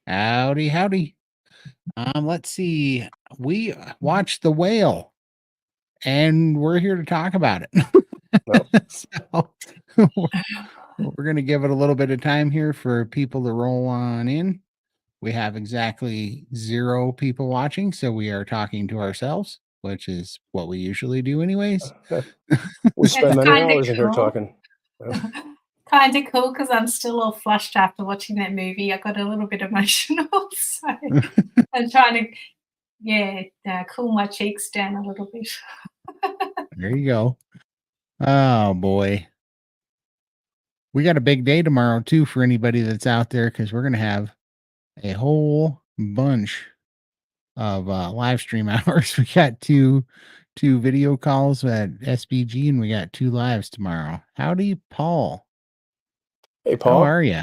Howdy, howdy. Let's see. We watched The Whale, and we're here to talk about it. Well, So we're going to give it a little bit of time here for people to roll on in. We have exactly 0 people watching, so we are talking to ourselves, which is what we usually do anyways. we spend It's many kinda hours in here cool. talking. Well, Kind of cool because I'm still all flushed after watching that movie. I got a little bit emotional, so I'm trying to, cool my cheeks down a little bit. There you go. Oh boy. We got a big day tomorrow too for anybody that's out there because we're going to have a whole bunch of live stream hours. We got two video calls at SBG and we got 2 lives tomorrow. Howdy, Paul. hey, How Paul. are you?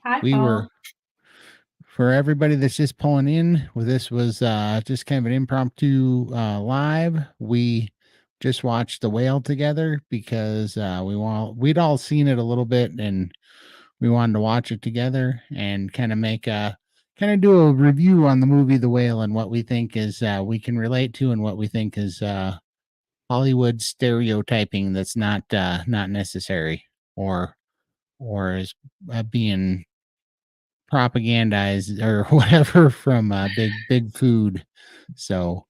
Hi, We Paul. were, for everybody that's just pulling in, well, this was just kind of an impromptu live. We just watched The Whale together because we'd all seen it a little bit and we wanted to watch it together and kind of do a review on the movie The Whale and what we think is we can relate to and what we think is Hollywood stereotyping that's not necessary or is being propagandized or whatever from big food. So,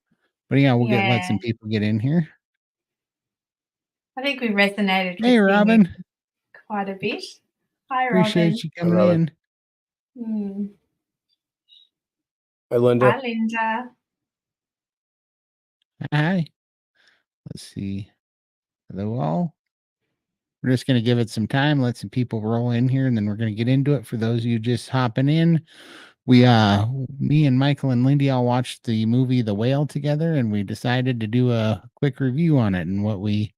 but yeah, we'll let some people get in here. I think we resonated Hey, with Robin. you quite a bit. Hi, Appreciate you coming Robin. in. Hi, Linda. Hi, Linda. Hi. Let's see. Hello, we're just going to give it some time, let some people roll in here, and then we're going to get into it. For those of you just hopping in, me and Michael and Lindy all watched the movie The Whale together, and we decided to do a quick review on it and what we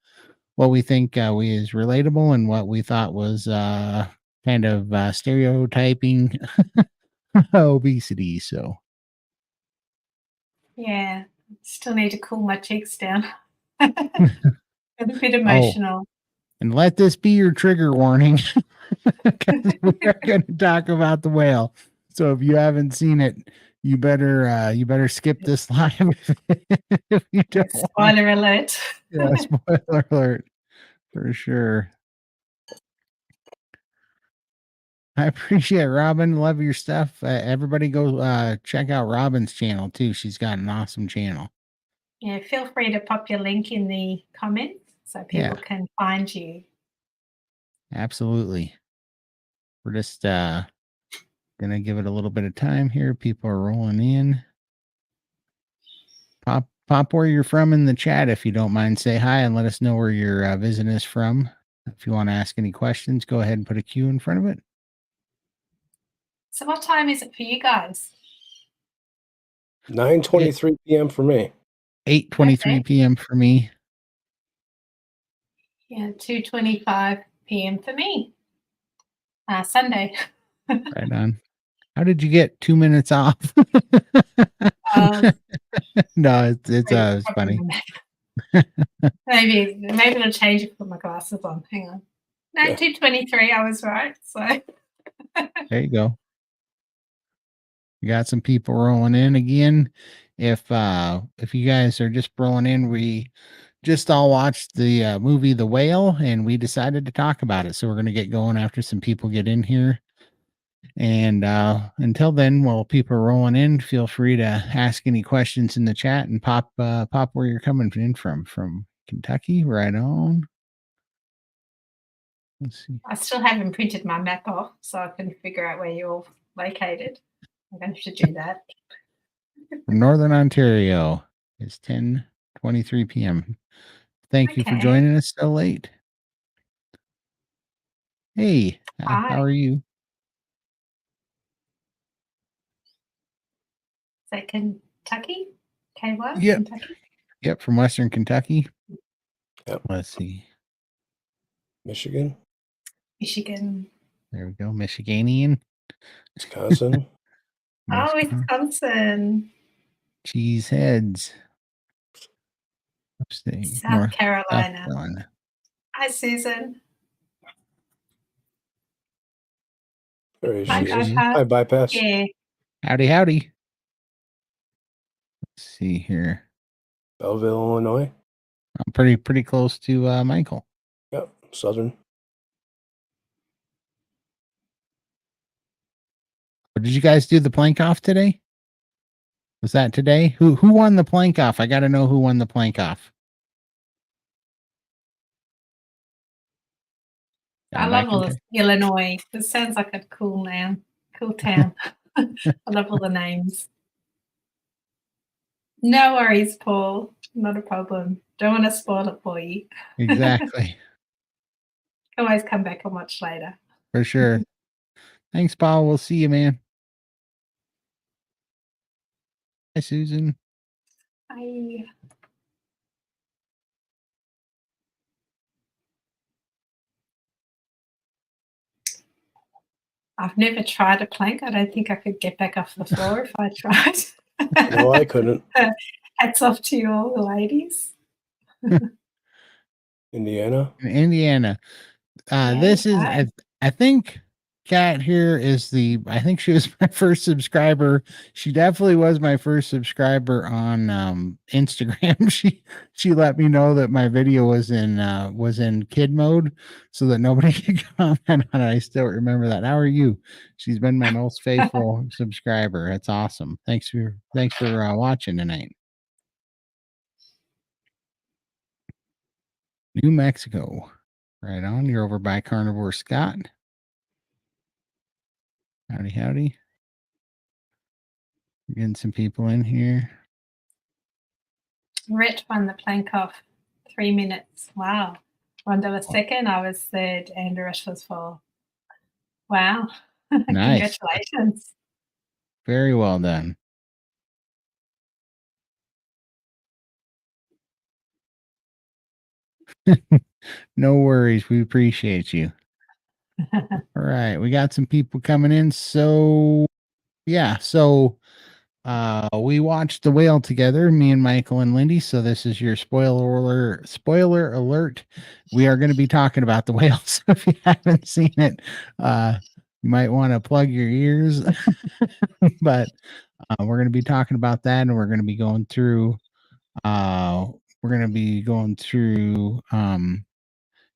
think is relatable and what we thought was kind of stereotyping obesity. So Yeah, still need to cool my cheeks down. Got a bit emotional. And let this be your trigger warning. We are going to talk about The Whale. So if you haven't seen it, you better skip this live if you don't. Spoiler alert. Yeah, spoiler alert for sure. I appreciate Robin. Love your stuff. Everybody go check out Robin's channel too. She's got an awesome channel. Yeah, feel free to pop your link in the comments so people can find you. Absolutely. We're just gonna give it a little bit of time here. People are rolling in. Pop where you're from in the chat if you don't mind. Say hi and let us know where you're visiting us from. If you want to ask any questions, go ahead and put a Q in front of it. So what time is it for you guys? 9:23 p.m. for me. 8:23 p.m. for me. Yeah, 2:25 p.m. for me. Sunday. Right on. How did you get 2 minutes off? No, it's funny. Maybe it'll change if I put my glasses on. Hang on. No, 2:23. I was right. So there you go. We got some people rolling in again. If you guys are just rolling in, we just all watched the movie The Whale and we decided to talk about it. So we're going to get going after some people get in here. And until then, while people are rolling in, feel free to ask any questions in the chat and pop where you're coming in from Kentucky. Right on. Let's see. I still haven't printed my map off, so I can figure out where you're located. I'm going to have to do that. From Northern Ontario, it's 10:23 p.m. Thank you for joining us so late. Hey, how are you? Is that Kentucky? KY? Yep. Kentucky? Yep, from Western Kentucky. Yep. Let's see. Michigan. There we go. Michiganian. Wisconsin. Oh, Wisconsin. Cheeseheads. Upstate. South Carolina. South Carolina. Hi, Susan. Hi, Bypass. Yeah. Howdy, howdy. Let's see here. Belleville, Illinois. I'm pretty close to Michael. Yep, Southern. Did you guys do the plank off today? Was that today? Who won the plank off? I got to know who won the plank off. I love all this Illinois. It sounds like a cool name, cool town. I love all the names. No worries, Paul. Not a problem. Don't want to spoil it for you. Exactly. Can always come back and watch later. For sure. Thanks, Paul. We'll see you, man. Hi, Susan. Bye. I've never tried a plank. I don't think I could get back off the floor if I tried. No, I couldn't. Hats off to you all, the ladies. Indiana. Indiana. This is, I think Kat here is I think she was my first subscriber. She definitely was my first subscriber on Instagram. She let me know that my video was in kid mode so that nobody could comment on it. I still remember that. How are you? She's been my most faithful subscriber. That's awesome. Thanks for watching tonight. New Mexico. Right on. You're over by Carnivore Scott. Howdy, howdy. We're getting some people in here. Rhett won the plank off 3 minutes. Wow. Rhonda was second. I was third. And Rhett was fourth. Wow. Nice. Congratulations. Very well done. No worries. We appreciate you. All right. We got some people coming in. So, yeah. So, we watched The Whale together, me and Michael and Lindy. So this is your spoiler alert. We are going to be talking about The Whale. So if you haven't seen it, you might want to plug your ears, but we're going to be talking about that, and we're going to be going through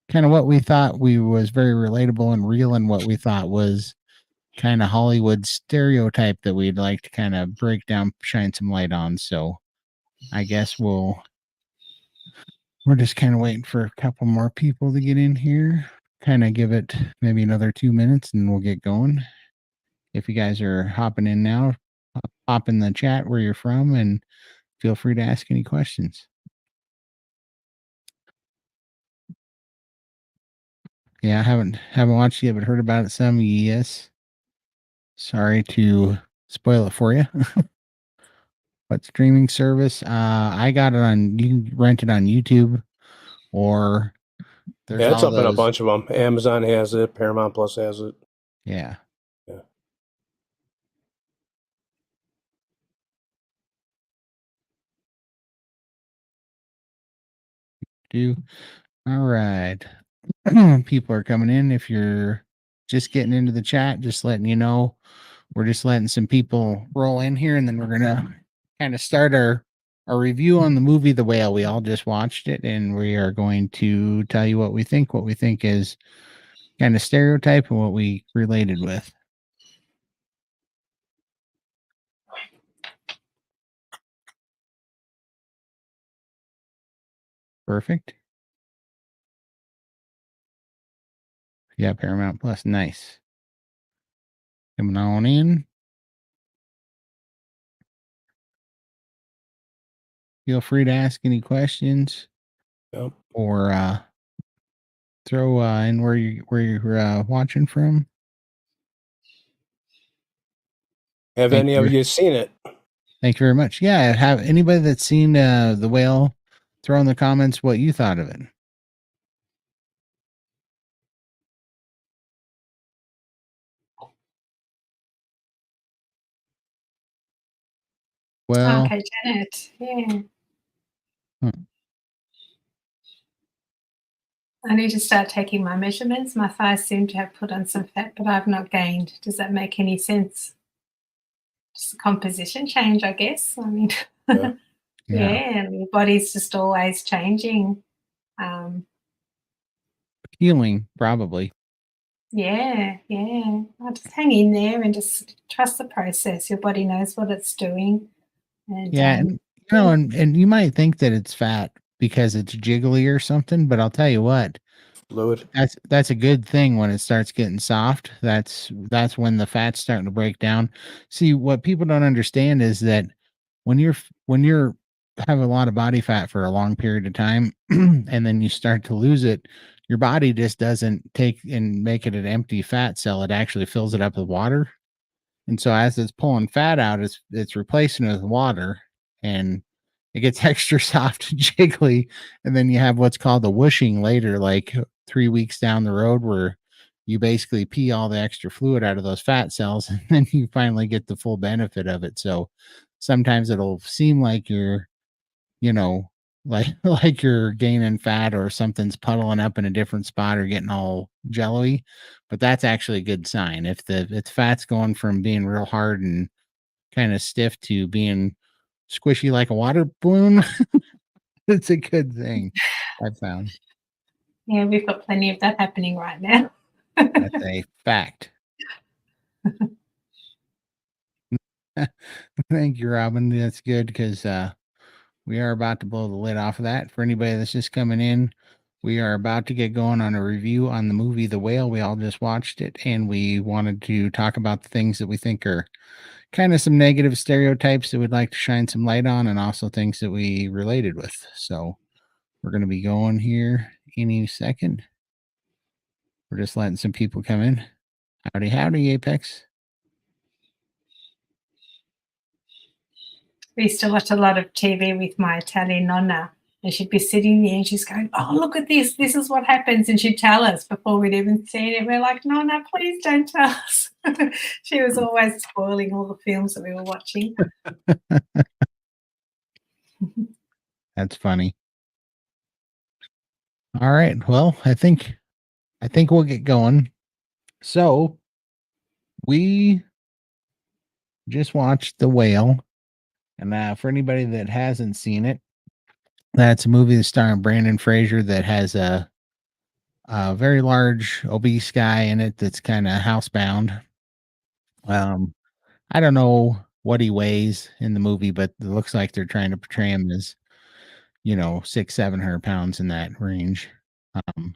kind of what we thought was very relatable and real, and what we thought was kind of Hollywood stereotype that we'd like to kind of break down, shine some light on. So I guess we're just kind of waiting for a couple more people to get in here. Kind of give it maybe another 2 minutes and we'll get going. If you guys are hopping in now, pop in the chat where you're from and feel free to ask any questions. Yeah, I haven't watched it yet, but heard about it some. Yes. Sorry to spoil it for you. What streaming service? I got it you can rent it on YouTube, or there's Yeah, it's all up in a those. bunch of them. Amazon has it. Paramount Plus has it. Yeah. Yeah. All right. People are coming in. If you're just getting into the chat, just letting you know, we're just letting some people roll in here, and then we're gonna kind of start our review on the movie The Whale. We all just watched it, and we are going to tell you what we think is kind of stereotype and what we related with. Perfect. Yeah, Paramount Plus. Nice. Coming on in. Feel free to ask any questions. Yep. Or throw in where you're watching from. Have any of you seen it? Thank you very much. Yeah, have anybody that's seen The Whale, throw in the comments what you thought of it. Well, okay, Janet. Yeah. I need to start taking my measurements. My thighs seem to have put on some fat, but I've not gained. Does that make any sense? just a composition change, I guess. I mean, Yeah. yeah, Yeah. and your body's just always changing. Um, Healing, probably. yeah, yeah. I just hang in there and just trust the process. Your body knows what it's doing, and Yeah, and, yeah, and you might think that it's fat because it's jiggly or something, but I'll tell you what, Fluid. that's a good thing when it starts getting soft. That's when the fat's starting to break down. See, what people don't understand is that when you're have a lot of body fat for a long period of time, and then you start to lose it, your body just doesn't take and make it an empty fat cell. It actually fills it up with water. And so as it's pulling fat out, it's replacing it with water, and it gets extra soft and jiggly. And then you have what's called the whooshing later, like 3 weeks down the road, where you basically pee all the extra fluid out of those fat cells, and then you finally get the full benefit of it. So sometimes it'll seem like you're, you know, like like you're gaining fat or something's puddling up in a different spot or getting all jello-y, but that's actually a good sign. If fat's going from being real hard and kind of stiff to being squishy like a water balloon, it's a good thing, I've found. yeah, we've got plenty of that happening right now. That's a fact. Thank you, Robin. That's good because we are about to blow the lid off of that. For anybody that's just coming in, we are about to get going on a review on the movie The Whale. We all just watched it, and we wanted to talk about the things that we think are kind of some negative stereotypes that we'd like to shine some light on, and also things that we related with. So we're going to be going here any second. We're just letting some people come in. Howdy, howdy, Apex. We used to watch a lot of TV with my Italian nonna, and she'd be sitting there and she's going, "Oh, look at this. This is what happens." And she'd tell us before we'd even seen it. We're like, "Nonna, please don't tell us." She was always spoiling all the films that we were watching. That's funny. All right. Well, I think we'll get going. So we just watched The Whale. And for anybody that hasn't seen it, that's a movie that's starring Brandon Fraser that has a very large obese guy in it that's kind of housebound. Um, I don't know what he weighs in the movie, but it looks like they're trying to portray him as, 600-700 pounds in that range. Um,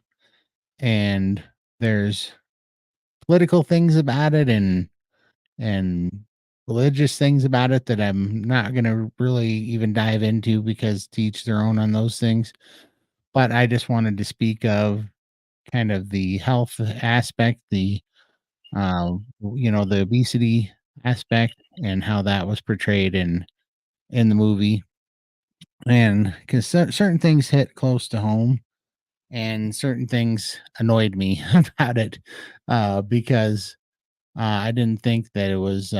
and there's political things about it and religious things about it that I'm not going to really even dive into because to each their own on those things. But I just wanted to speak of kind of the health aspect, the obesity aspect and how that was portrayed in the movie. And because certain things hit close to home and certain things annoyed me about it because I didn't think that it was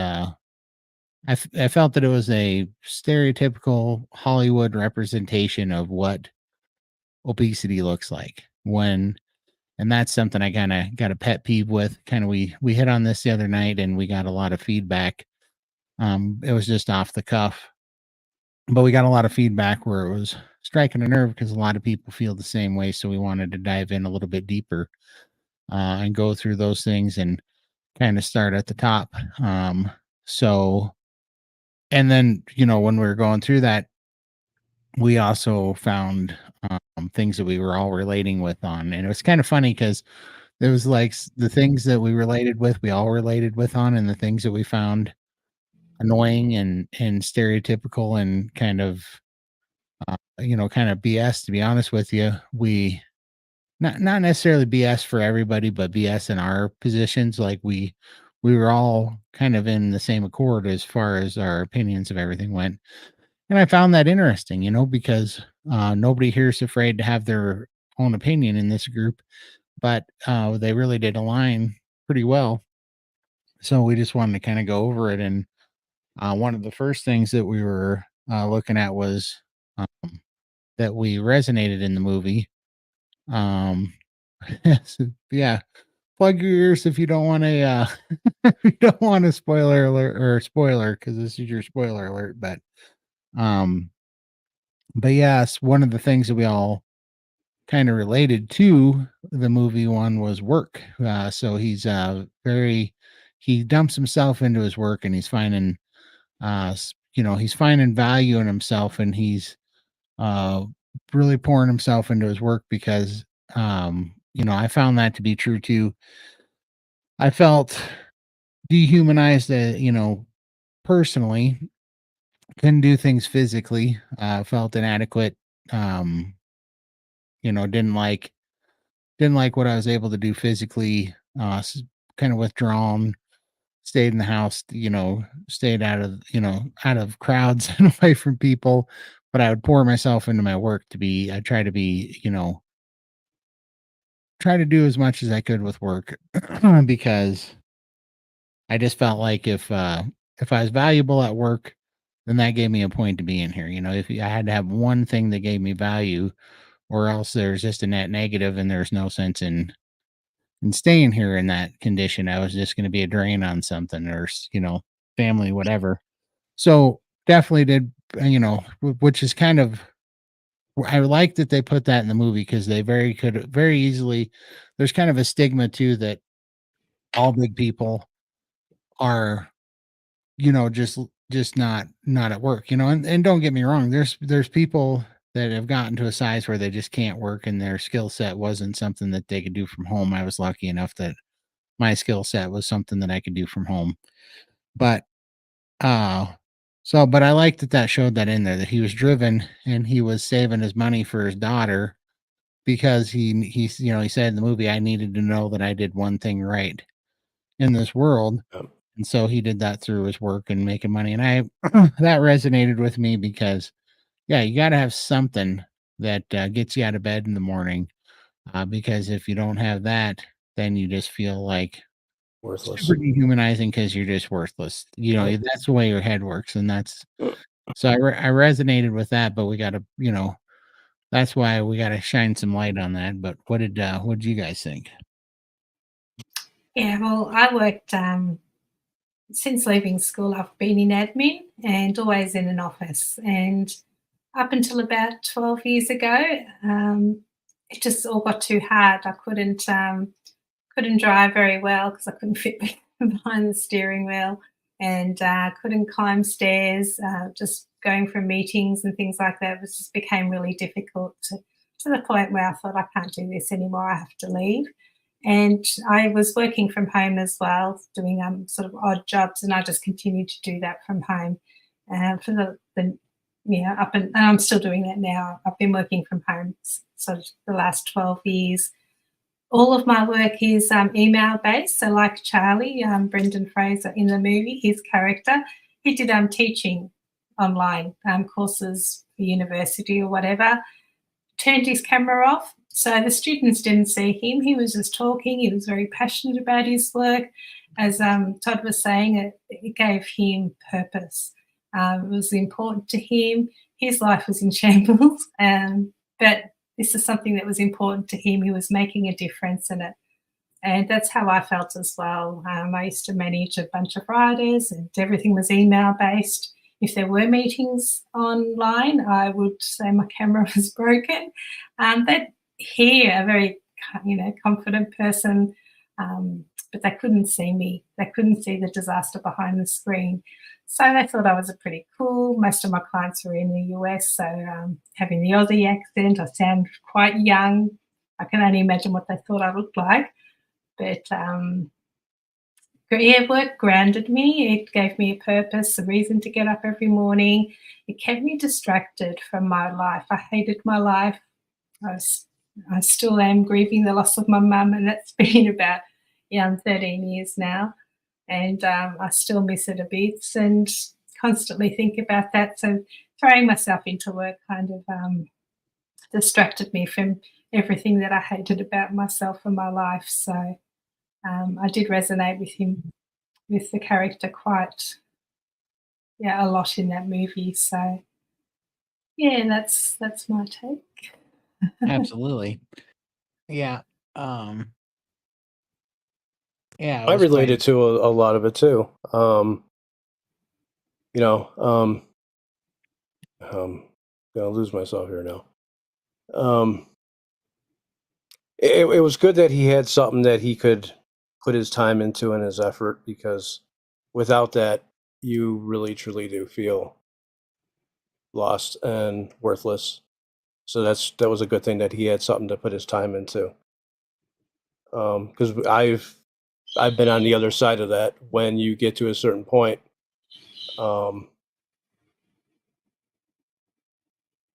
I felt that it was a stereotypical Hollywood representation of what obesity looks like when and that's something I kind of got a pet peeve with. Kind of we hit on this the other night and we got a lot of feedback. It was just off the cuff, but we got a lot of feedback where it was striking a nerve because a lot of people feel the same way. So we wanted to dive in a little bit deeper and go through those things and kind of start at the top. So and then when we were going through that, we also found things that we were all relating with on, and it was kind of funny because it was like the things that we related with, we all related with on, and the things that we found annoying and stereotypical and kind of kind of BS. To be honest with you, we not necessarily BS for everybody, but BS in our positions. Like we were all kind of in the same accord as far as our opinions of everything went. And I found that interesting, because nobody here is afraid to have their own opinion in this group, but they really did align pretty well. So we just wanted to kind of go over it. And one of the first things that we were looking at was um, that we resonated in the movie. Um, yeah, plug your ears if you don't want a if you don't want a spoiler alert or spoiler, because this is your spoiler alert. Um, but yes, one of the things that we all kind of related to the movie one was work. So he's very he dumps himself into his work, and he's finding he's finding value in himself, and he's uh really pouring himself into his work because I found that to be true too. I felt dehumanized, personally, couldn't do things physically, felt inadequate, um, didn't like what I was able to do physically, kind of withdrawn, stayed in the house, stayed out of crowds and away from people. But I would pour myself into my work I try to be, try to do as much as I could with work because I just felt like if I was valuable at work, then that gave me a point to be in here. If I had to have one thing that gave me value, or else there's just a net negative, and there's no sense in staying here in that condition. I was just going to be a drain on something, or family, whatever. So definitely did, which is kind of, I like that they put that in the movie because they could very easily. There's kind of a stigma too that all big people are just not at work, and don't get me wrong, there's people that have gotten to a size where they just can't work, and their skill set wasn't something that they could do from home. I was lucky enough that my skill set was something that I could do from home. But uh but I liked that showed that in there, that he was driven, and he was saving his money for his daughter because he said in the movie, I needed to know that I did one thing right in this world. Um, And so he did that through his work and making money. And I that resonated with me because, yeah, you got to have something that gets you out of bed in the morning. Because if you don't have that, then you just feel like worthless. super dehumanizing because you're just worthless. Yep. That's the way your head works. And so I resonated with that, but we got to, that's why we got to shine some light on that. But what did you guys think? Yeah, well, I worked since leaving school. I've been in admin and always in an office. And up until about 12 years ago, it just all got too hard. I couldn't drive very well because I couldn't fit behind the steering wheel, and couldn't climb stairs. Just going for meetings and things like that just became really difficult to the point where I thought, I can't do this anymore. I have to leave. And I was working from home as well, doing sort of odd jobs, and I just continued to do that from home for the yeah, and I'm still doing that now. I've been working from home sort of the last 12 years. All of my work is email based. So, like Charlie, Brendan Fraser in the movie, his character, he did teaching online courses for university or whatever, turned his camera off. So the students didn't see him. He was just talking. He was very passionate about his work. As Todd was saying, it gave him purpose. It was important to him. His life was in shambles, but this is something that was important to him. He was making a difference in it. And that's how I felt as well. I used to manage a bunch of writers, and everything was email based. If there were meetings online, I would say my camera was broken. They'd hear a very, confident person, but they couldn't see me. They couldn't see the disaster behind the screen. So they thought I was a pretty cool. Most of my clients were in the US, so having the Aussie accent, I sound quite young. I can only imagine what they thought I looked like. But work grounded me. It gave me a purpose, a reason to get up every morning. It kept me distracted from my life. I hated my life. I still am grieving the loss of my mum, and that's been about 13 years now. And I still miss it a bit and constantly think about that. So throwing myself into work kind of distracted me from everything that I hated about myself and my life. So I did resonate with him, with the character quite, a lot in that movie. So yeah, that's my take. Absolutely. Yeah. Um, Yeah, it I was quite related to a lot of it too. You know, gonna lose myself here now. Um, it was good that he had something that he could put his time into and his effort, because without that, you really truly do feel lost and worthless. So that was a good thing that he had something to put his time into. Because I've been on the other side of that. When you get to a certain point, um,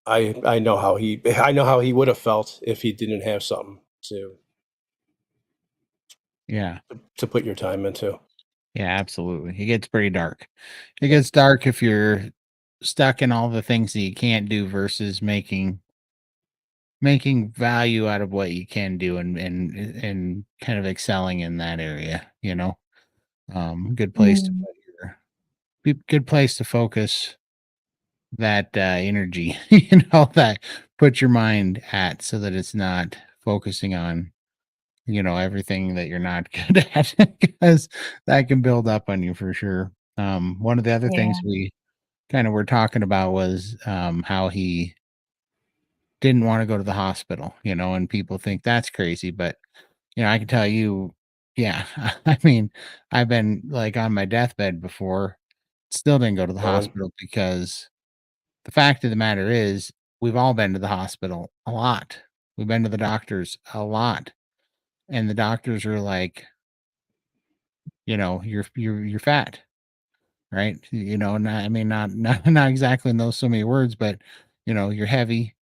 I know how he would have felt if he didn't have something yeah. to put your time into. Yeah, absolutely. It gets pretty dark. It gets dark if you're stuck in all the things that you can't do versus making value out of what you can do and kind of excelling in that area, you know. Good place to Mm. put good place to focus that energy, you know, that put your mind at so that it's not focusing on, you know, everything that you're not good at because that can build up on you for sure. One of the other Yeah. things we kind of were talking about was how he didn't want to go to the hospital, you know, and people think that's crazy, but you know, I can tell you, yeah, I mean, I've been like on my deathbed before, still didn't go to the Going, hospital because the fact of the matter is we've all been to the hospital a lot. We've been to the doctors a lot. And the doctors are like, you know, you're fat, right? You know, not, I mean, not exactly in those so many words, but you know, you're heavy,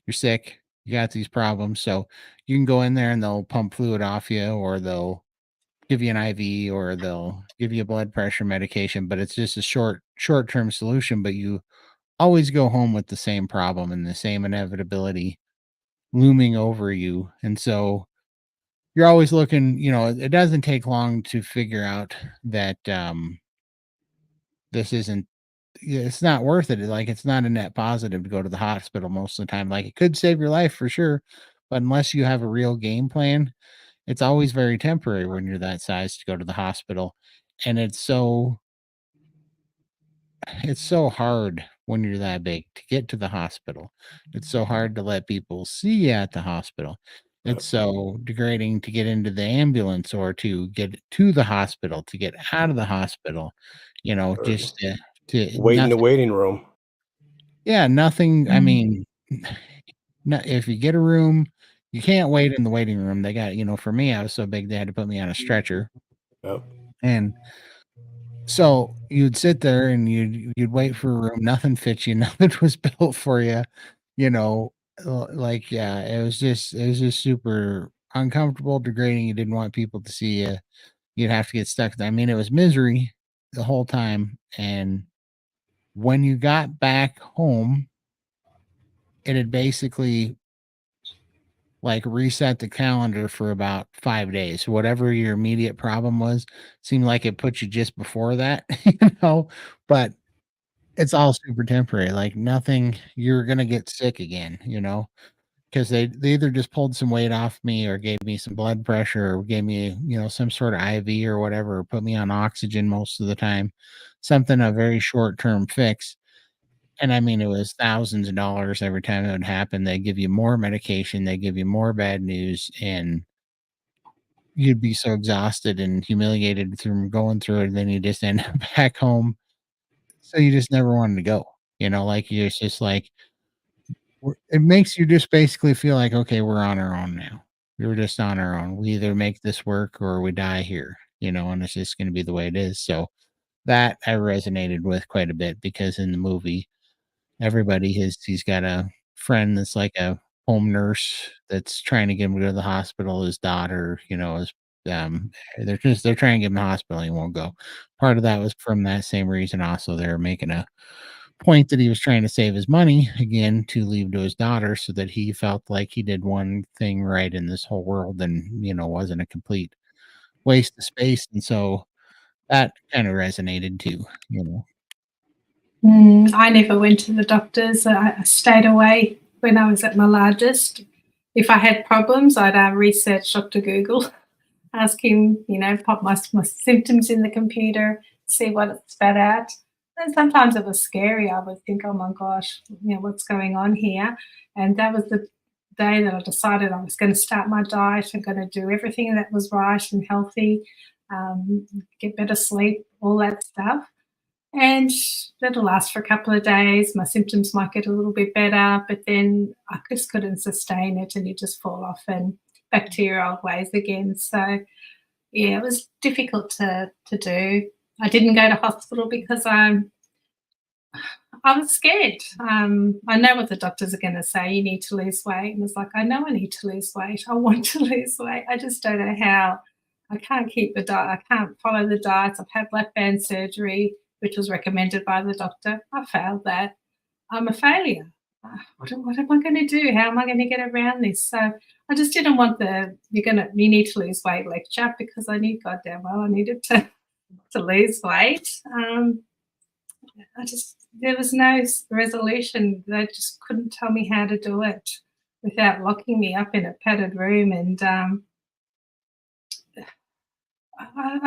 you're sick, you got these problems. So you can go in there and they'll pump fluid off you, or they'll give you an IV, or they'll give you a blood pressure medication, but it's just a short-term solution. But you always go home with the same problem and the same inevitability looming over you. And so you're always looking, you know, it doesn't take long to figure out that this isn't yeah, it's not worth it. Like it's not a net positive to go to the hospital most of the time. Like it could save your life for sure, but unless you have a real game plan, it's always very temporary when you're that size to go to the hospital. And it's so hard when you're that big to get to the hospital. It's so hard to let people see you at the hospital. uh, It's so degrading to get into the ambulance or to get to the hospital, to get out of the hospital, you know, or just to wait in the nothing. waiting room. Yeah, nothing. I Mm. mean, no, if you get a room, you can't wait in the waiting room. They got, you know, for me, I was so big they had to put me on a stretcher. Yep. And so you'd sit there and you'd wait for a room, nothing fits you, nothing was built for you, you know, like yeah, it was just super uncomfortable, degrading. You didn't want people to see you. You'd have to get stuck. I mean, it was misery the whole time. And when you got back home, it had basically like reset the calendar for about 5 days. Whatever your immediate problem was, seemed like it put you just before that, you know. But it's all super temporary, like, nothing you're gonna get sick again, you know, because they either just pulled some weight off me or gave me some blood pressure or gave me, you know, some sort of IV or whatever, or put me on oxygen most of the time, something a very short-term fix, and I mean, it was thousands of dollars every time it would happen. They give you more medication, they give you more bad news, and you'd be so exhausted and humiliated from going through it, and then you just end up back home, so you just never wanted to go, you know, like, you're just like it makes you just basically feel like, "Okay, we're on our own now. We're just on our own. We either make this work or we die here," you know, and it's just gonna be the way it is, so that I resonated with quite a bit because in the movie, everybody he's got a friend that's like a home nurse that's trying to get him to go to the hospital, his daughter, you know, is, um, they're trying to get him to the hospital, and he won't go. Part of that was from that same reason also, they're making a point that he was trying to save his money again to leave to his daughter so that he felt like he did one thing right in this whole world and, you know, wasn't a complete waste of space, and so that kinda resonated too, you know? I never went to the doctors. I stayed away when I was at my largest. If I had problems, I'd research Dr. Google. ask him, pop my symptoms in the computer, see what it spat out. And sometimes it was scary. I would think, oh my gosh, what's going on here? And that was the day that I decided I was going to start my diet. I'm going to do everything that was right and healthy, get better sleep, all that stuff. And that'll last for a couple of days. My symptoms might get a little bit better, but then I just couldn't sustain it and you just fall off and back to your old ways again. So, yeah, it was difficult to do. I didn't go to hospital because I was scared. I know what the doctors are going to say. You need to lose weight. And it's like, I know I need to lose weight. I want to lose weight. I just don't know how. I can't keep the diet. I can't follow the diets. I've had lap band surgery, which was recommended by the doctor. I failed that. I'm a failure. What am I going to do? How am I going to get around this? So I just didn't want you need to lose weight lecture because I knew goddamn well I needed to lose weight. There was no resolution. They just couldn't tell me how to do it without locking me up in a padded room. And I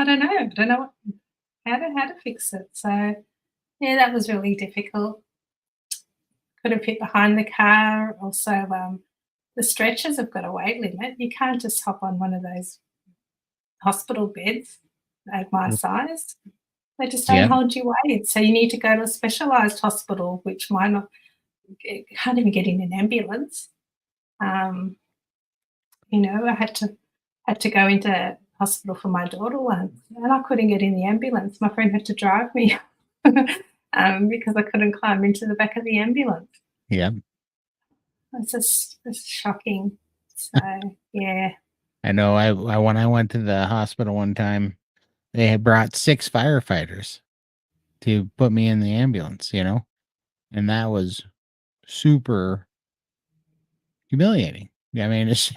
don't know. I don't know how to fix it. So yeah, that was really difficult. Couldn't fit behind the car. Also, the stretchers have got a weight limit. You can't just hop on one of those hospital beds at my size. They just don't hold your weight. So you need to go to a specialised hospital, which might not, can't even get in an ambulance. I had to go into hospital for my daughter once, and I couldn't get in the ambulance. My friend had to drive me because I couldn't climb into the back of the ambulance. Yeah. It's shocking. So, yeah. I know when I went to the hospital one time, they had brought 6 firefighters to put me in the ambulance, and that was super humiliating. I mean, it's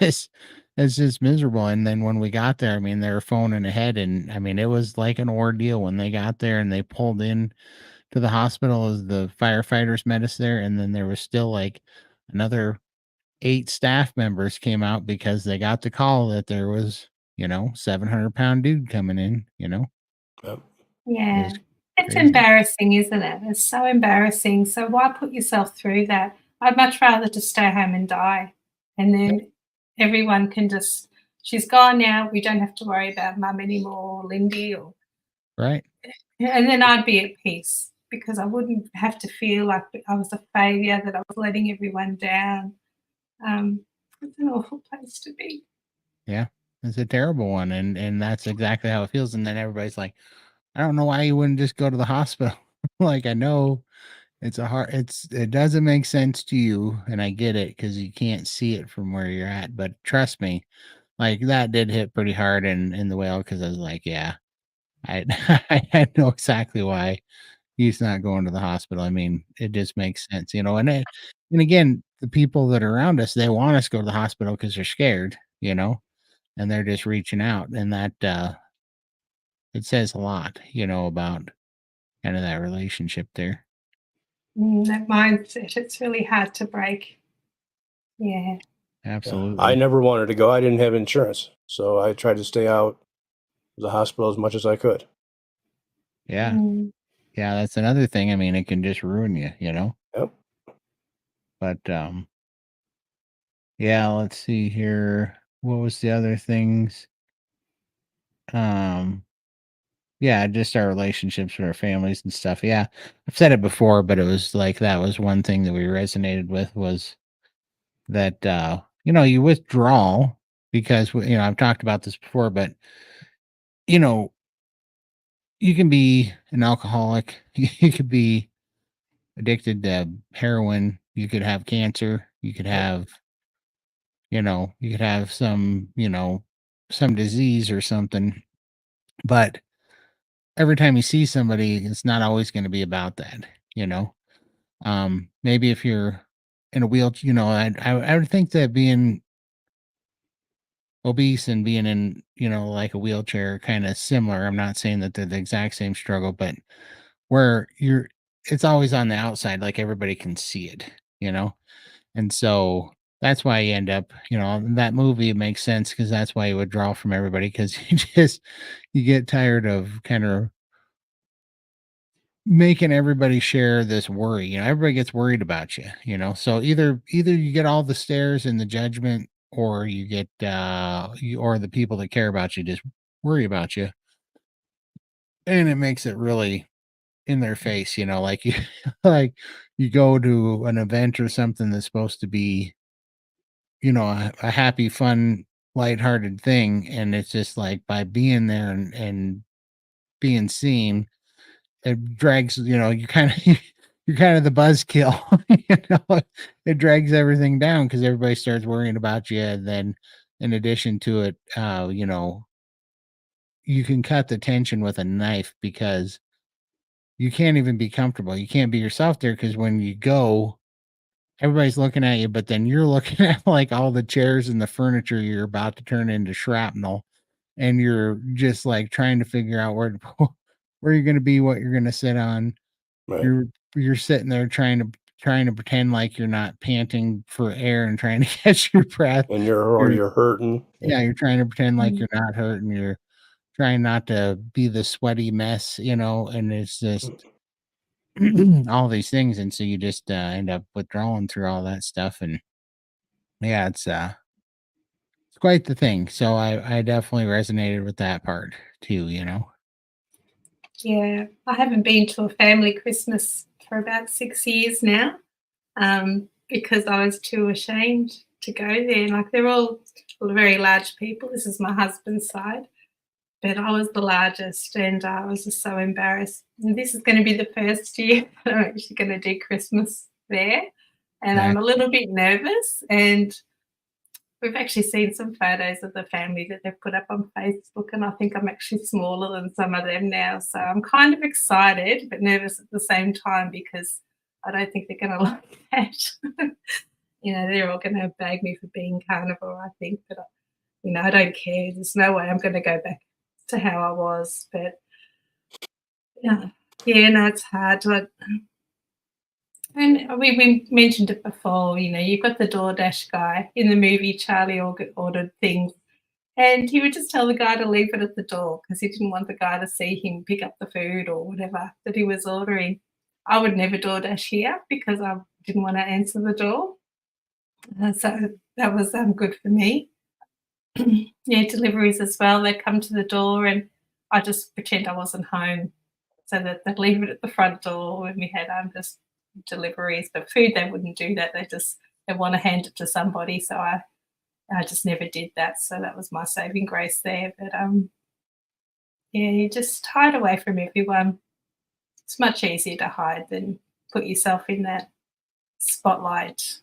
just miserable. And then when we got there, I mean, they were phoning ahead, and I mean, it was like an ordeal when they got there and they pulled in to the hospital as the firefighters met us there, and then there was still like another 8 staff members came out because they got the call that there was 700-pound dude coming in. Yep. Yeah. It's crazy. embarrassing, isn't it? It's so embarrassing. So why put yourself through that? I'd much rather just stay home and die. And then everyone can just, she's gone now. We don't have to worry about mum anymore, or Lindy, Right. and then I'd be at peace because I wouldn't have to feel like I was a failure, that I was letting everyone down. It's an awful place to be. Yeah. It's a terrible one. And that's exactly how it feels. And then everybody's like, I don't know why you wouldn't just go to the hospital. Like, I know it doesn't make sense to you, and I get it because you can't see it from where you're at. But trust me, like that did hit pretty hard in the whale because I was like, yeah, I I know exactly why he's not going to the hospital. I mean, it just makes sense, and again, the people that are around us, they want us to go to the hospital because they're scared, and they're just reaching out, and that it says a lot, about kind of that relationship there. That mindset, it's really hard to break. Yeah. Absolutely. I never wanted to go. I didn't have insurance, so I tried to stay out of the hospital as much as I could. Yeah. Yeah, that's another thing. I mean, it can just ruin you, Yep. But yeah, let's see here. What was the other things? Yeah, just our relationships with our families and stuff. Yeah. I've said it before, but it was like that was one thing that we resonated with was that you withdraw because I've talked about this before, but you know, you can be an alcoholic, you could be addicted to heroin, you could have cancer, you could have some, some disease or something. But every time you see somebody, it's not always going to be about that, you know. Maybe if you're in a wheelchair, I would think that being obese and being in, like a wheelchair kind of similar. I'm not saying that they're the exact same struggle, but where it's always on the outside, like everybody can see it, you know? And so that's why you end up, in that movie, it makes sense because that's why you withdraw from everybody because you get tired of kind of making everybody share this worry. Everybody gets worried about you. So either you get all the stares and the judgment, or you get or the people that care about you just worry about you. And it makes it really in their face, like you like you go to an event or something that's supposed to be, a happy, fun, lighthearted thing, and it's just like by being there and being seen, it drags, you kind of you're kind of the buzzkill. It drags everything down because everybody starts worrying about you. And then in addition to it, you can cut the tension with a knife because you can't even be comfortable. You can't be yourself there because when you go, everybody's looking at you, but then you're looking at like all the chairs and the furniture you're about to turn into shrapnel, and you're just like trying to figure out where you're going to be, what you're going to sit on. Right. You're sitting there trying to pretend like you're not panting for air and trying to catch your breath. And you're hurting. Yeah, you're trying to pretend like Mm. you're not hurt, and you're trying not to be the sweaty mess, and it's just all these things, and so you just end up withdrawing through all that stuff. And yeah, it's quite the thing. So I definitely resonated with that part too. Yeah, I haven't been to a family Christmas for about 6 years now, because I was too ashamed to go there. Like, they're all very large people. This is my husband's side, but I was the largest, and I was just so embarrassed. And this is going to be the first year I'm actually going to do Christmas there, and Yeah. I'm a little bit nervous. And we've actually seen some photos of the family that they've put up on Facebook, and I think I'm actually smaller than some of them now. So I'm kind of excited but nervous at the same time because I don't think they're going to like that. They're all going to bag me for being carnivore, I think, but I don't care. There's no way I'm going to go back to how I was. But yeah, no, it's hard. And we mentioned it before, you've got the DoorDash guy in the movie. Charlie ordered things, and he would just tell the guy to leave it at the door because he didn't want the guy to see him pick up the food or whatever that he was ordering. I would never DoorDash here because I didn't want to answer the door. So that was good for me. Yeah, deliveries as well. They come to the door, and I just pretend I wasn't home, so that they'd leave it at the front door when we had just deliveries. But food, they wouldn't do that. They want to hand it to somebody. So I just never did that. So that was my saving grace there. But yeah, you just hide away from everyone. It's much easier to hide than put yourself in that spotlight.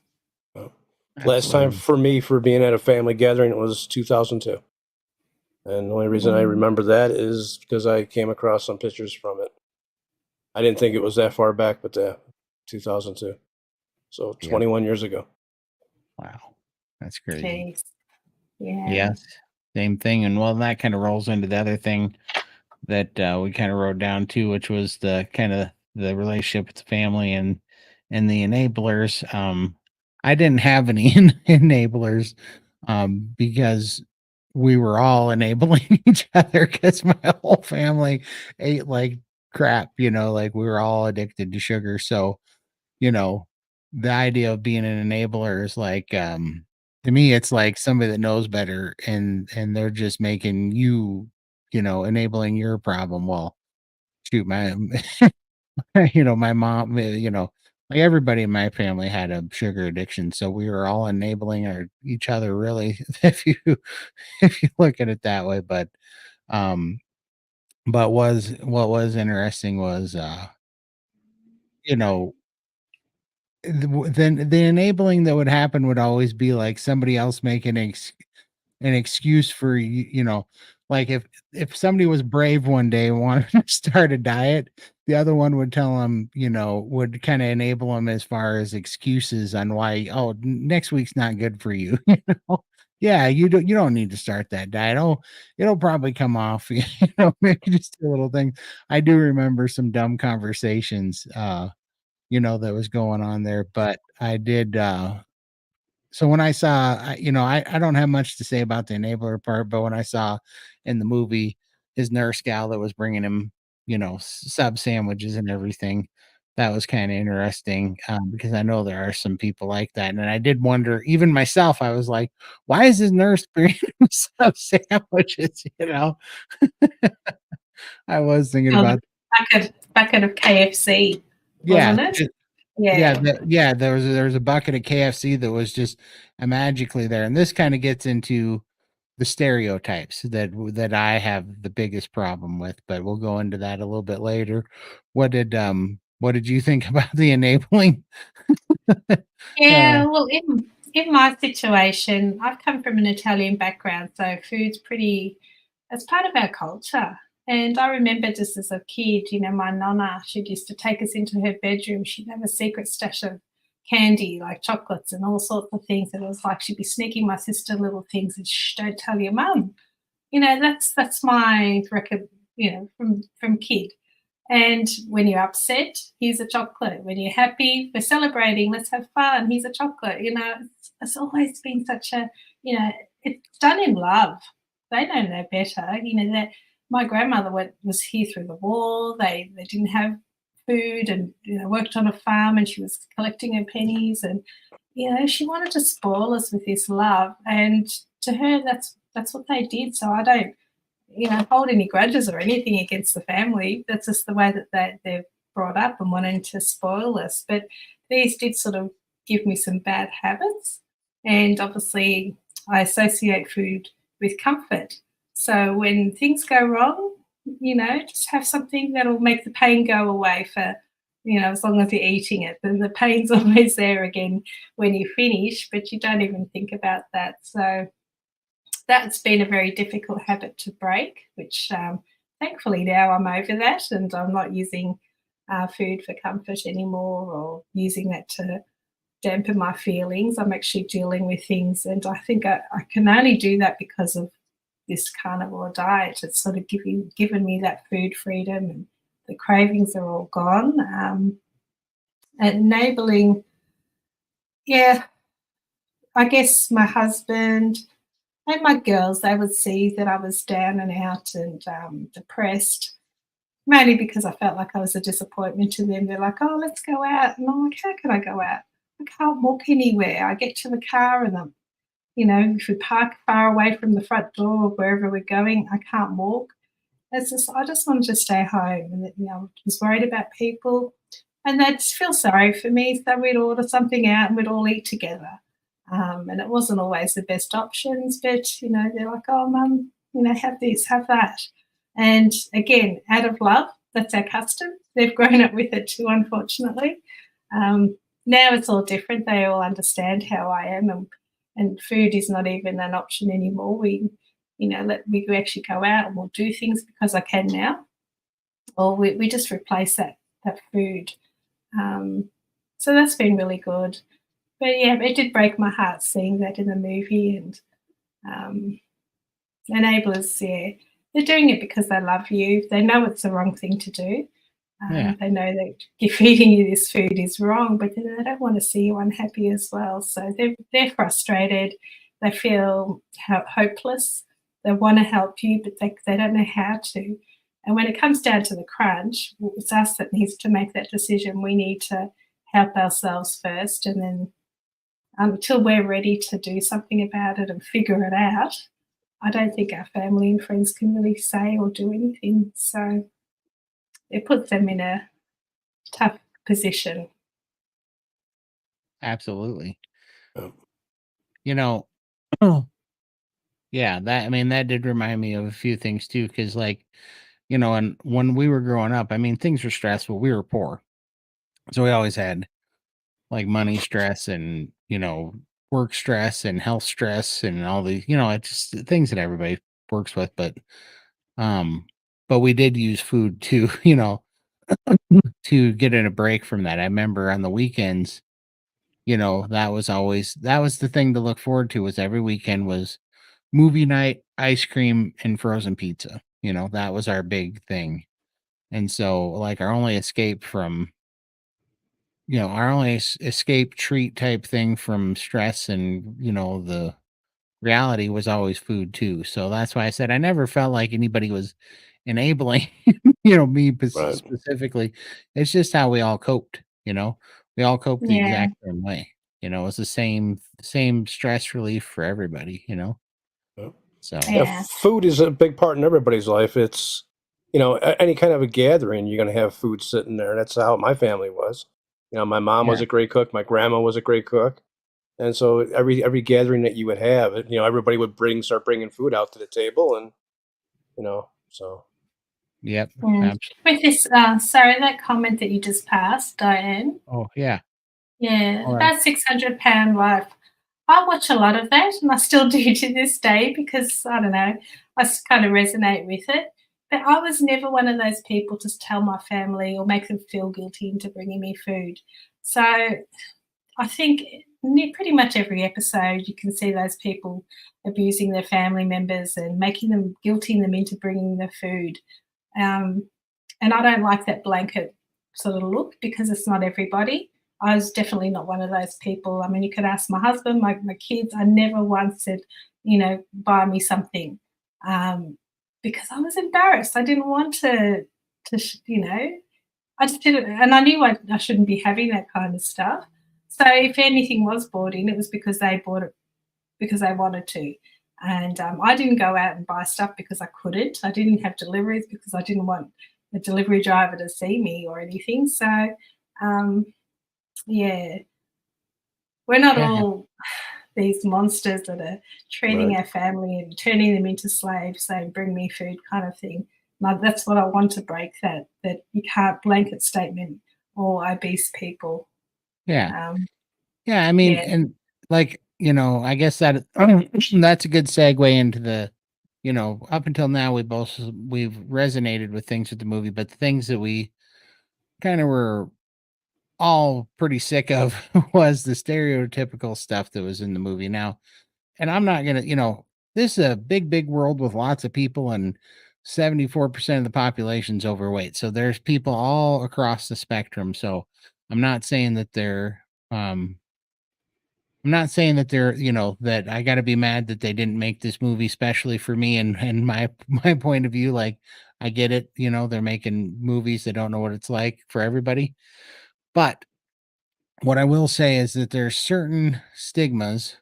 Last time Absolutely. for me for being at a family gathering, it was 2002. And the only reason I remember that is because I came across some pictures from it. I didn't think it was that far back, but 2002. So Yeah. 21 years ago. Wow, that's crazy. Jeez. Yeah. Yes, same thing. And well, that kind of rolls into the other thing that we kind of wrote down too, which was the kind of the relationship with the family and the enablers. I didn't have any enablers because we were all enabling each other because my whole family ate like crap, like we were all addicted to sugar. So, the idea of being an enabler is like to me it's like somebody that knows better and they're just making you, enabling your problem. Well, shoot, my my mom, like everybody in my family had a sugar addiction, so we were all enabling each other really if you look at it that way. But um what was interesting was you know then the enabling that would happen would always be like somebody else making an excuse for like if somebody was brave one day and wanted to start a diet, the other one would tell them, would kind of enable them as far as excuses on why, oh, next week's not good for you. Yeah, you don't need to start that diet. Oh, it'll probably come off. Maybe just a little thing. I do remember some dumb conversations that was going on there, but I did So when I saw, I don't have much to say about the enabler part, but when I saw in the movie his nurse gal that was bringing him, sub sandwiches and everything, that was kind of interesting, because I know there are some people like that, and I did wonder, even myself, I was like, why is his nurse bringing him sub sandwiches? I was thinking Oh, the about, bucket of KFC, yeah, wasn't it? Yeah. there was a bucket of KFC that was just magically there, and this kind of gets into the stereotypes that I have the biggest problem with, but we'll go into that a little bit later. What did you think about the enabling? Uh, Yeah, well, in my situation, I've come from an Italian background, so food's pretty, it's part of our culture. And I remember just as a kid, my nonna, she used to take us into her bedroom. She'd have a secret stash of candy, like chocolates and all sorts of things. And it was like she'd be sneaking my sister little things and shh, don't tell your mum. That's my record, from kid. And when you're upset, here's a chocolate. When you're happy, we're celebrating, let's have fun, here's a chocolate. It's always been such a, it's done in love. They don't know better. That my grandmother was here through the war. They didn't have food and, worked on a farm and she was collecting her pennies and, she wanted to spoil us with this love. And to her, that's what they did. So I don't, hold any grudges or anything against the family. That's just the way that they're brought up and wanting to spoil us. But these did sort of give me some bad habits. And obviously, I associate food with comfort. So when things go wrong, just have something that'll make the pain go away for, as long as you're eating it. Then the pain's always there again when you finish, but you don't even think about that. So that's been a very difficult habit to break, which thankfully now I'm over that and I'm not using food for comfort anymore or using that to dampen my feelings. I'm actually dealing with things, and I think I can only do that because of this carnivore diet. It's sort of given me that food freedom, and the cravings are all gone. Enabling, yeah, I guess my husband and my girls, they would see that I was down and out and depressed, mainly because I felt like I was a disappointment to them. They're like, oh, let's go out. And I'm like, how can I go out? I can't walk anywhere. I get to the car and if we park far away from the front door or wherever we're going, I can't walk. I just wanted to stay home and, I was worried about people and they'd feel sorry for me. So we'd order something out and we'd all eat together. And it wasn't always the best options, but they're like, "Oh, mum, have this, have that," and again, out of love, that's our custom. They've grown up with it too, unfortunately. Now it's all different. They all understand how I am, and food is not even an option anymore. We actually go out and we'll do things because I can now, or we just replace that food. So that's been really good. But yeah, it did break my heart seeing that in the movie. And enablers, yeah, they're doing it because they love you. They know it's the wrong thing to do. Yeah. They know that feeding you this food is wrong, but they don't want to see you unhappy as well. So they're frustrated. They feel hopeless. They want to help you, but they don't know how to. And when it comes down to the crunch, it's us that needs to make that decision. We need to help ourselves first, and then until we're ready to do something about it and figure it out, I don't think our family and friends can really say or do anything. So it puts them in a tough position. Absolutely. Yeah. You know, yeah, that did remind me of a few things too, because and when we were growing up, things were stressful. We were poor. So we always had like money stress and, work stress and health stress and all these, it's just things that everybody works with. Um, but we did use food to, to get in a break from that. I remember on the weekends, that was the thing to look forward to, was every weekend was movie night, ice cream, and frozen pizza. That was our big thing. And so like our only escape from our only escape treat type thing from stress and, the reality was always food too. So that's why I said I never felt like anybody was enabling, me Right. specifically. It's just how we all coped. We all coped the Yeah, exact same way. It's the same stress relief for everybody. Yeah. So Yeah, yeah, food is a big part in everybody's life. It's, any kind of a gathering, you're going to have food sitting there. That's how my family was. My mom was yeah. a great cook. My grandma was a great cook. And so every gathering that you would have, everybody would start bringing food out to the table, and so Yep. and Absolutely. with this, sorry, that comment that you just passed, Diane. Oh, yeah. Yeah, All right. about 600 pound life. I watch a lot of that, and I still do to this day because I don't know, kind of resonate with it. But I was never one of those people to tell my family or make them feel guilty into bringing me food. So I think pretty much every episode you can see those people abusing their family members and making them guilting them into bringing the food. Um, and I don't like that blanket sort of look because it's not everybody. I was definitely not one of those people. I mean, you could ask my husband, my kids. I never once said, buy me something, um, because I was embarrassed. I didn't want I just didn't, and I knew I shouldn't be having that kind of stuff. So if anything was bought in, it was because they bought it because they wanted to. And I didn't go out and buy stuff because I couldn't. I didn't have deliveries because I didn't want the delivery driver to see me or anything. So, um, yeah, we're not Yeah. all these monsters that are treating right. our family and turning them into slaves, saying, bring me food kind of thing. That's what I want to break, that you can't blanket statement or obese people. Yeah. Um, Yeah. I mean, yeah, and like, I guess that that's a good segue into up until now we've resonated with things with the movie, but the things that we kind of were all pretty sick of was the stereotypical stuff that was in the movie. Now, and I'm not gonna, this is a big, big world with lots of people, and 74% of the population's overweight. So there's people all across the spectrum. So I'm not saying that um that I gotta be mad that they didn't make this movie especially for me and my my point of view. Like, I get it, they're making movies, they don't know what it's like for everybody. But what I will say is that there's certain stigmas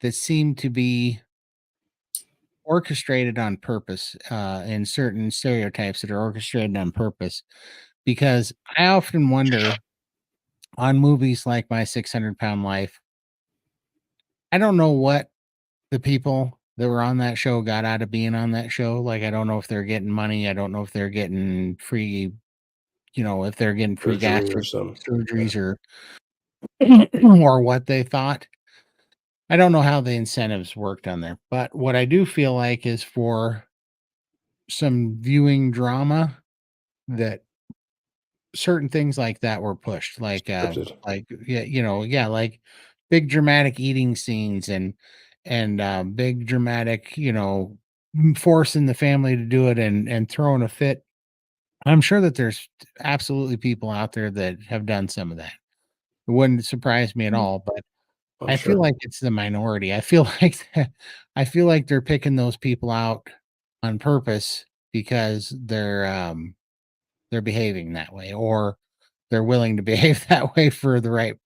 that seem to be orchestrated on purpose, and certain stereotypes that are orchestrated on purpose. Because I often wonder on movies like My 600 Pound Life, I don't know what the people that were on that show got out of being on that show. Like, I don't know if they're getting money. I don't know if they're getting free, if they're getting free Surgery or gastric some. Yeah. surgeries or what they thought. I don't know how the incentives worked on there, but what I do feel like is for some viewing drama that certain things like that were pushed, Scripted. yeah, yeah, like big dramatic eating scenes and big dramatic, forcing the family to do it and throwing a fit. I'm sure that there's absolutely people out there that have done some of that. It wouldn't surprise me at all, but I'm I feel sure. like it's the minority. I feel like I feel like they're picking those people out on purpose because they're behaving that way, or they're willing to behave that way for the right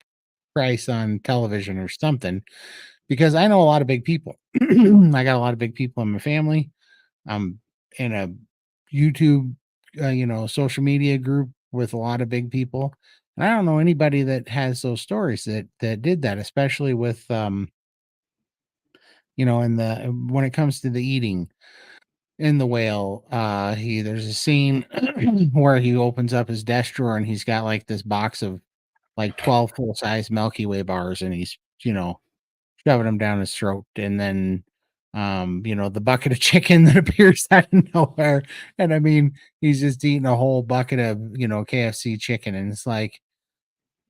price on television or something. Because I know a lot of big people. I got a lot of big people in my family. I'm in a YouTube, social media group with a lot of big people. And I don't know anybody that has those stories that did that, especially with in the when it comes to the eating in the whale. There's a scene where he opens up his desk drawer and he's got like this box of like 12 full size Milky Way bars, and he's, shoving them down his throat. And then, the bucket of chicken that appears out of nowhere. And I mean, he's just eating a whole bucket of, KFC chicken. And it's like,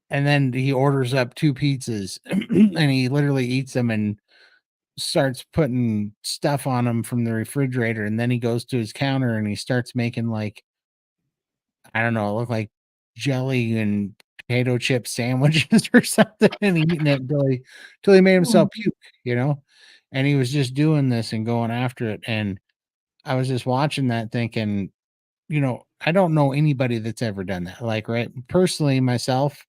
and then he orders up 2 pizzas and he literally eats them and starts putting stuff on them from the refrigerator. And then he goes to his counter and he starts making like, I don't know, it looked like jelly and potato chip sandwiches or something and eating it until he made himself puke, you know? And he was just doing this and going after it. And I was just watching that thinking, you know, I don't know anybody that's ever done that. Like, right, personally, myself,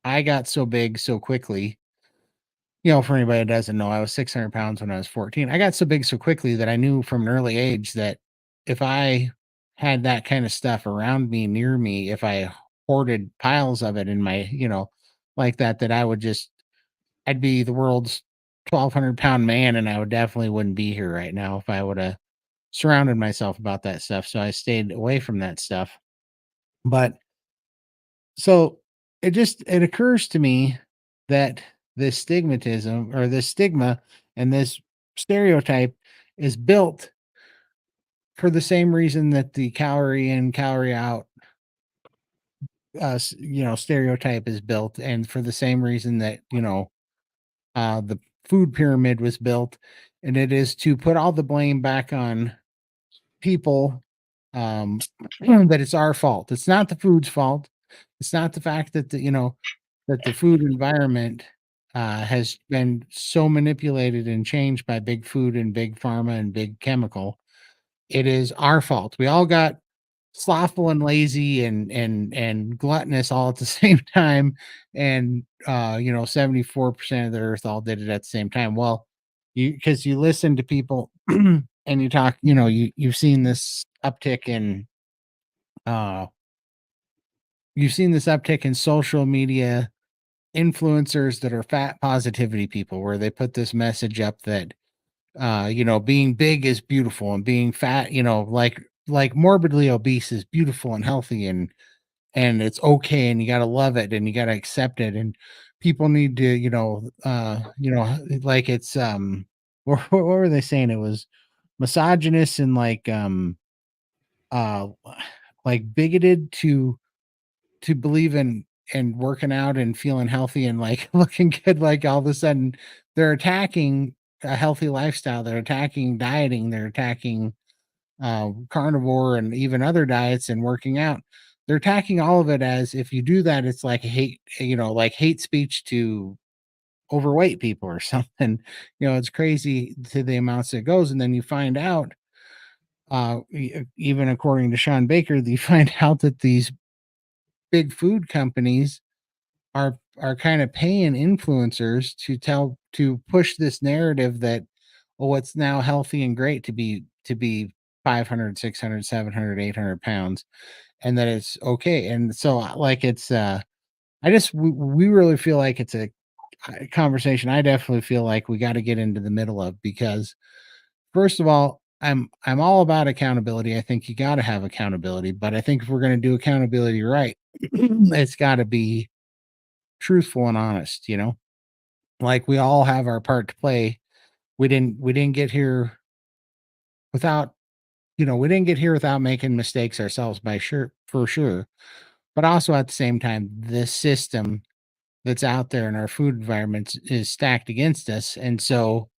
I got so big so quickly. You know, for anybody that doesn't know, I was 600 pounds when I was 14. I got so big so quickly that I knew from an early age that if I had that kind of stuff around me, near me, if I hoarded piles of it in my, you know, like that, that I would just, I'd be the world's 1,200-pound man, and I would definitely wouldn't be here right now if I would have surrounded myself about that stuff. So I stayed away from that stuff. But so it occurs to me that this stigmatism or this stigma and this stereotype is built for the same reason that the calorie in, calorie out you know, stereotype is built, and for the same reason that, you know, the food pyramid was built, and it is to put all the blame back on people, um that it's our fault. It's not the food's fault. It's not the fact that the, you know, that the food environment has been so manipulated and changed by big food and big pharma and big chemical. It is our fault. We all got slothful and lazy and gluttonous all at the same time. And you know, 74% of the earth all did it at the same time. Well, you, because you listen to people and you talk, you know, you've seen this uptick in uh you've seen this uptick in social media influencers that are fat positivity people, where they put this message up that you know, being big is beautiful and being fat, you know, like morbidly obese is beautiful and healthy, and it's okay, and you got to love it and you got to accept it, and people need to, you know, like it's what were they saying? It was misogynist and uh like bigoted to believe in and working out and feeling healthy and like looking good. Like all of a sudden they're attacking a healthy lifestyle, they're attacking dieting, they're attacking carnivore and even other diets and working out. They're attacking all of it as if you do that, it's like hate, you know, like hate speech to overweight people or something. You know, it's crazy to the amounts it goes. And then you find out, even according to Sean Baker, you find out that these big food companies are kind of paying influencers to push this narrative that, oh, it's now healthy and great to be 500, 600, 700, 800 pounds, and that it's okay. And so like it's I just we really feel like it's a conversation I definitely feel like we got to get into the middle of, because first of all, I'm all about accountability. I think you got to have accountability, but I think if we're going to do accountability right, it's got to be truthful and honest, you know? Like we all have our part to play. We didn't get here without, you know, we didn't get here without making mistakes ourselves, by sure, for sure. But also at the same time, this system that's out there in our food environments is stacked against us. And so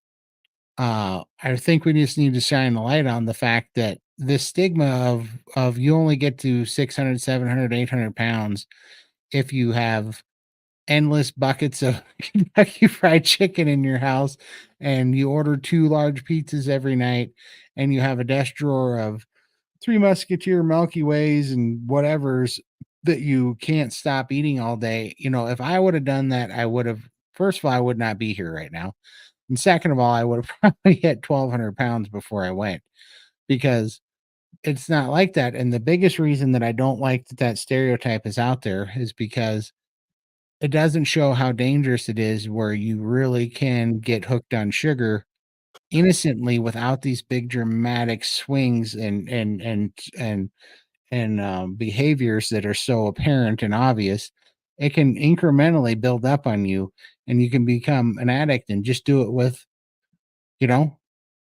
I think we just need to shine a light on the fact that this stigma of you only get to 600, 700, 800 pounds if you have endless buckets of Kentucky Fried Chicken in your house, and you order 2 large pizzas every night, and you have a desk drawer of 3 Musketeer Milky Ways and whatever's that you can't stop eating all day. You know, if I would have done that, I would have, first of all, I would not be here right now. And second of all, I would have probably hit 1,200 pounds before I went, because it's not like that. And the biggest reason that I don't like that that stereotype is out there is because it doesn't show how dangerous it is, where you really can get hooked on sugar innocently without these big dramatic swings and behaviors that are so apparent and obvious. It can incrementally build up on you, and you can become an addict and just do it with, you know,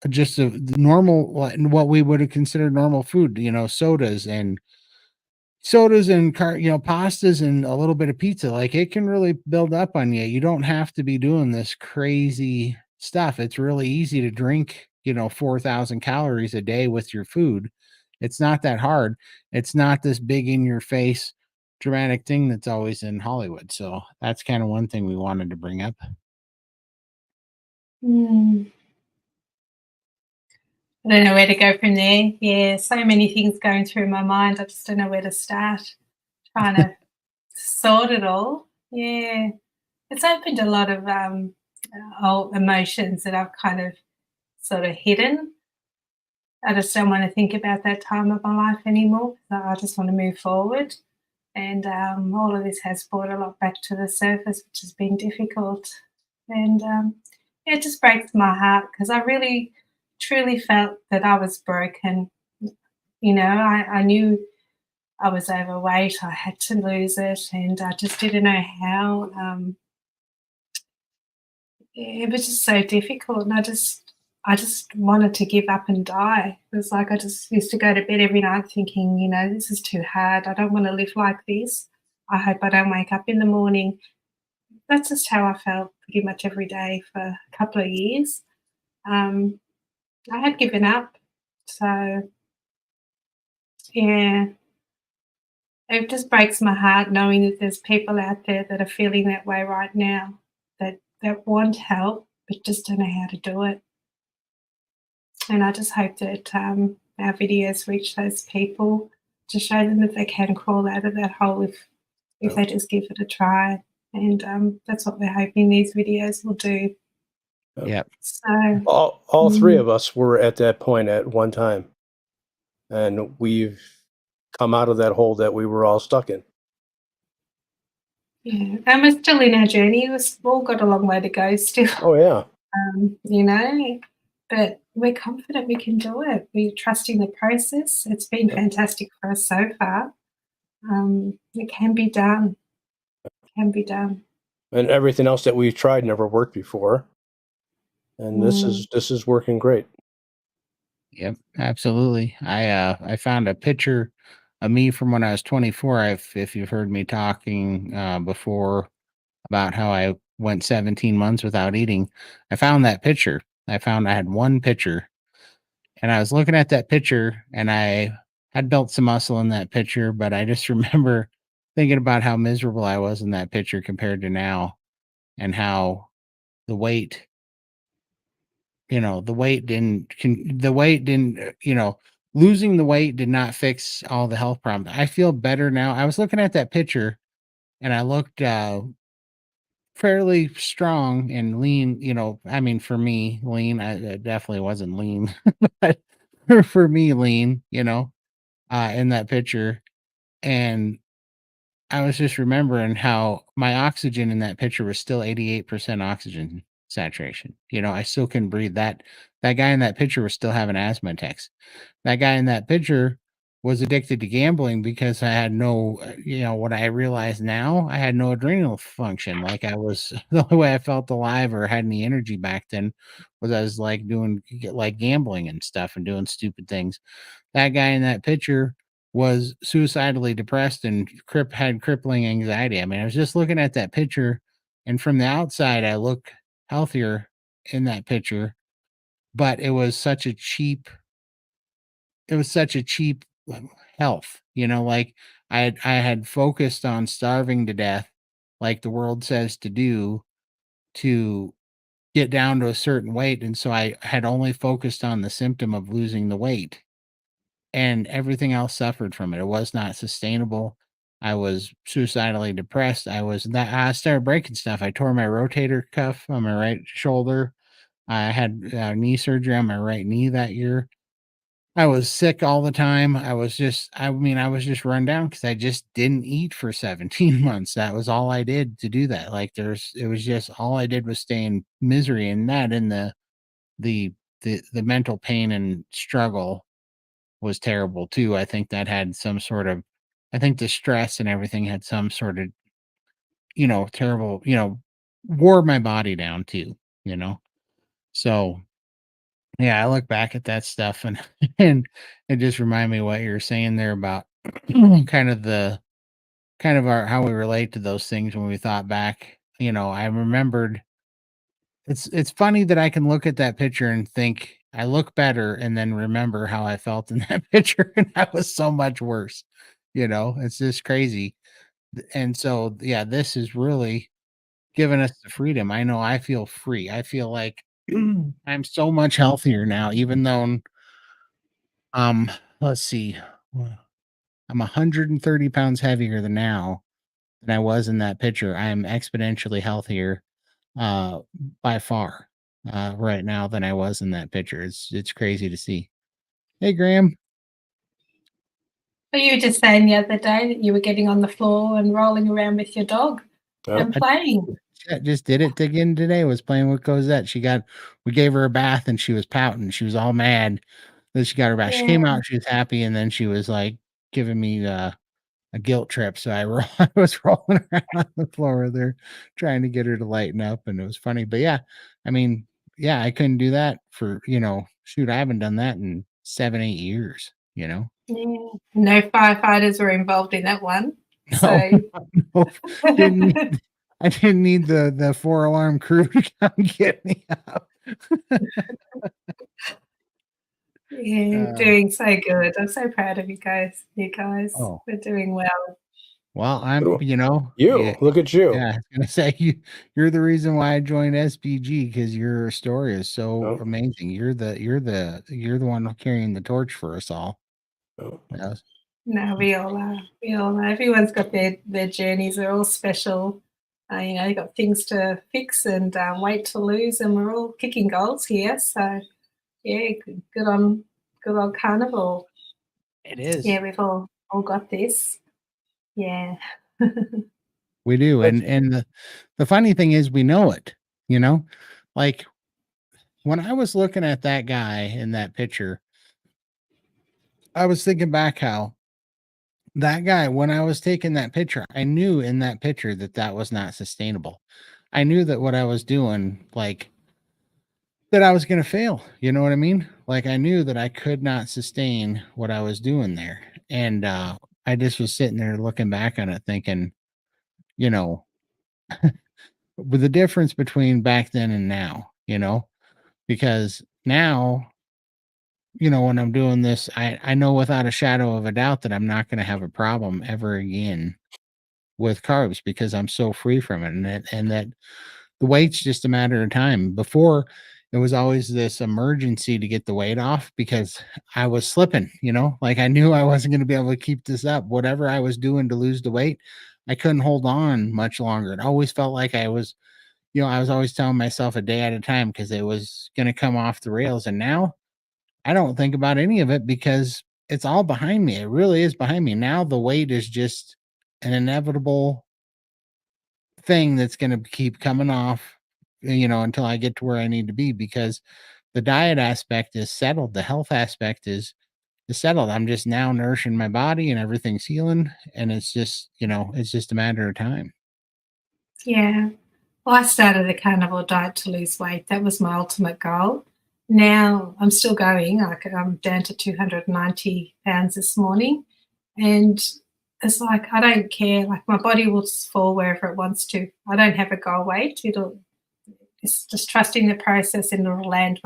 just a normal, what we would have considered normal food, you know, sodas and you know, pastas and a little bit of pizza. Like it can really build up on you. You don't have to be doing this crazy stuff. It's really easy to drink, you know, 4,000 calories a day with your food. It's not that hard. It's not this big in your face dramatic thing that's always in Hollywood. So that's kind of one thing we wanted to bring up. Mm. I don't know where to go from there. Yeah, so many things going through my mind. I just don't know where to start trying to sort it all. Yeah, it's opened a lot of old emotions that I've kind of sort of hidden. I just don't want to think about that time of my life anymore. So I just want to move forward. And all of this has brought a lot back to the surface, which has been difficult. And it just breaks my heart because I really, truly felt that I was broken. You know, I knew I was overweight, I had to lose it, and I just didn't know how. It was just so difficult, and I just wanted to give up and die. It was like I just used to go to bed every night thinking, you know, this is too hard. I don't want to live like this. I hope I don't wake up in the morning. That's just how I felt pretty much every day for a couple of years. Um, I had given up. So, yeah, it just breaks my heart knowing that there's people out there that are feeling that way right now that want help but just don't know how to do it. And I just hope that our videos reach those people to show them that they can crawl out of that hole if they just give it a try. And that's what we're hoping these videos will do. Yep. So, All three of us were at that point at one time, and we've come out of that hole that we were all stuck in. yeah, and we're still in our journey. We've all got a long way to go still, Oh yeah, you know, but we're confident we can do it. We're trusting the process. It's been fantastic for us so far. It can be done. It can be done. and everything else that we've tried never worked before, and this Mm. is working great. Yep, absolutely. I found a picture of me from when I was 24. If you've heard me talking before about how I went 17 months without eating, I found that picture. I had one picture, and I was looking at that picture, and I had built some muscle in that picture, but I just remember thinking about how miserable I was in that picture compared to now, and how the weight the weight didn't losing the weight did not fix all the health problems. I feel better now. I was looking at that picture, and I looked fairly strong and lean. I mean, for me lean, I definitely wasn't lean, but for me lean, in that picture. And I was just remembering how my oxygen in that picture was still 88% oxygen saturation. I still couldn't breathe. That guy in that picture was still having asthma attacks. That guy in that picture was addicted to gambling because I had no, what I realize now, I had no adrenal function. Like I was the only way I felt alive or had any energy back then was I was like doing like gambling and stuff and doing stupid things. That guy in that picture was suicidally depressed and had crippling anxiety. I mean, I was just looking at that picture, and from the outside, I look healthier in that picture, but it was such a cheap health, like I had focused on starving to death, like the world says to do, to get down to a certain weight. And so I had only focused on the symptom of losing the weight, and everything else suffered from it. It was not sustainable. I was suicidally depressed. I started breaking stuff. I tore my rotator cuff on my right shoulder. I had knee surgery on my right knee that year. I was sick all the time. I was just run down because I just didn't eat for 17 months. That was all I did to do that. Like it was just all I did was stay in misery, and that and the the mental pain and struggle was terrible too. I think that had some sort of I think the stress and everything had some sort of, terrible, wore my body down too, you know. So yeah, I look back at that stuff and and it just remind me what you're saying there about kind of the kind of our how we relate to those things when we thought back. I remembered it's funny that I can look at that picture and think I look better and then remember how I felt in that picture and I was so much worse. It's just crazy And so, yeah, this is really giving us the freedom. I know I feel free. I feel like I'm so much healthier now, even though um let's see, I'm 130 pounds heavier than now than I was in that picture. I am exponentially healthier uh by far right now than I was in that picture. It's crazy to see. Hey Graham. But you were just saying the other day that you were getting on the floor and rolling around with your dog and Yep. playing. I just did it again today. Was playing with Cosette. We gave her a bath and she was pouting. She was all mad. Then she got her bath. She Yeah, came out, she was happy, and then she was like giving me a guilt trip. So I was rolling around on the floor with her, trying to get her to lighten up, and it was funny. But yeah, I mean, yeah, I couldn't do that for shoot, I haven't done that in 7, 8 years. yeah. No firefighters were involved in that one. No, So no, didn't need, I didn't need the 4 alarm crew to come get me out. yeah, Uh, doing so good. I'm so proud of you guys. You guys, oh, we're doing well. well, You look at you. yeah, I was gonna say you're the reason why I joined SBG because your story is so Oh, amazing. You're the one carrying the torch for us all. oh, Yes. No, we all are. We all are. Everyone's got their journeys. They're all special. You've got things to fix and weight to lose, and we're all kicking goals here. So yeah, good on Carnivore. It is. Yeah, we've all got this. Yeah. We do. that's And the funny thing is we know it, you know? Like when I was looking at that guy in that picture, I was thinking back how that guy, when I was taking that picture, I knew in that picture that that was not sustainable. I knew that what I was doing, like that I was going to fail. You know what I mean? Like I knew that I could not sustain what I was doing there. And I just was sitting there looking back on it thinking, you know, with the difference between back then and now, because now, when I'm doing this, I know without a shadow of a doubt that I'm not going to have a problem ever again with carbs because I'm so free from it. And that the weight's just a matter of time. Before, it was always this emergency to get the weight off because I was slipping, like I knew I wasn't going to be able to keep this up. Whatever I was doing to lose the weight, I couldn't hold on much longer. It always felt like I was always telling myself a day at a time because it was going to come off the rails. And now I don't think about any of it because it's all behind me. It really is behind me. Now the weight is just an inevitable thing that's going to keep coming off, until I get to where I need to be because the diet aspect is settled. The health aspect is settled. I'm just now nourishing my body and everything's healing. And it's just a matter of time. Yeah. Well, I started a carnivore diet to lose weight. That was my ultimate goal. Now I'm still going. I'm down to 290 pounds this morning. And it's like, I don't care. Like my body will just fall wherever it wants to. I don't have a goal weight. It's just trusting the process and it'll land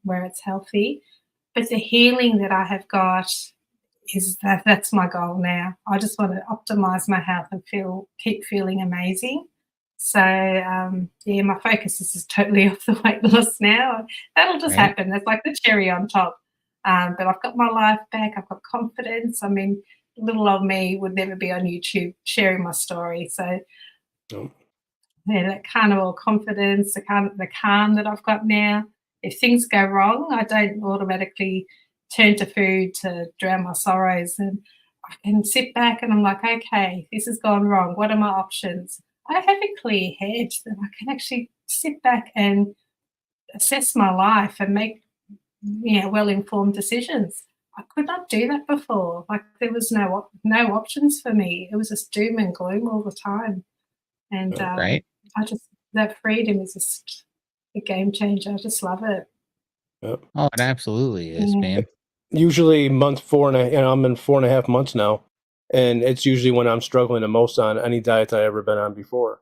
where it's healthy. But the healing that I have got that's my goal now. I just want to optimize my health and keep feeling amazing. So yeah, my focus is just totally off the weight loss now. That'll just Right. happen. That's like the cherry on top. But I've got my life back. I've got confidence. I mean, little old me would never be on YouTube sharing my story. So oh, yeah, that carnival confidence, the calm that I've got now. If things go wrong, I don't automatically turn to food to drown my sorrows, and I can sit back and I'm like, okay, this has gone wrong. What are my options? I have a clear head that I can actually sit back and assess my life and make well-informed decisions. I could not do that before. Like there was no options for me. It was just doom and gloom all the time. And oh. Right. that freedom is just a game changer. I just love it. Yep. Oh, it absolutely is, Yeah. man. Usually month 4 and I'm in 4.5 months now, and it's usually when I'm struggling the most on any diet I ever been on before,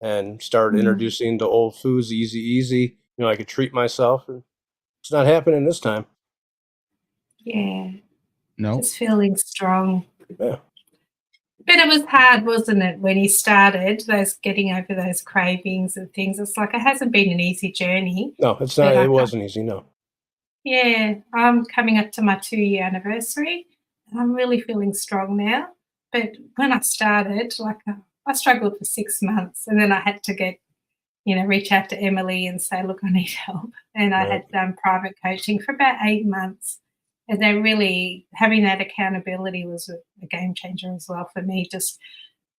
and start Mm. introducing the old foods easy. I could treat myself, and it's not happening this time. Yeah. No. Just feeling strong. Yeah. But it was hard, wasn't it, when he started those getting over those cravings and things. It's like it hasn't been an easy journey, No, it's not. but It wasn't easy. No. yeah, I'm coming up to my 2-year anniversary, and I'm really feeling strong now. But when I started, I struggled for 6 months, and then I had to reach out to Emily and say, "Look, I need help." And I Right. had done private coaching for about 8 months, and then really having that accountability was a game changer as well for me, just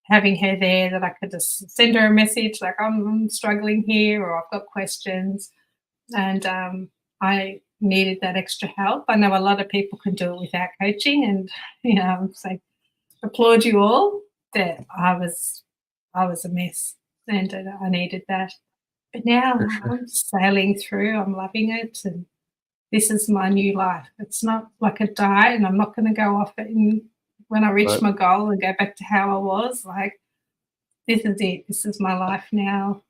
having her there that I could just send her a message like, "I'm struggling here," or, "I've got questions." And I needed that extra help. I know a lot of people can do it without coaching, and so applaud you all. That I was a mess, and I needed that. But For now sure. I'm sailing through. I'm loving it, and this is my new life. It's not like a diet, and I'm not going to go off it. And when I reach Right. my goal and go back to how I was, like this is it. This is my life now.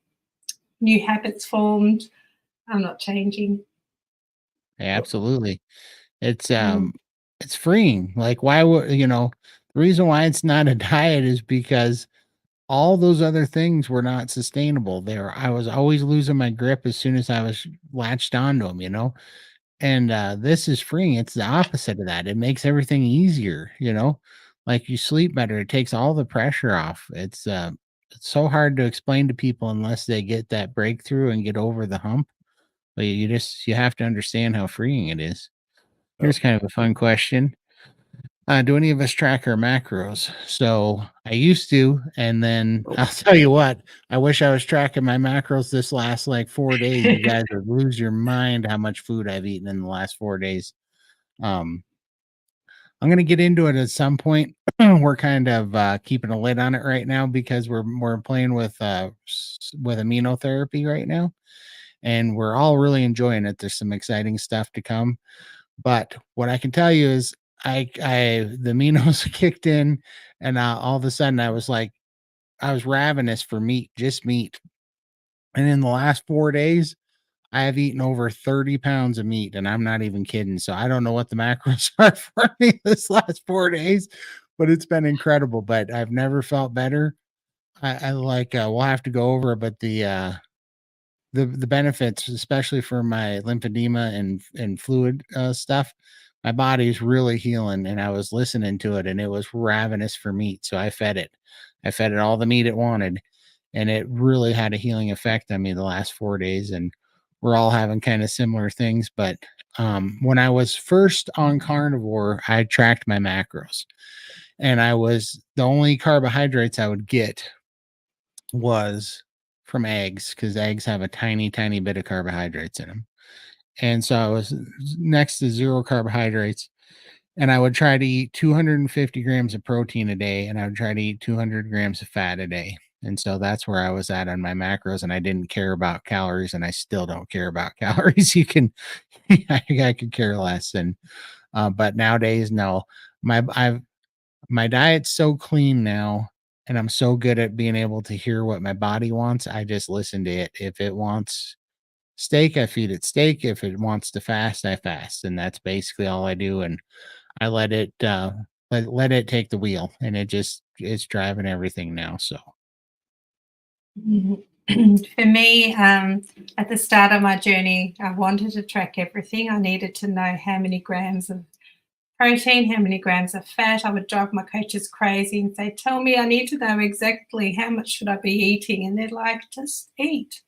New habits formed. I'm not changing. Yeah, absolutely. It's Mm. it's freeing. Like why would the reason why it's not a diet is because all those other things were not sustainable. There I was always losing my grip as soon as I was latched onto them. And this is freeing. It's the opposite of that. It makes everything easier. Like you sleep better. It takes all the pressure off. It's so hard to explain to people unless they get that breakthrough and get over the hump. But you have to understand how freeing it is. Yeah. Here's kind of a fun question. Do any of us track our macros? So I used to, and then I'll tell you what, I wish I was tracking my macros this last like 4 days. You guys would lose your mind how much food I've eaten in the last 4 days. Um, I'm gonna get into it at some point. We're kind of keeping a lid on it right now because we're playing with immunotherapy right now, and we're all really enjoying it. There's some exciting stuff to come. But what I can tell you is the Minos kicked in, and all of a sudden I was ravenous for meat, just meat. And in the last 4 days, I have eaten over 30 pounds of meat, and I'm not even kidding. So I don't know what the macros are for me this last 4 days, but it's been incredible. But I've never felt better. I like we'll have to go over it, but the benefits, especially for my lymphedema and fluid stuff, my body's really healing. And I was listening to it, and it was ravenous for meat, so I fed it. I fed it all the meat it wanted, and it really had a healing effect on me the last 4 days. And we're all having kind of similar things. But when I was first on carnivore, I tracked my macros, and I was the only carbohydrates I would get was from eggs because eggs have a tiny, tiny bit of carbohydrates in them. And so I was next to zero carbohydrates, and I would try to eat 250 grams of protein a day, and I would try to eat 200 grams of fat a day. And so that's where I was at on my macros, and I didn't care about calories, and I still don't care about calories. I could care less. And but nowadays, no, I've my diet's so clean now, and I'm so good at being able to hear what my body wants. I just listen to it. If it wants steak, I feed it steak. If it wants to fast, I fast. And that's basically all I do. And I let it take the wheel, and it's driving everything now. So Mhm. For me, at the start of my journey, I wanted to track everything. I needed to know how many grams of protein, how many grams of fat. I would drive my coaches crazy and say, "Tell me, I need to know exactly how much should I be eating." And they're like, "Just eat,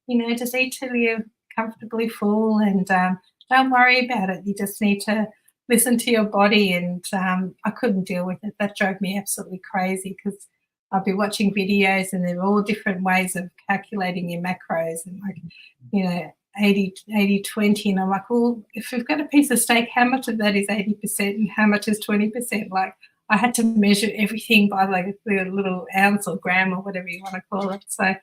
just eat till you're comfortably full, and don't worry about it. You just need to listen to your body." And I couldn't deal with it. That drove me absolutely crazy because I'd be watching videos and there were all different ways of calculating your macros and like, you know, 80 20. And I'm like, well, if we've got a piece of steak, how much of that is 80% and how much is 20%? Like I had to measure everything by like the little ounce or gram or whatever you want to call it. So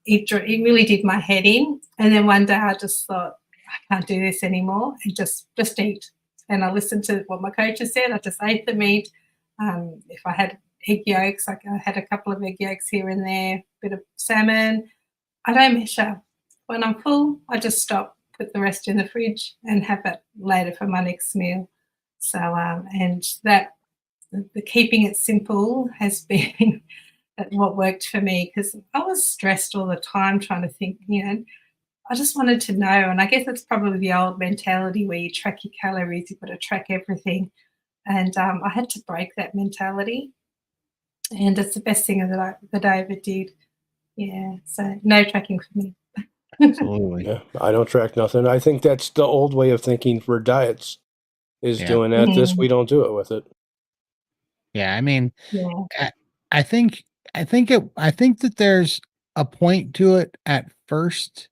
it really did my head in. And then one day I just thought, I can't do this anymore, and just eat. And I listened to what my coaches said. I just ate the meat. If I had egg yolks, like I had a couple of egg yolks here and there, a bit of salmon. I don't measure. When I'm full, I just stop, put the rest in the fridge, and have it later for my next meal. So, and that the keeping it simple has been what worked for me, because I was stressed all the time trying to think, I just wanted to know. And I guess it's probably the old mentality where you track your calories, you've got to track everything. And I had to break that mentality. And it's the best thing that I ever did. Yeah. So no tracking for me. Absolutely. Yeah, I don't track nothing. I think that's the old way of thinking for diets is Yeah. doing that. This, we don't do it with it. Yeah. I mean, Yeah. I think I think that there's a point to it at first,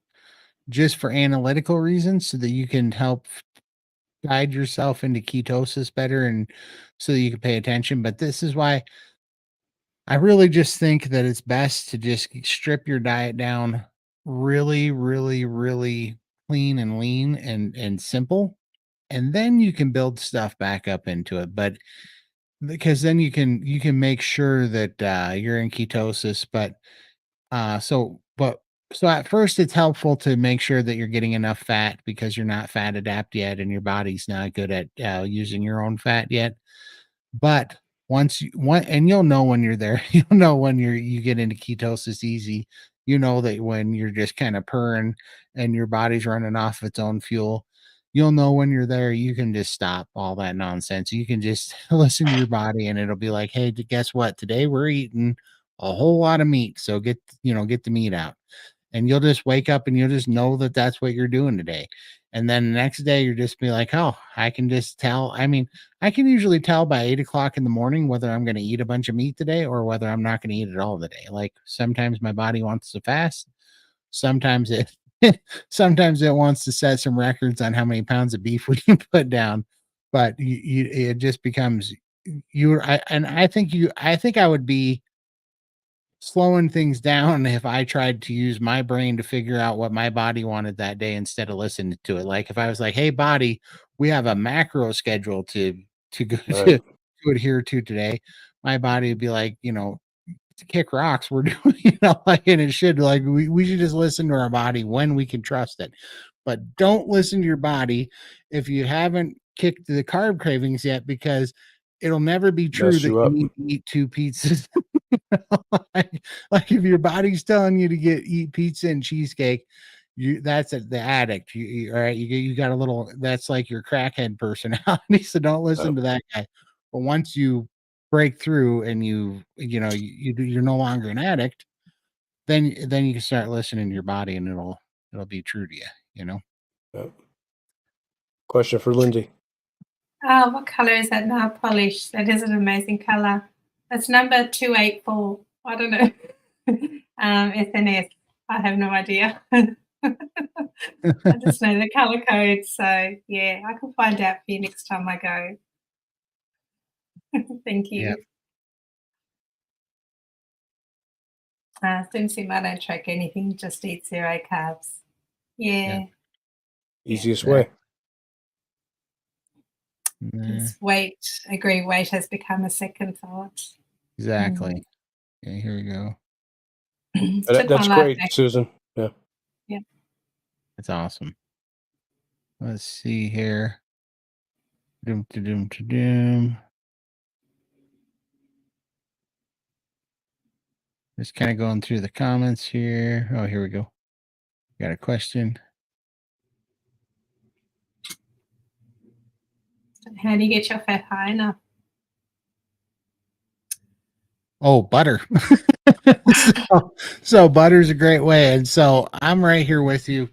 just for analytical reasons, so that you can help guide yourself into ketosis better, and so that you can pay attention. But this is why I really just think that it's best to just strip your diet down really, really, really clean and lean and simple. And then you can build stuff back up into it. But because then you can make sure that you're in ketosis. But so at first it's helpful to make sure that you're getting enough fat, because you're not fat adapt yet and your body's not good at using your own fat yet. But and you'll know when you're there. You'll know when you get into ketosis easy. You know that when you're just kind of purring and your body's running off its own fuel. You'll know when you're there. You can just stop all that nonsense. You can just listen to your body, and it'll be like, hey, guess what? Today we're eating a whole lot of meat. So get the meat out, and you'll just wake up and you'll just know that that's what you're doing today. And then the next day you're just be like, oh, I can just tell. I mean, I can usually tell by 8 o'clock in the morning whether I'm going to eat a bunch of meat today or whether I'm not going to eat it all today. Like sometimes my body wants to fast. Sometimes it sometimes it wants to set some records on how many pounds of beef we can put down. But it just becomes I think I would be slowing things down if I tried to use my brain to figure out what my body wanted that day instead of listening to it. Like if I was like, "Hey, body, we have a macro schedule to go Right. to adhere to today," my body would be like, to kick rocks. We're doing, like, and it should, like, we should just listen to our body when we can trust it. But don't listen to your body if you haven't kicked the carb cravings yet, because it'll never be true Mess that you you up. need to eat 2 pizzas. Like if your body's telling you to eat pizza and cheesecake, that's the addict. All right, you got a little, that's like your crackhead personality. So don't listen Oh, to that guy. But once you break through and you're no longer an addict, then you can start listening to your body, and it'll be true to you. oh. Question for Lindy. Oh, what color is that nail polish? That is an amazing color. That's number 284. I don't know. SNS. I have no idea. I just know the color code. So yeah, I can find out for you next time I go. Thank Yeah. you. Sim, I don't track anything, just eat 0 carbs. Yeah. Easiest Right. way. Because weight has become a second thought. Exactly. Okay, here we go. That's great, Susan. Yeah. Yeah. That's awesome. Let's see here. Doom to doom to doom. Just kind of going through the comments here. Oh, here we go. Got a question. How do you get your fat high enough? Oh, butter. so butter's a great way. And so I'm right here with you.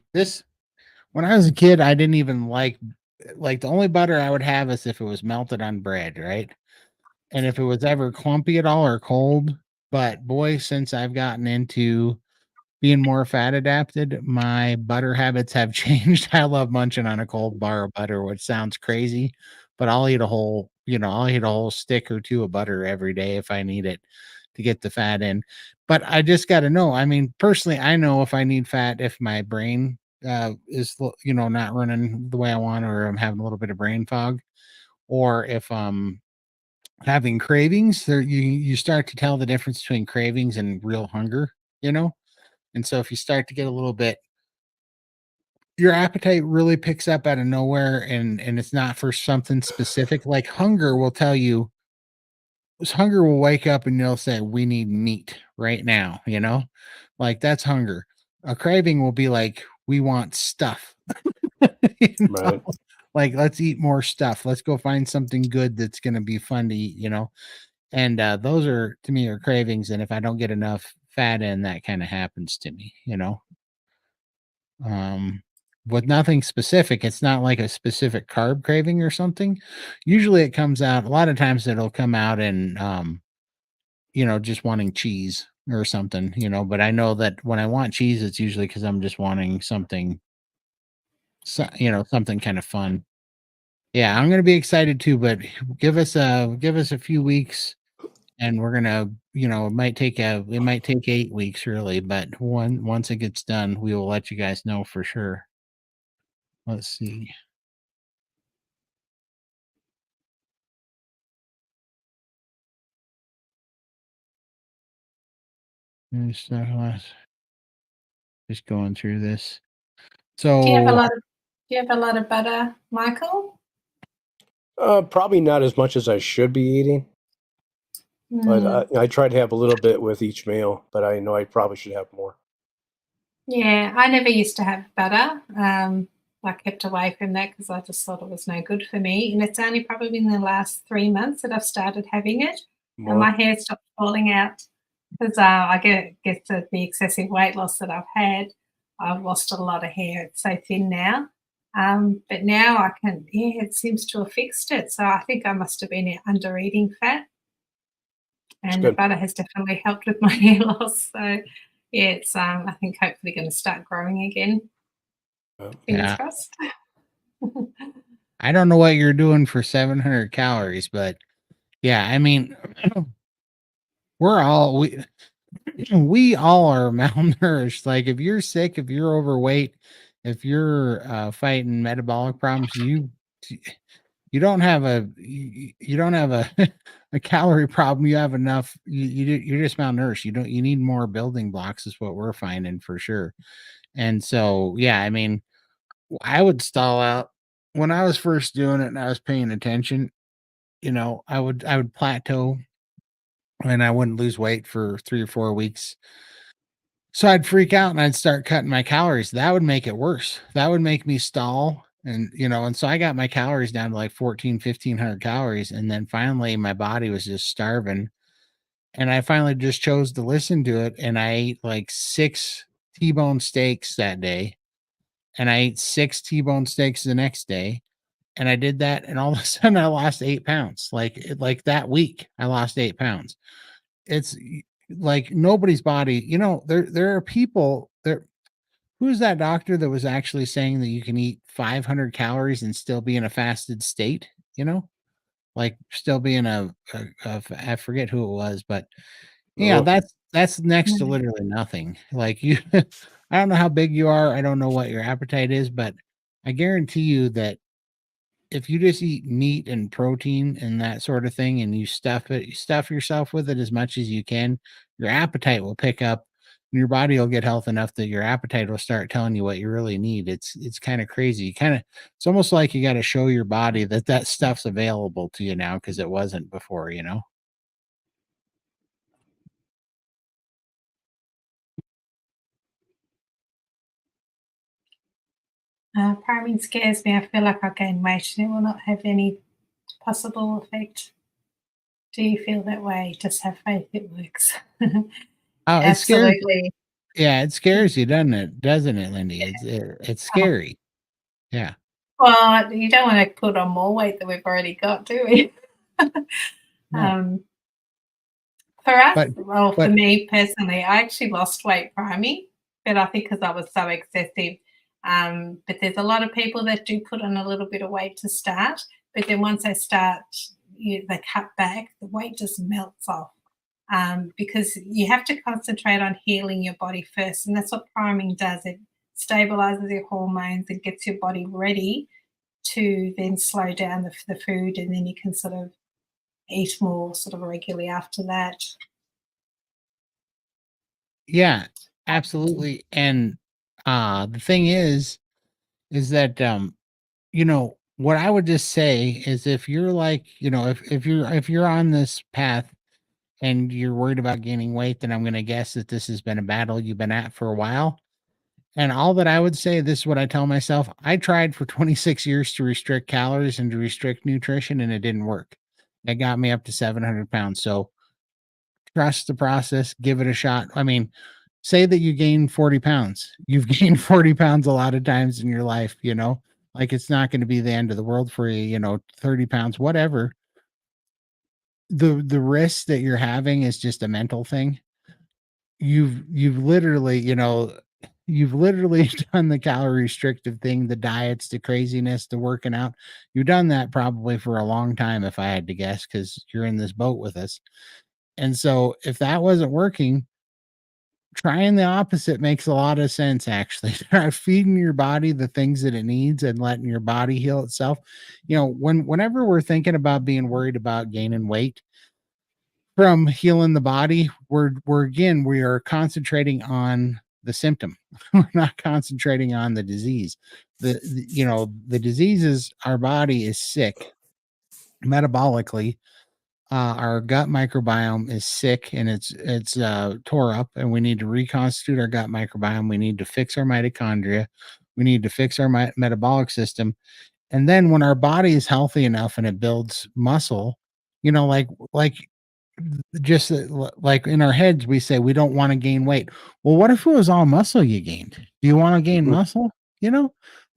When I was a kid, I didn't even like the only butter I would have is if it was melted on bread, right? And if it was ever clumpy at all or cold. But boy, since I've gotten into being more fat adapted, my butter habits have changed. I love munching on a cold bar of butter, which sounds crazy, but I'll eat a whole stick or two of butter every day if I need it to get the fat in. But I just got to know. I mean, personally, I know if I need fat, if my brain is, not running the way I want, or I'm having a little bit of brain fog, or if having cravings. There, you start to tell the difference between cravings and real hunger, you know. And so if you start to get a little bit, your appetite really picks up out of nowhere, and it's not for something specific. Like hunger will tell you, hunger will wake up and they'll say, we need meat right now, like that's hunger. A craving will be like, we want stuff. you know? Right. Like, let's eat more stuff. Let's go find something good that's going to be fun to eat. And those are, to me, are cravings. And if I don't get enough fat in, that kind of happens to me. Um, with nothing specific, it's not like a specific carb craving or something. Usually it comes out, a lot of times it'll come out in, just wanting cheese or something. But I know that when I want cheese, it's usually because I'm just wanting something, something kind of fun. Yeah, I'm gonna be excited too, but give us a few weeks and we're gonna, it might take 8 weeks really, but once it gets done, we will let you guys know for sure. Let's see. Just going through this. Do you have a So lot of do you have a lot of butter, Michael? Probably not as much as I should be eating, but Mm. I try to have a little bit with each meal, but I know I probably should have more. Yeah, I never used to have butter. I kept away from that because I just thought it was no good for me. And it's only probably in the last 3 months that I've started having it, and my More. hair stopped falling out because I guess the excessive weight loss that I've had, I've lost a lot of hair. It's so thin now. But now I can, yeah, it seems to have fixed it. So I think I must have been under eating fat, It's and the good. butter has definitely helped with my hair loss. So yeah, it's I think hopefully going to start growing again. Fingers yeah, crossed. I don't know what you're doing for 700 calories, but yeah, I mean, we're all we all are malnourished. Like if you're sick, if you're overweight, if you're fighting metabolic problems, you don't have you don't have a a calorie problem. You have enough. You're just malnourished. You need more building blocks is what we're finding for sure. And so yeah, I mean, I would stall out when I was first doing it and I was paying attention. I would plateau and I wouldn't lose weight for 3 or 4 weeks. So I'd freak out and I'd start cutting my calories. That would make it worse. That would make me stall. And so I got my calories down to like 1,500 calories. And then finally my body was just starving. And I finally just chose to listen to it. And I ate like 6 T-bone steaks that day. And I ate 6 T-bone steaks the next day. And I did that. And all of a sudden I lost 8 pounds. Like that week, I lost 8 pounds. Like nobody's body, there are people there. Who's that doctor that was actually saying that you can eat 500 calories and still be in a fasted state? Like still be in I forget who it was, but yeah, Oh, that's next to literally nothing. Like you, I don't know how big you are. I don't know what your appetite is, but I guarantee you that if you just eat meat and protein and that sort of thing and you stuff yourself with it as much as you can, your appetite will pick up and your body will get health enough that your appetite will start telling you what you really need. It's kind of crazy. It's almost like you got to show your body that that stuff's available to you now because it wasn't before. Priming scares me. I feel like I'll gain weight and it will not have any possible effect. Do you feel that way? Just have faith it works. Oh, it scares. Absolutely. Yeah, it scares you, doesn't it, Lindy? It's Oh, scary. Yeah. well, you don't want to put on more weight than we've already got, do we? No. um, For us, But well, for but me personally, I actually lost weight priming, but I think because I was so excessive. But there's a lot of people that do put on a little bit of weight to start, but then once they start, they cut back, the weight just melts off. Because you have to concentrate on healing your body first, and that's what priming does. It stabilizes your hormones and gets your body ready to then slow down the food, and then you can sort of eat more sort of regularly after that. yeah, absolutely. And the thing is that you know, what I would just say is if you're like, if you're on this path and you're worried about gaining weight, then I'm going to guess that this has been a battle you've been at for a while. And all that I would say, this is what I tell myself. I tried for 26 years to restrict calories and to restrict nutrition, and it didn't work. It got me up to 700 pounds. So trust the process, give it a shot. I mean, say that you gain 40 pounds. You've gained 40 pounds a lot of times in your life, like it's not going to be the end of the world for you, 30 pounds, whatever. The risk that you're having is just a mental thing. You've literally, you've literally done the calorie restrictive thing, the diets, the craziness, the working out. You've done that probably for a long time, if I had to guess, because you're in this boat with us. And so if that wasn't working, trying the opposite makes a lot of sense, actually. Start feeding your body the things that it needs and letting your body heal itself. Whenever we're thinking about being worried about gaining weight from healing the body, we are concentrating on the symptom. We're not concentrating on the disease. The disease is our body is sick metabolically. Our gut microbiome is sick and it's tore up, and we need to reconstitute our gut microbiome. We need to fix our mitochondria. We need to fix our metabolic system. And then when our body is healthy enough and it builds muscle, like just like in our heads, we say we don't want to gain weight. Well, what if it was all muscle you gained? Do you want to gain muscle?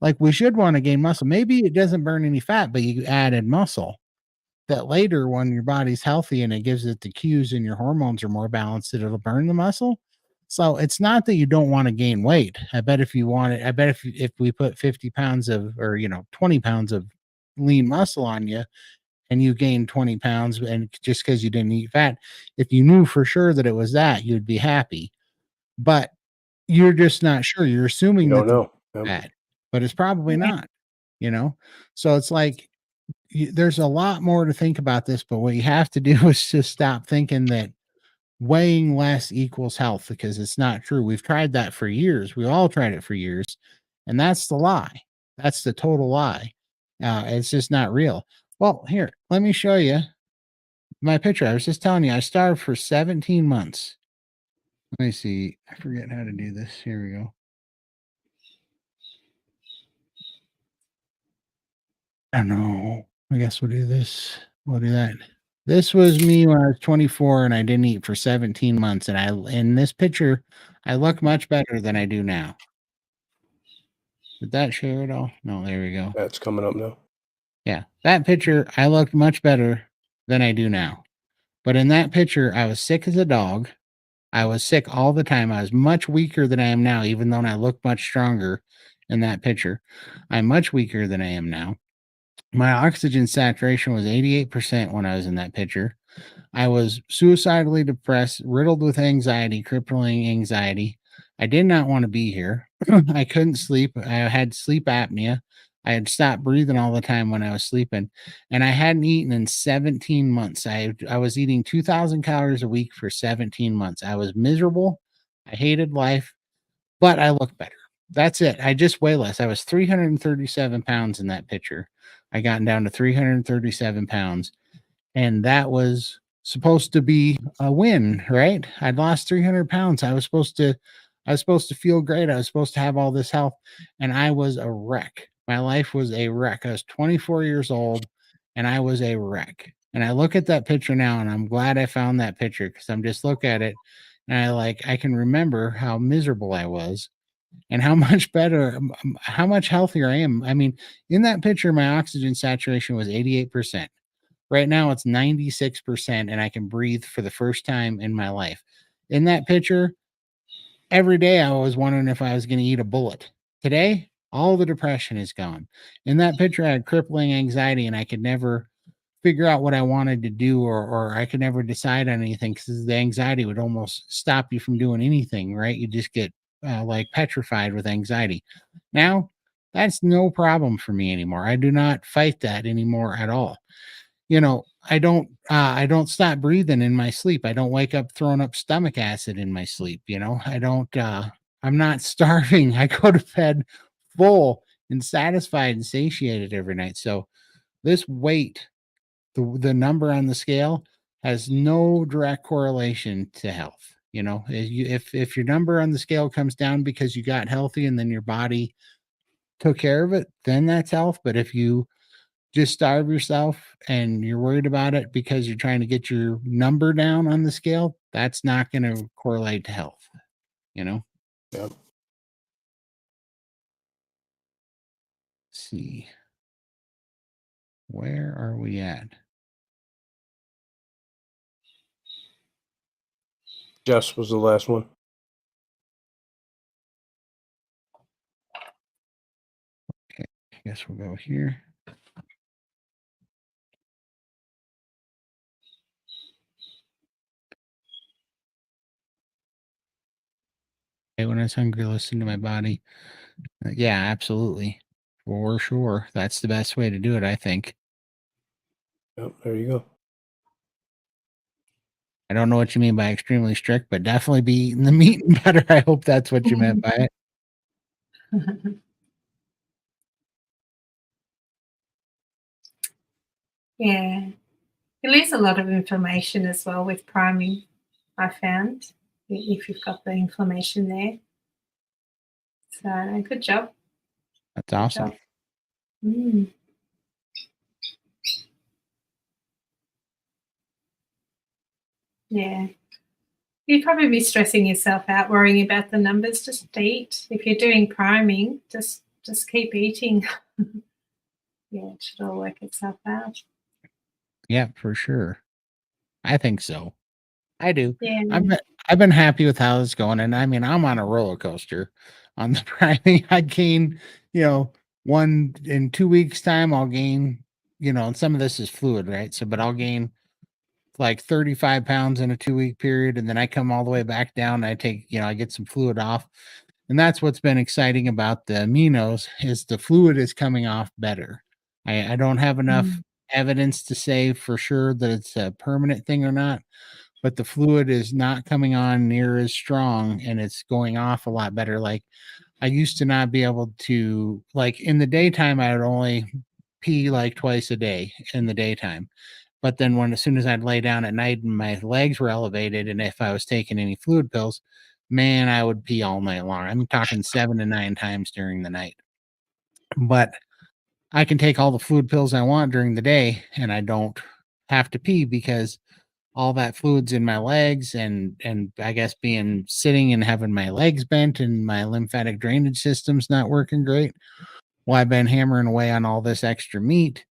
Like we should want to gain muscle. Maybe it doesn't burn any fat, but you added muscle that later when your body's healthy and it gives it the cues and your hormones are more balanced, that it'll burn the muscle. So it's not that you don't want to gain weight. I bet if you want it, I bet if we put 50 pounds of, or 20 pounds of lean muscle on you and you gain 20 pounds, and just because you didn't eat fat, if you knew for sure that it was that, you'd be happy. But you're just not sure. You're You assuming don't that know. it's Yep. fat, but it's probably Yeah. not, you know? So it's like, there's a lot more to think about this, but what you have to do is just stop thinking that weighing less equals health, because it's not true. We've tried that for years. We all tried it for years, and that's the lie. That's the total lie. It's just not real. Well, here, let me show you my picture. I was just telling you, I starved for 17 months. Let me see. I forget how to do this. Here we go. I don't know. I guess we'll do this. We'll do that. This was me when I was 24 and I didn't eat for 17 months. And in this picture, I look much better than I do now. Did that share it all? No, there we go. That's coming up now. Yeah. That picture, I looked much better than I do now. But in that picture, I was sick as a dog. I was sick all the time. I was much weaker than I am now, even though I look much stronger in that picture. I'm much weaker than I am now. My oxygen saturation was 88% when I was in that picture. I was suicidally depressed, riddled with anxiety, crippling anxiety. I did not want to be here. I couldn't sleep. I had sleep apnea. I had stopped breathing all the time when I was sleeping, and I hadn't eaten in 17 months. I was eating 2,000 calories a week for 17 months. I was miserable. I hated life, but I look better. That's it. I just weigh less. I was 337 pounds in that picture. I got down to 337 pounds, and that was supposed to be a win, right? I'd lost 300 pounds. I was supposed to feel great. I was supposed to have all this health, and I was a wreck. My life was a wreck. I was 24 years old and I was a wreck. And I look at that picture now and I'm glad I found that picture, because I'm just look at it and I can remember how miserable I was and how much better, how much healthier I am. I mean, in that picture, my oxygen saturation was 88%. Right now it's 96%, and I can breathe for the first time in my life. In that picture, every day I was wondering if I was going to eat a bullet. Today, all the depression is gone. In that picture, I had crippling anxiety and I could never figure out what I wanted to do, or I could never decide on anything, because the anxiety would almost stop you from doing anything, right? You just get like petrified with anxiety. Now, that's no problem for me anymore. I do not fight that anymore at all. I don't stop breathing in my sleep. I don't wake up throwing up stomach acid in my sleep. I'm not starving. I go to bed full and satisfied and satiated every night. So this weight, the number on the scale, has no direct correlation to health. If your number on the scale comes down because you got healthy and then your body took care of it, then that's health. But if you just starve yourself and you're worried about it because you're trying to get your number down on the scale, that's not going to correlate to health, you know? Yep. Let's see. Where are we at? Jess was the last one. Okay, I guess we'll go here. Okay, when I was hungry, listen to my body. Yeah, absolutely. For sure. That's the best way to do it, I think. Yep, there you go. I don't know what you mean by extremely strict, but definitely be eating the meat and butter. I hope that's what you meant by it. Yeah. You lose a lot of inflammation as well with priming, I found, if you've got the inflammation there. So good job. That's Good awesome. job. Mm. Yeah. You'd probably be stressing yourself out, worrying about the numbers. Just eat. If you're doing priming, just keep eating. Yeah, it should all work itself out. Yeah, for sure. I think so. I do. Yeah. I've been happy with how it's going, and I mean, I'm on a roller coaster on the priming. I gain, one in 2 weeks time. I'll gain, and some of this is fluid, right? So, but I'll gain like 35 pounds in a 2 week period, and then I come all the way back down. I take, I get some fluid off, and that's what's been exciting about the aminos is the fluid is coming off better. I don't have enough evidence to say for sure that it's a permanent thing or not, but the fluid is not coming on near as strong and it's going off a lot better. Like I used to not be able to, like in the daytime, I would only pee like twice a day in the daytime. But then as soon as I'd lay down at night and my legs were elevated, and if I was taking any fluid pills, man, I would pee all night long. I'm talking 7 to 9 times during the night. But I can take all the fluid pills I want during the day and I don't have to pee because all that fluid's in my legs and I guess being sitting and having my legs bent and my lymphatic drainage system's not working great. Well, I've been hammering away on all this extra meat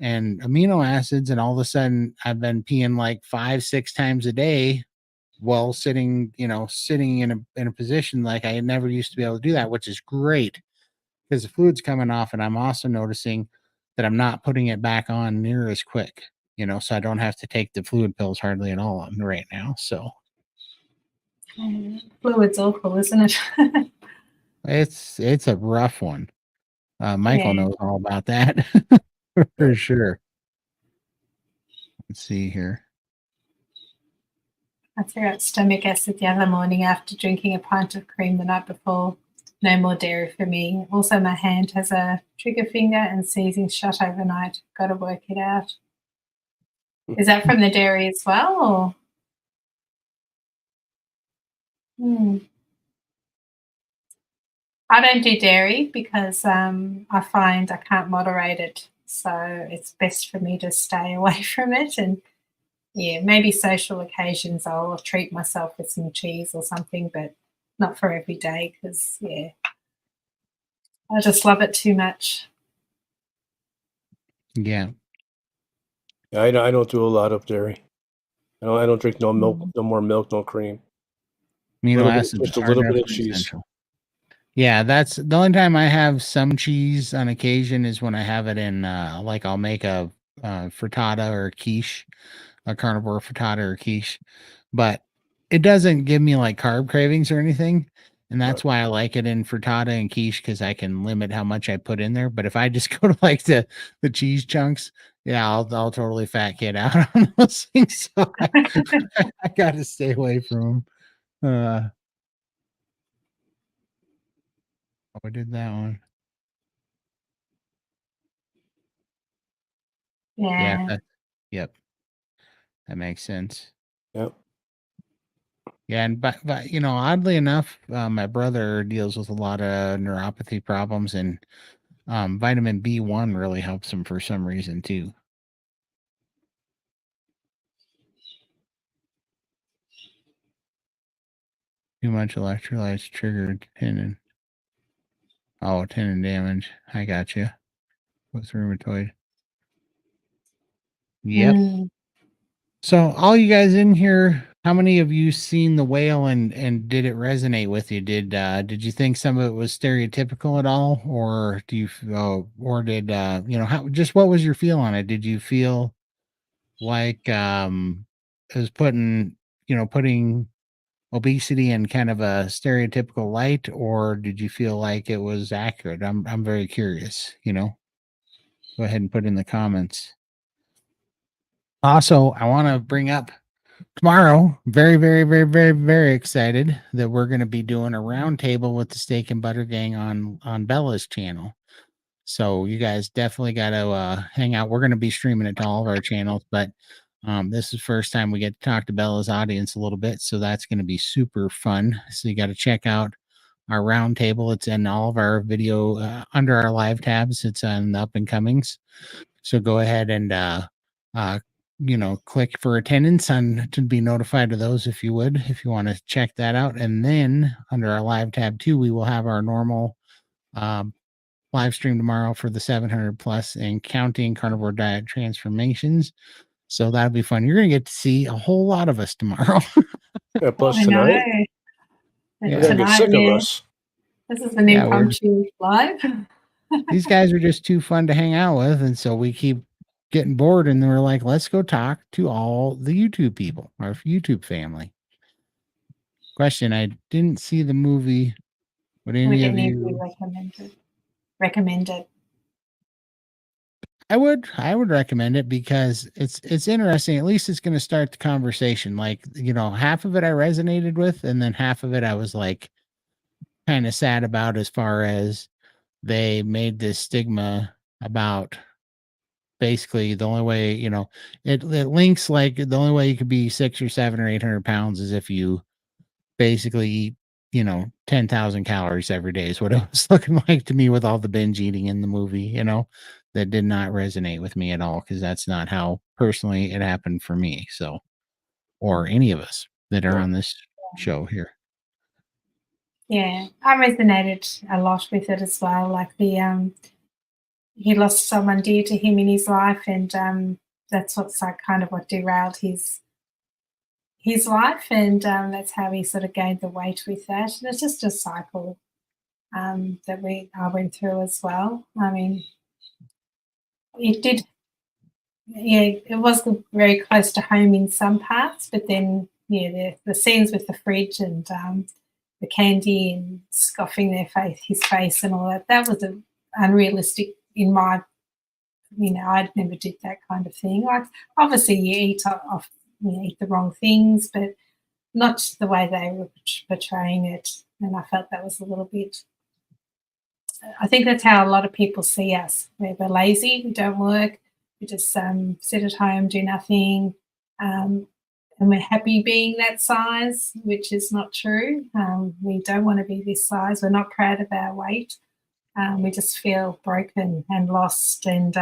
and amino acids, and all of a sudden I've been peeing like 5 6 times a day while sitting in a position like I never used to be able to do that, which is great because the fluid's coming off, and I'm also noticing that I'm not putting it back on near as quick, so I don't have to take the fluid pills hardly at all on right now. So Fluid's awful, isn't it? it's a rough one. Michael Yeah. knows all about that for sure. Let's see here. I threw out stomach acid the other morning after drinking a pint of cream the night before. No more dairy for me. Also, my hand has a trigger finger and seizing shut overnight. Got to work it out. Is that from the dairy as well? Or? I don't do dairy because I find I can't moderate it. So it's best for me to stay away from it. And yeah, maybe social occasions I'll treat myself with some cheese or something, but not for every day because, yeah, I just love it too much. Yeah. I don't do a lot of dairy. I don't drink no milk, no more milk, no cream. Amino acids Just a are little bit of definitely cheese. essential. Yeah, that's the only time I have some cheese on occasion is when I have it in like I'll make a frittata or a quiche, a carnivore frittata or quiche, but it doesn't give me like carb cravings or anything. And that's why I like it in frittata and quiche because I can limit how much I put in there. But if I just go to like the cheese chunks, yeah, I'll totally fat kid out on those things. So I got to stay away from them. Oh, I did that one. Yeah. Yep. That makes sense. Yep. Yeah, and but oddly enough, my brother deals with a lot of neuropathy problems, and vitamin B1 really helps him for some reason too. Too much electrolytes triggered tendon. Oh, tendon damage. I got you. With rheumatoid. Yep. Mm. So all you guys in here, how many of you seen The Whale, and did it resonate with you? Did you think some of it was stereotypical at all, or do you or did how, just what was your feel on it? Did you feel like it was putting obesity in kind of a stereotypical light, or did you feel like it was accurate? I'm very curious, Go ahead and put in the comments. Also, I want to bring up tomorrow, very, very, very, very, very excited that we're going to be doing a roundtable with the Steak and Butter Gang on Bella's channel. So you guys definitely got to hang out. We're going to be streaming it to all of our channels, but this is the first time we get to talk to Bella's audience a little bit, so that's going to be super fun. So you got to check out our roundtable. It's in all of our video under our live tabs. It's on the up and comings. So go ahead and click for attendance to be notified of those if you want to check that out. And then under our live tab too, we will have our normal live stream tomorrow for the 700 plus and counting carnivore diet transformations. So that'll be fun. You're going to get to see a whole lot of us tomorrow. Yeah, plus I tonight, know. they're gonna get sick of us. This is an Yeah, impromptu live. These guys are just too fun to hang out with, and so we keep getting bored, and then we're like, let's go talk to all the YouTube people, our YouTube family. Question: I didn't see the movie. Would any of you recommend it? I would recommend it because it's interesting. At least it's going to start the conversation. Like, half of it I resonated with, and then half of it I was like kind of sad about, as far as they made this stigma about basically the only way, it links like the only way you could be 6 or 7 or 800 pounds is if you basically eat 10,000 calories every day, is what it was looking like to me with all the binge eating in the movie. That did not resonate with me at all, because that's not how personally it happened for me. So, or any of us that are on this show here. Yeah, I resonated a lot with it as well. Like he lost someone dear to him in his life, and that's what's like kind of what derailed his life, and that's how he sort of gained the weight with that. And it's just a cycle that I went through as well. I mean, it did, yeah, it was very close to home in some parts, but then the scenes with the fridge and the candy and scoffing his face and all that was unrealistic in my, I'd never did that kind of thing. Like, obviously you eat off, eat the wrong things, but not the way they were portraying it. And I felt that was a little bit, I think that's how a lot of people see us. We're lazy, we don't work, we just sit at home, do nothing, and we're happy being that size, which is not true. We don't want to be this size. We're not proud of our weight. We just feel broken and lost, and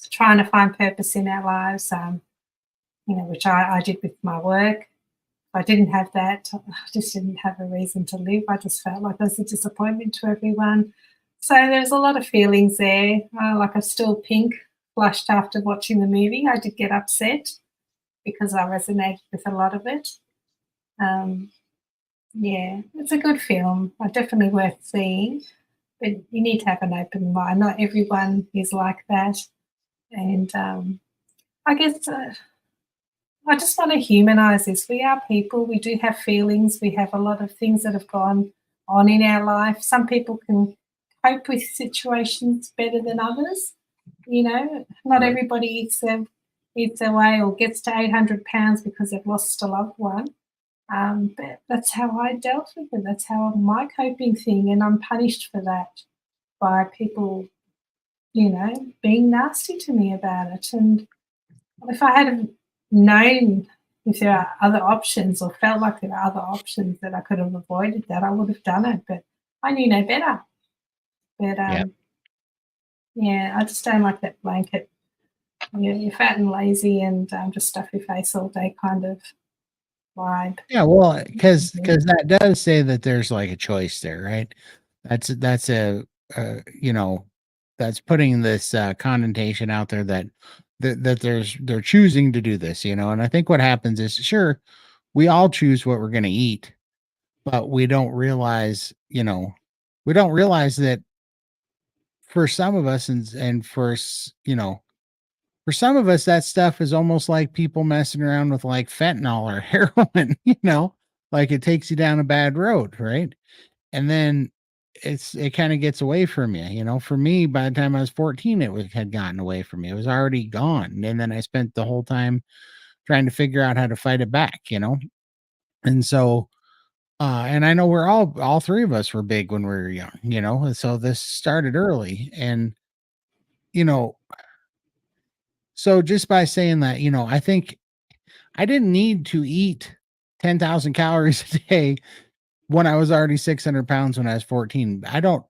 trying to find purpose in our lives, which I did with my work. If I didn't have that, I just didn't have a reason to live. I just felt like I was a disappointment to everyone. So there's a lot of feelings there. Like, I'm still pink, flushed after watching the movie. I did get upset because I resonated with a lot of it. Yeah, it's a good film. Definitely worth seeing. But you need to have an open mind. Not everyone is like that. And I guess I just want to humanise this. We are people. We do have feelings. We have a lot of things that have gone on in our life. Some people can cope with situations better than others. Not everybody eats their way or gets to 800 pounds because they've lost a loved one. But that's how I dealt with it. That's how my coping thing, and I'm punished for that by people, being nasty to me about it. And if I had known if there are other options or felt like there are other options that I could have avoided that, I would have done it. But I knew no better. But Yeah. yeah, I just don't like that blanket. You're fat and lazy and just stuff your face all day kind of vibe. Yeah, well, because that does say that there's like a choice there, right? That's you know, that's putting this connotation out there that they're choosing to do this, and I think what happens is, sure, we all choose what we're going to eat, but we don't realize that for some of us, and for some of us, that stuff is almost like people messing around with like fentanyl or heroin, like it takes you down a bad road, right? And then it kind of gets away from you. For me, by the time I was 14, had gotten away from me. It was already gone. And then I spent the whole time trying to figure out how to fight it back. And so and I know we're all three of us were big when we were young. And so this started early. And you know, so just by saying that, I think I didn't need to eat 10,000 calories a day when I was already 600 pounds when I was 14. I don't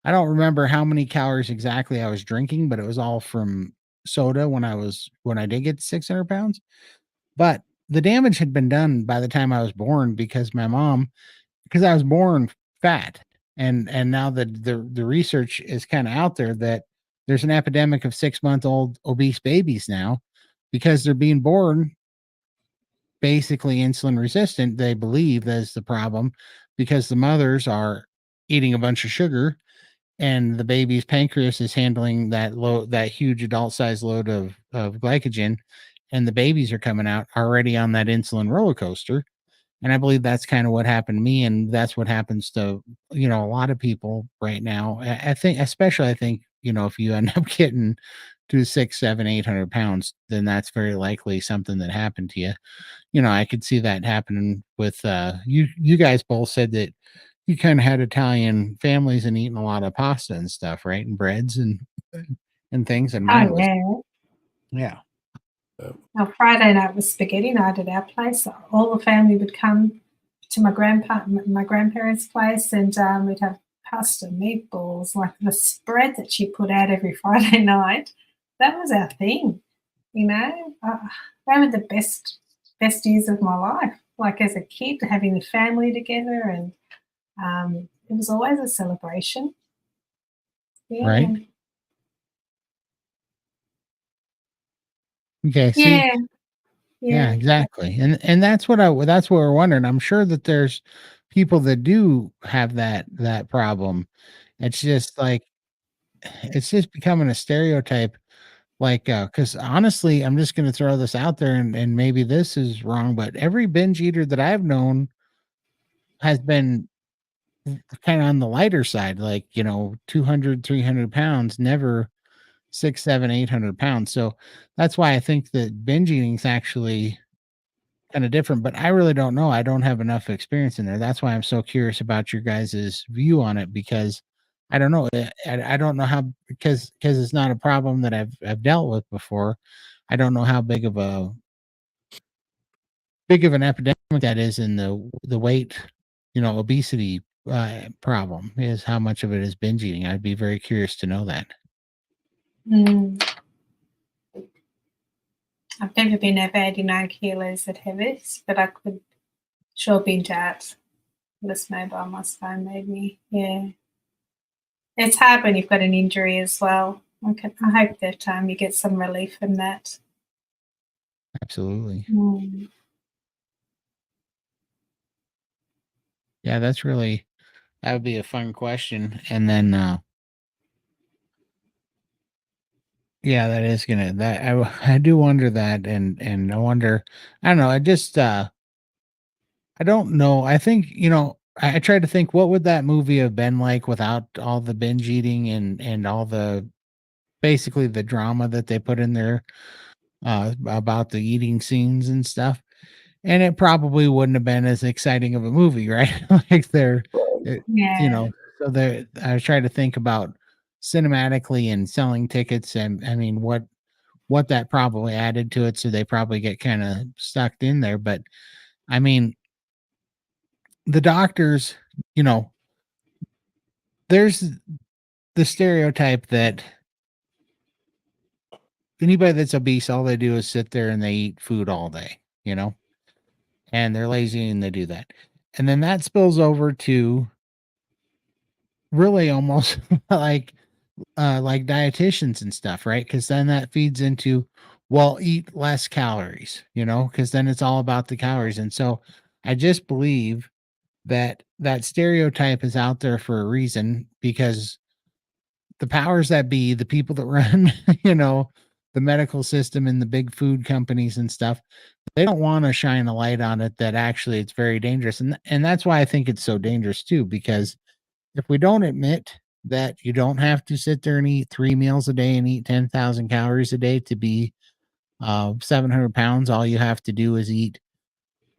remember how many calories exactly I was drinking, but it was all from soda when I did get to 600 pounds. But the damage had been done by the time I was born because because I was born fat. And now the research is kind of out there that there's an epidemic of 6-month-old obese babies now because they're being born basically insulin resistant. They believe that's the problem because the mothers are eating a bunch of sugar and the baby's pancreas is handling that huge adult size load of glycogen, and the babies are coming out already on that insulin roller coaster. And I believe that's kind of what happened to me, and that's what happens to a lot of people right now. I think, especially, I think if you end up getting to 6, 7, 800 pounds, then that's very likely something that happened to you. I could see that happening with you guys both said that you kind of had Italian families and eating a lot of pasta and stuff, right? And breads and things. And mine Oh, was, yeah. yeah. Now, Friday night was spaghetti night at our place. All the family would come to my grandparents' place, and we'd have pasta, meatballs, like the spread that she put out every Friday night. That was our thing, they were the best years of my life. Like as a kid, having the family together, and it was always a celebration. Yeah, Right. Okay. See, yeah, yeah, yeah. exactly. And that's that's what we're wondering. I'm sure that there's people that do have that problem. It's just like it's just becoming a stereotype. Like, because honestly, I'm just going to throw this out there, and maybe this is wrong, but every binge eater that I've known has been kind of on the lighter side, like 200, 300 pounds, never 6, 7, 800 pounds. So that's why I think that binge eating is actually kind of different, but I really don't know. I don't have enough experience in there. That's why I'm so curious about your guys's view on it, because I don't know. I don't know how, because it's not a problem that I've dealt with before. I don't know how big of an epidemic that is in the weight, obesity problem, is how much of it is binge eating. I'd be very curious to know that. Mm. I've never been over 89 kilos at Heavis, but I could sure binge out. This mobile must phone made me. Yeah. It's hard when you've got an injury as well. I hope that you get some relief from that. Absolutely. Mm. Yeah, that would be a fun question. And then yeah, that is gonna that I do wonder that, and I wonder, I don't know, I don't know. I think, I tried to think, what would that movie have been like without all the binge eating and all the basically the drama that they put in there about the eating scenes and stuff. And it probably wouldn't have been as exciting of a movie, right? Like it, Yeah. so there I was trying to think about cinematically and selling tickets, and I mean what that probably added to it, so they probably get kind of stuck in there. But I mean, the doctors, you know, there's the stereotype that anybody that's obese, all they do is sit there and they eat food all day, you know, and they're lazy and they do that. And then that spills over to really almost like dietitians and stuff, right? Because then that feeds into, well, eat less calories, you know, because then it's all about the calories. And so I just believe that that stereotype is out there for a reason, because the powers that be, the people that run, you know, the medical system and the big food companies and stuff, they don't want to shine a light on it that actually it's very dangerous. And that's why I think it's so dangerous too, because if we don't admit that you don't have to sit there and eat 3 meals a day and eat 10,000 calories a day to be 700 pounds, all you have to do is eat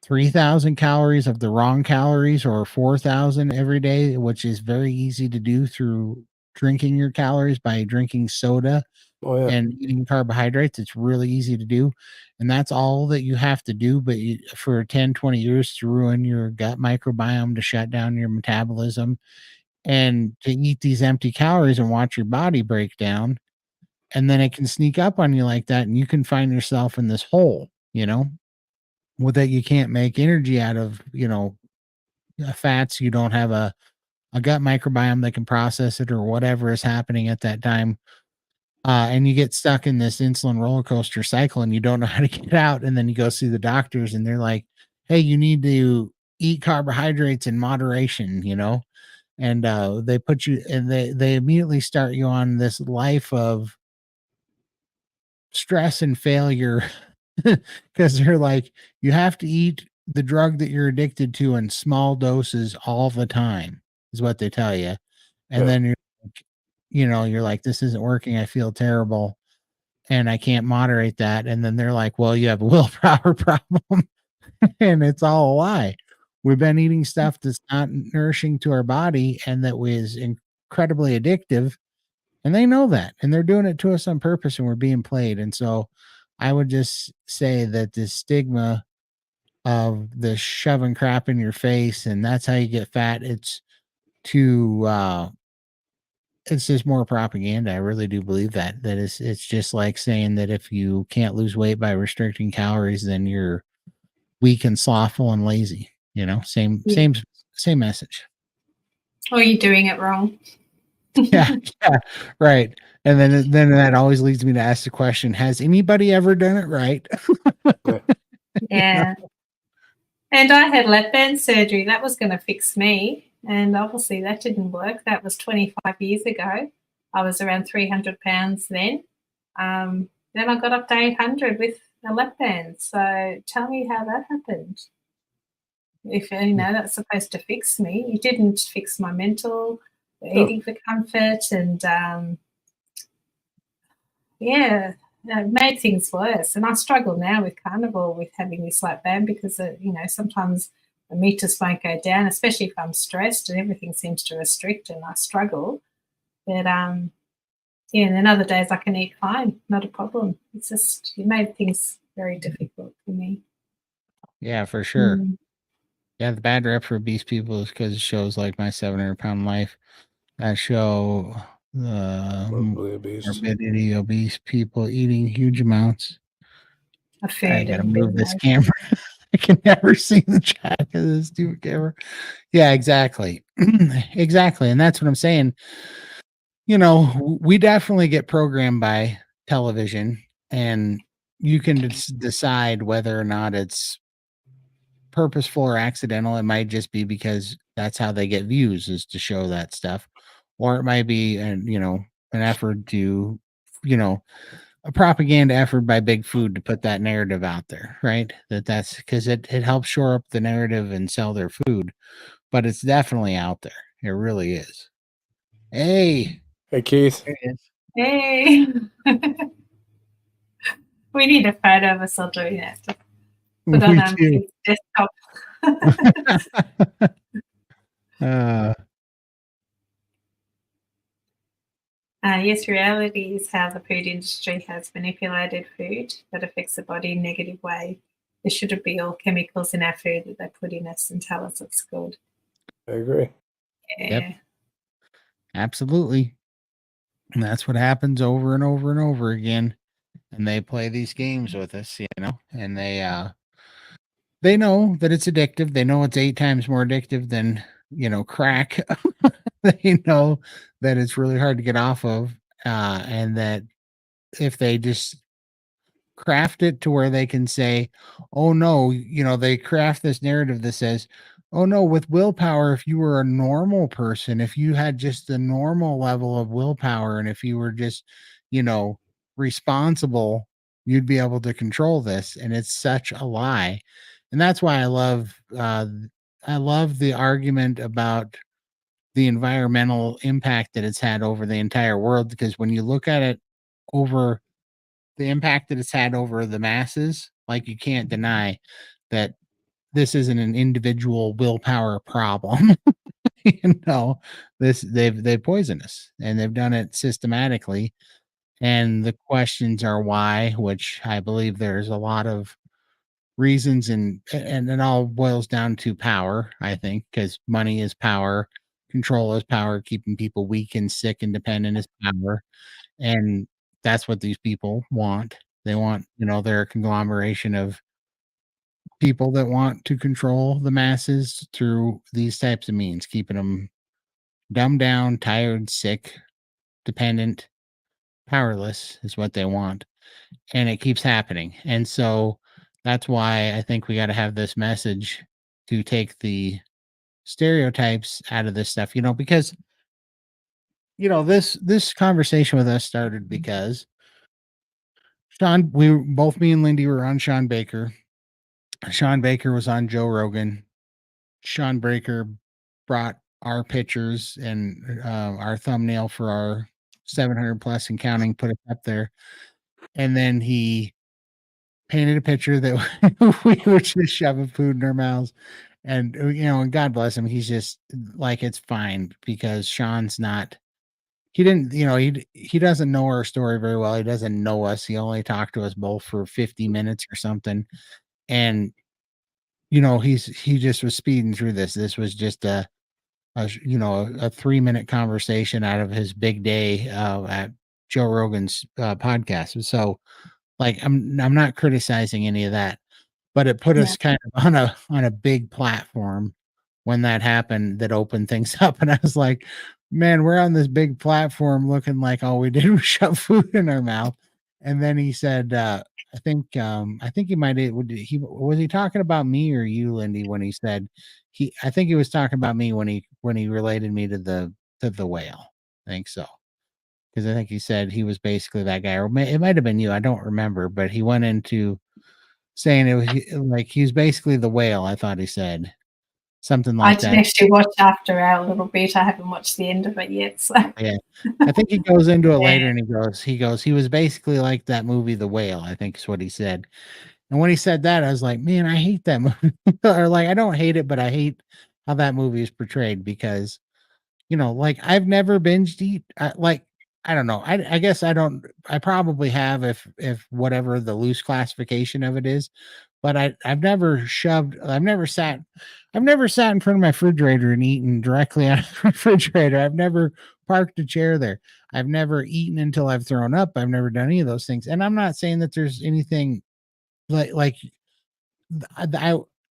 3,000 calories of the wrong calories, or 4,000 every day, which is very easy to do through drinking your calories by drinking soda Oh yeah. and eating carbohydrates. It's really easy to do. And that's all that you have to do. But for 10, 20 years to ruin your gut microbiome, to shut down your metabolism, and to eat these empty calories and watch your body break down. And then it can sneak up on you like that. And you can find yourself in this hole, you know, with that you can't make energy out of, you know, fats. You don't have a gut microbiome that can process it, or whatever is happening at that time. And you get stuck in this insulin roller coaster cycle and you don't know how to get out. And then you go see the doctors and they're like, hey, you need to eat carbohydrates in moderation, you know? And they put you, and they immediately start you on this life of stress and failure, because they're like, you have to eat the drug that you're addicted to in small doses all the time, is what they tell you. And Yeah. then you're like, you know, you're like, this isn't working, I feel terrible and I can't moderate that. And then they're like, well, you have a willpower problem. And it's all a lie. We've been eating stuff that's not nourishing to our body and that was incredibly addictive. And they know that. And they're doing it to us on purpose, and we're being played. And so I would just say that this stigma of the shoving crap in your face and that's how you get fat, to it's just more propaganda. I really do believe that. It's just like saying that if you can't lose weight by restricting calories, then you're weak and slothful and lazy. You know, Yeah. same message. Or you're doing it wrong. Yeah, yeah, right. And then that always leads me to ask the question: has anybody ever done it right? Yeah. And I had lap band surgery. That was going to fix me. And obviously that didn't work. That was 25 years ago. I was around 300 pounds then. Then I got up to 800 with a lap band. So tell me how that happened. If, you know, that's supposed to fix me. It didn't fix my mental, eating for comfort, and yeah, it made things worse. And I struggle now with carnivore with having this lap band because, you know, sometimes the meters won't go down, especially if I'm stressed and everything seems to restrict and I struggle. But yeah, and then other days I can eat fine, not a problem. It's just, it made things very difficult for me. Yeah, for sure. Mm. Yeah, the bad rep for obese people is because it shows like My 700 Pound Life. That show Morbidly obese. morbidity obese people eating huge amounts. Of food. I gotta and move this being camera. I can never see the chat of this stupid camera. Yeah, exactly. Exactly. And that's what I'm saying. You know, we definitely get programmed by television, and you can decide whether or not it's purposeful or accidental. It might just be because that's how they get views, is to show that stuff. Or it might be an effort to, you know, a propaganda effort by big food to put that narrative out there, right? That's because it helps shore up the narrative and sell their food, but it's definitely out there. It really is. Hey, Hey Keith. there it is. Hey, we need a photo of us all doing that. To put on We do. Keith's desktop. uh, yes, reality is how the food industry has manipulated food that affects the body in a negative way. There shouldn't be all chemicals in our food that they put in us and tell us it's good. I agree. Yep. Yeah. Absolutely. And that's what happens over and over and over again. And they play these games with us, and they know that it's addictive. They know it's 8 times more addictive than, crack. They know that it's really hard to get off of, and that if they just craft it to where they can say, "Oh no," they craft this narrative that says, "Oh no, with willpower, if you were a normal person, if you had just the normal level of willpower, and if you were just, you know, responsible, you'd be able to control this." And it's such a lie. And that's why I love the argument about the environmental impact that it's had over the entire world, because when you look at it over the impact that it's had over the masses, like, you can't deny that this isn't an individual willpower problem. you know, they poison us, and they've done it systematically. And the questions are why, which I believe there's a lot of reasons, and it all boils down to power, I think, because money is power, control is power, keeping people weak and sick and dependent is power. And that's what these people want. They want, they're a conglomeration of people that want to control the masses through these types of means, keeping them dumbed down, tired, sick, dependent, powerless is what they want. And it keeps happening. And so that's why I think we got to have this message to take the stereotypes out of this stuff, because this conversation with us started because both me and Lindy were on Sean Baker. Sean Baker was on Joe Rogan. Sean Baker brought our pictures and our thumbnail for our 700 plus and counting, put it up there. And then he painted a picture that we were just shoving food in our mouths. And, and God bless him. He's just like, it's fine, because Sean's not, he didn't, he doesn't know our story very well. He doesn't know us. He only talked to us both for 50 minutes or something. And, he just was speeding through this. This was just a 3-minute conversation out of his big day at Joe Rogan's podcast. So, like, I'm not criticizing any of that, but it put Yeah. us kind of on a big platform when that happened, that opened things up. And I was like, man, we're on this big platform looking like all we did was shove food in our mouth. And then he said, I think he might he was he talking about me or you, Lindy, when he said I think he was talking about me when he related me to the whale. I think so. Because I think he said he was basically that guy, or it might have been you. I don't remember, but he went into saying it was like he was basically the whale. I thought he said something I like didn't that. actually watch after our little bit. I haven't watched the end of it yet. So Yeah, I think he goes into it Yeah. later, and he was basically like that movie, The Whale. I think is what he said. And when he said that, I was like, man, I hate that movie. Or like, I don't hate it, but I hate how that movie is portrayed, because like, I've never binged eat. I don't know. I guess I don't. I probably have, if whatever the loose classification of it is, but I've never shoved. I've never sat in front of my refrigerator and eaten directly out of the refrigerator. I've never parked a chair there. I've never eaten until I've thrown up. I've never done any of those things. And I'm not saying that there's anything like I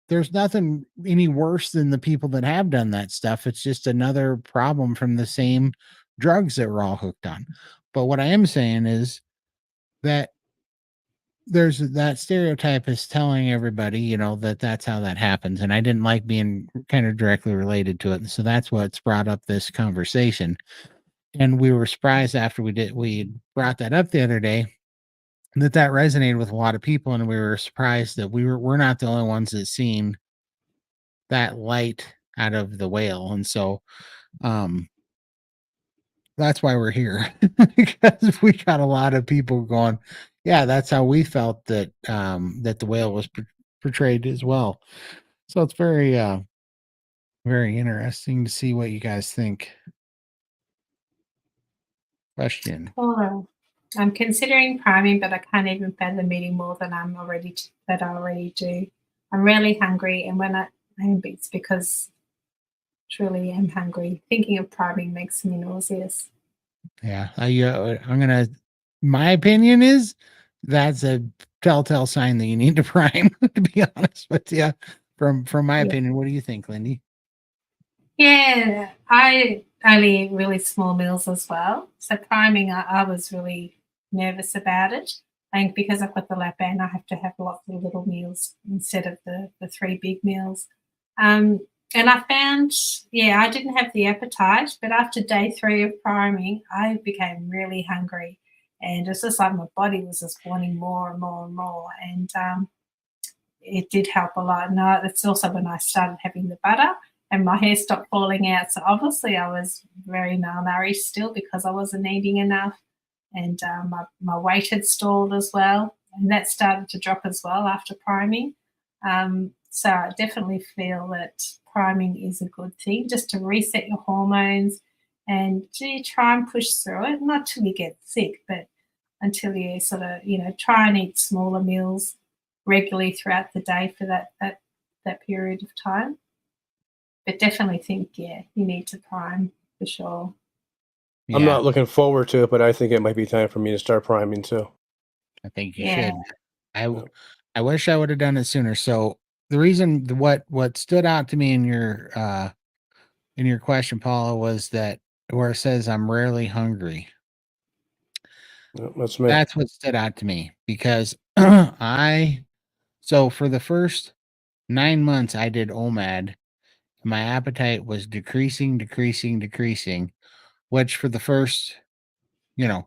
there's nothing any worse than the people that have done that stuff. It's just another problem from the same drugs that we're all hooked on. But what I am saying is that there's that stereotype is telling everybody, that that's how that happens. And I didn't like being kind of directly related to it. And so that's what's brought up this conversation. And we were surprised after we brought that up the other day, that resonated with a lot of people. And we were surprised that we're not the only ones that seen that light out of the whale. And so um that's why we're here, because we got a lot of people going, yeah, that's how we felt that the whale was portrayed as well. So it's very interesting to see what you guys think. question. Oh, I'm considering priming, but I can't even fathom eating more than that I already do. I'm really hungry, and when I am, it's because truly am hungry. Thinking of priming makes me nauseous. Yeah, I'm gonna. My opinion is that's a telltale sign that you need to prime. To be honest with you, from my Yeah. opinion, what do you think, Lindy? Yeah, I only eat really small meals as well. So priming, I was really nervous about it. And because I've got the lap band, I have to have lots of little meals instead of the three big meals. Um, and I found, yeah, I didn't have the appetite, but after day 3 of priming, I became really hungry. And it's just like my body was just wanting more and more and more. And it did help a lot. And it's also when I started having the butter and my hair stopped falling out. So obviously I was very malnourished still because I wasn't eating enough. And my weight had stalled as well. And that started to drop as well after priming. So I definitely feel that priming is a good thing just to reset your hormones and to try and push through it, not till you get sick, but until you sort of, try and eat smaller meals regularly throughout the day for that period of time. But definitely think, yeah, you need to prime for sure. Yeah, I'm not looking forward to it, but I think it might be time for me to start priming too. I think you Yeah. should. I Yeah. I wish I would have done it sooner. So the reason what stood out to me in your question, Paula, was that where it says I'm rarely hungry. Yeah, that's me. That's what stood out to me because so for the first 9 months I did OMAD. My appetite was decreasing, decreasing, decreasing, which for the first 2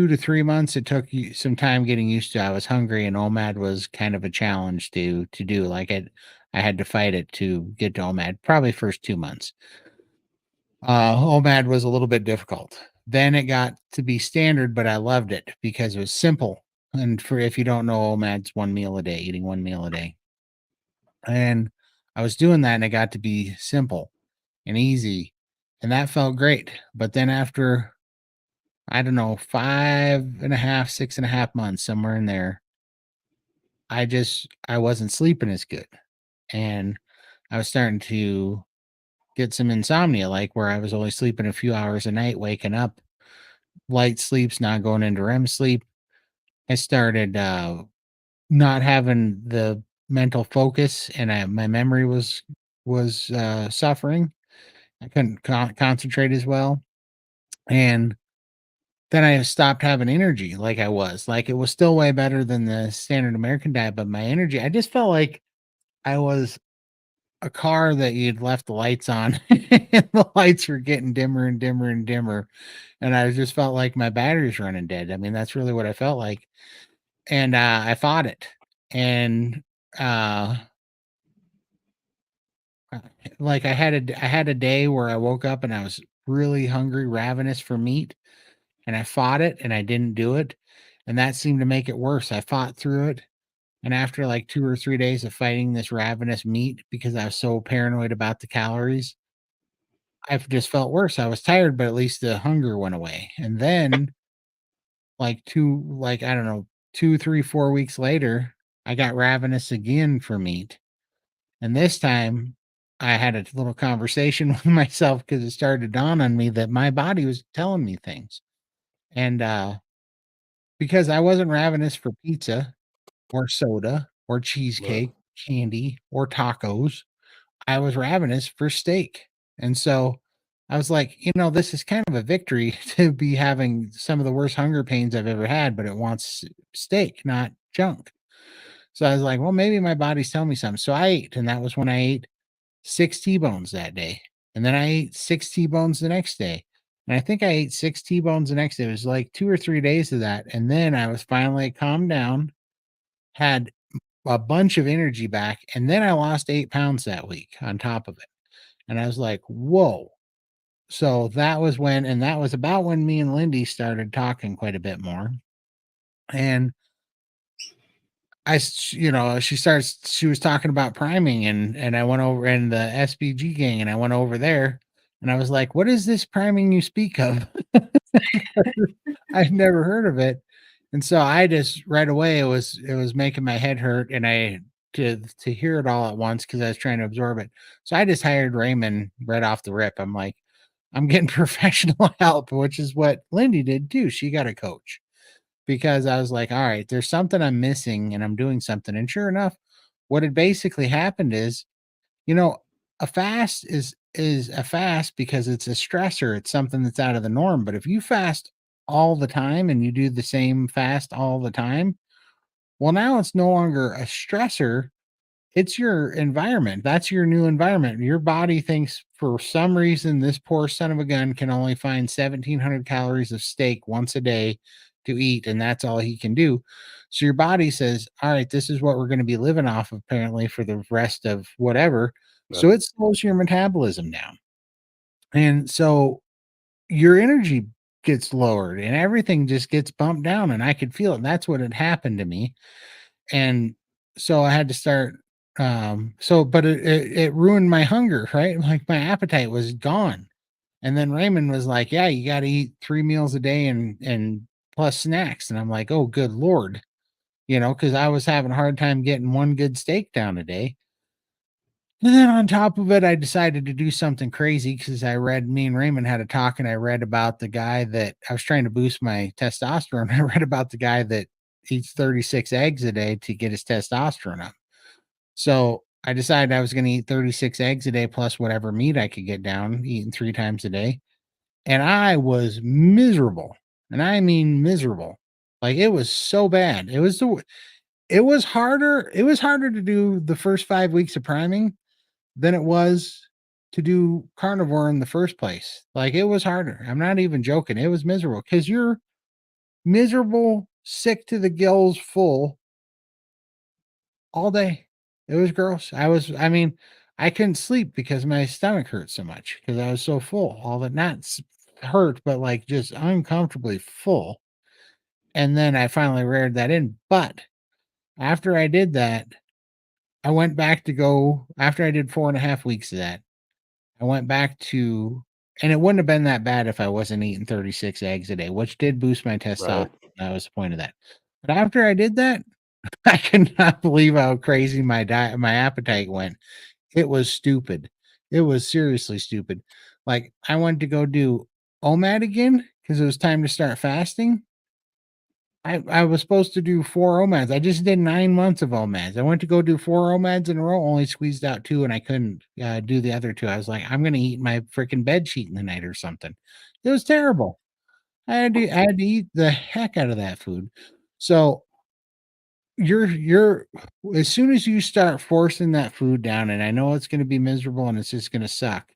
to 3 months, it took some time getting used to. I was hungry, and OMAD was kind of a challenge to do. Like I had to fight it to get to OMAD. Probably first 2 months. OMAD was a little bit difficult. Then it got to be standard, but I loved it because it was simple. And for if you don't know, OMAD's one meal a day, eating one meal a day. And I was doing that, and it got to be simple and easy, and that felt great. But then after I don't know, 5.5, 6.5 months, somewhere in there, I wasn't sleeping as good. And I was starting to get some insomnia, like where I was only sleeping a few hours a night, waking up, light sleeps, not going into REM sleep. I started not having the mental focus, and my memory was suffering. I couldn't concentrate as well. And then I stopped having energy like I was. Like, it was still way better than the standard American diet, but my energy, I just felt like I was a car that you'd left the lights on and the lights were getting dimmer and dimmer and dimmer. And I just felt like my battery's running dead. I mean, that's really what I felt like. And I fought it. And uh like I had a day where I woke up and I was really hungry, ravenous for meat, and I fought it and I didn't do it. And that seemed to make it worse. I fought through it. And after like 2 or 3 days of fighting this ravenous meat because I was so paranoid about the calories, I just felt worse. I was tired, but at least the hunger went away. And then I don't know, 2, 3, 4 weeks later, I got ravenous again for meat. And this time I had a little conversation with myself because it started to dawn on me that my body was telling me things. And because I wasn't ravenous for pizza or soda or Right. cheesecake, candy, or tacos, I was ravenous for steak. And so I was like, this is kind of a victory to be having some of the worst hunger pains I've ever had, but it wants steak, not junk. So I was like, well, maybe my body's telling me something. So I ate, and that was when I ate 6 T-bones that day. And then I ate 6 T-bones the next day. And I think I ate 6 T-bones the next day. It was like 2 or 3 days of that. And then I was finally calmed down, had a bunch of energy back, and then I lost 8 pounds that week on top of it. And I was like, "Whoa." So that was that was about when me and Lindy started talking quite a bit more. And she was talking about priming, and I went over in the SBG gang, and I went over there, And I was like, what is this priming you speak of? I've never heard of it. And so I just right away it was making my head hurt, and I to hear it all at once because I was trying to absorb it. So I just hired Raymond right off the rip. I'm like, I'm getting professional help, which is what Lindy did too. She got a coach because I was like, all right, there's something I'm missing and I'm doing something. And sure enough, what had basically happened is, you know, a fast is a fast because it's a stressor. It's something that's out of the norm. But if you fast all the time and you do the same fast all the time, well, now it's no longer a stressor. It's your environment. That's your new environment. Your body thinks for some reason this poor son of a gun can only find 1,700 calories of steak once a day to eat, and that's all he can do. So your body says, all right, this is what we're going to be living off of apparently for the rest of whatever. Right. So it slows your metabolism down. And so your energy gets lowered and everything just gets bumped down. And I could feel it. That's what had happened to me. And so I had to start but it ruined my hunger, right? Like my appetite was gone. And then Raymond was like, yeah, you got to eat 3 meals a day and plus snacks. And I'm like, oh, good Lord, because I was having a hard time getting one good steak down a day. And then on top of it, I decided to do something crazy because me and Raymond had a talk, and I read about the guy that I was trying to boost my testosterone. I read about the guy that eats 36 eggs a day to get his testosterone up. So I decided I was going to eat 36 eggs a day plus whatever meat I could get down, eating 3 times a day. And I was miserable. And I mean miserable. Like it was so bad. It was harder to do the first 5 weeks of priming than it was to do carnivore in the first place. Like it was harder. I'm not even joking. It was miserable because you're miserable, sick to the gills, full all day. It was gross. I couldn't sleep because my stomach hurt so much because I was so full. All that not hurt, but like just uncomfortably full. And then I finally reared that in. But after I did that, I went back to go after I did 4.5 weeks of that. I went back to, and it wouldn't have been that bad if I wasn't eating 36 eggs a day, which did boost my testosterone. Right. That was the point of that. But after I did that, I could not believe how crazy my appetite went. It was stupid. It was seriously stupid. Like I went to go do OMAD again because it was time to start fasting. I was supposed to do 4 OMADs. I just did 9 months of OMADs. I went to go do 4 OMADs in a row, only squeezed out 2, and I couldn't do the other 2. I was like, I'm going to eat my freaking bed sheet in the night or something. It was terrible. I had to eat the heck out of that food. So you're as soon as you start forcing that food down, and I know it's going to be miserable and it's just going to suck,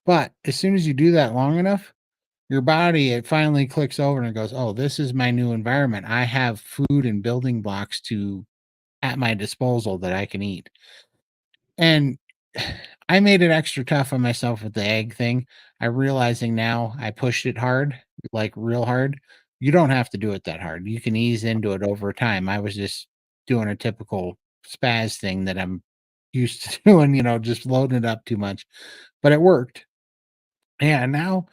but as soon as you do that long enough, your body, it finally clicks over and it goes, oh, this is my new environment. I have food and building blocks at my disposal that I can eat. And I made it extra tough on myself with the egg thing. I'm realizing now I pushed it hard, like real hard. You don't have to do it that hard. You can ease into it over time. I was just doing a typical spaz thing that I'm used to doing, just loading it up too much. But it worked. Yeah, now,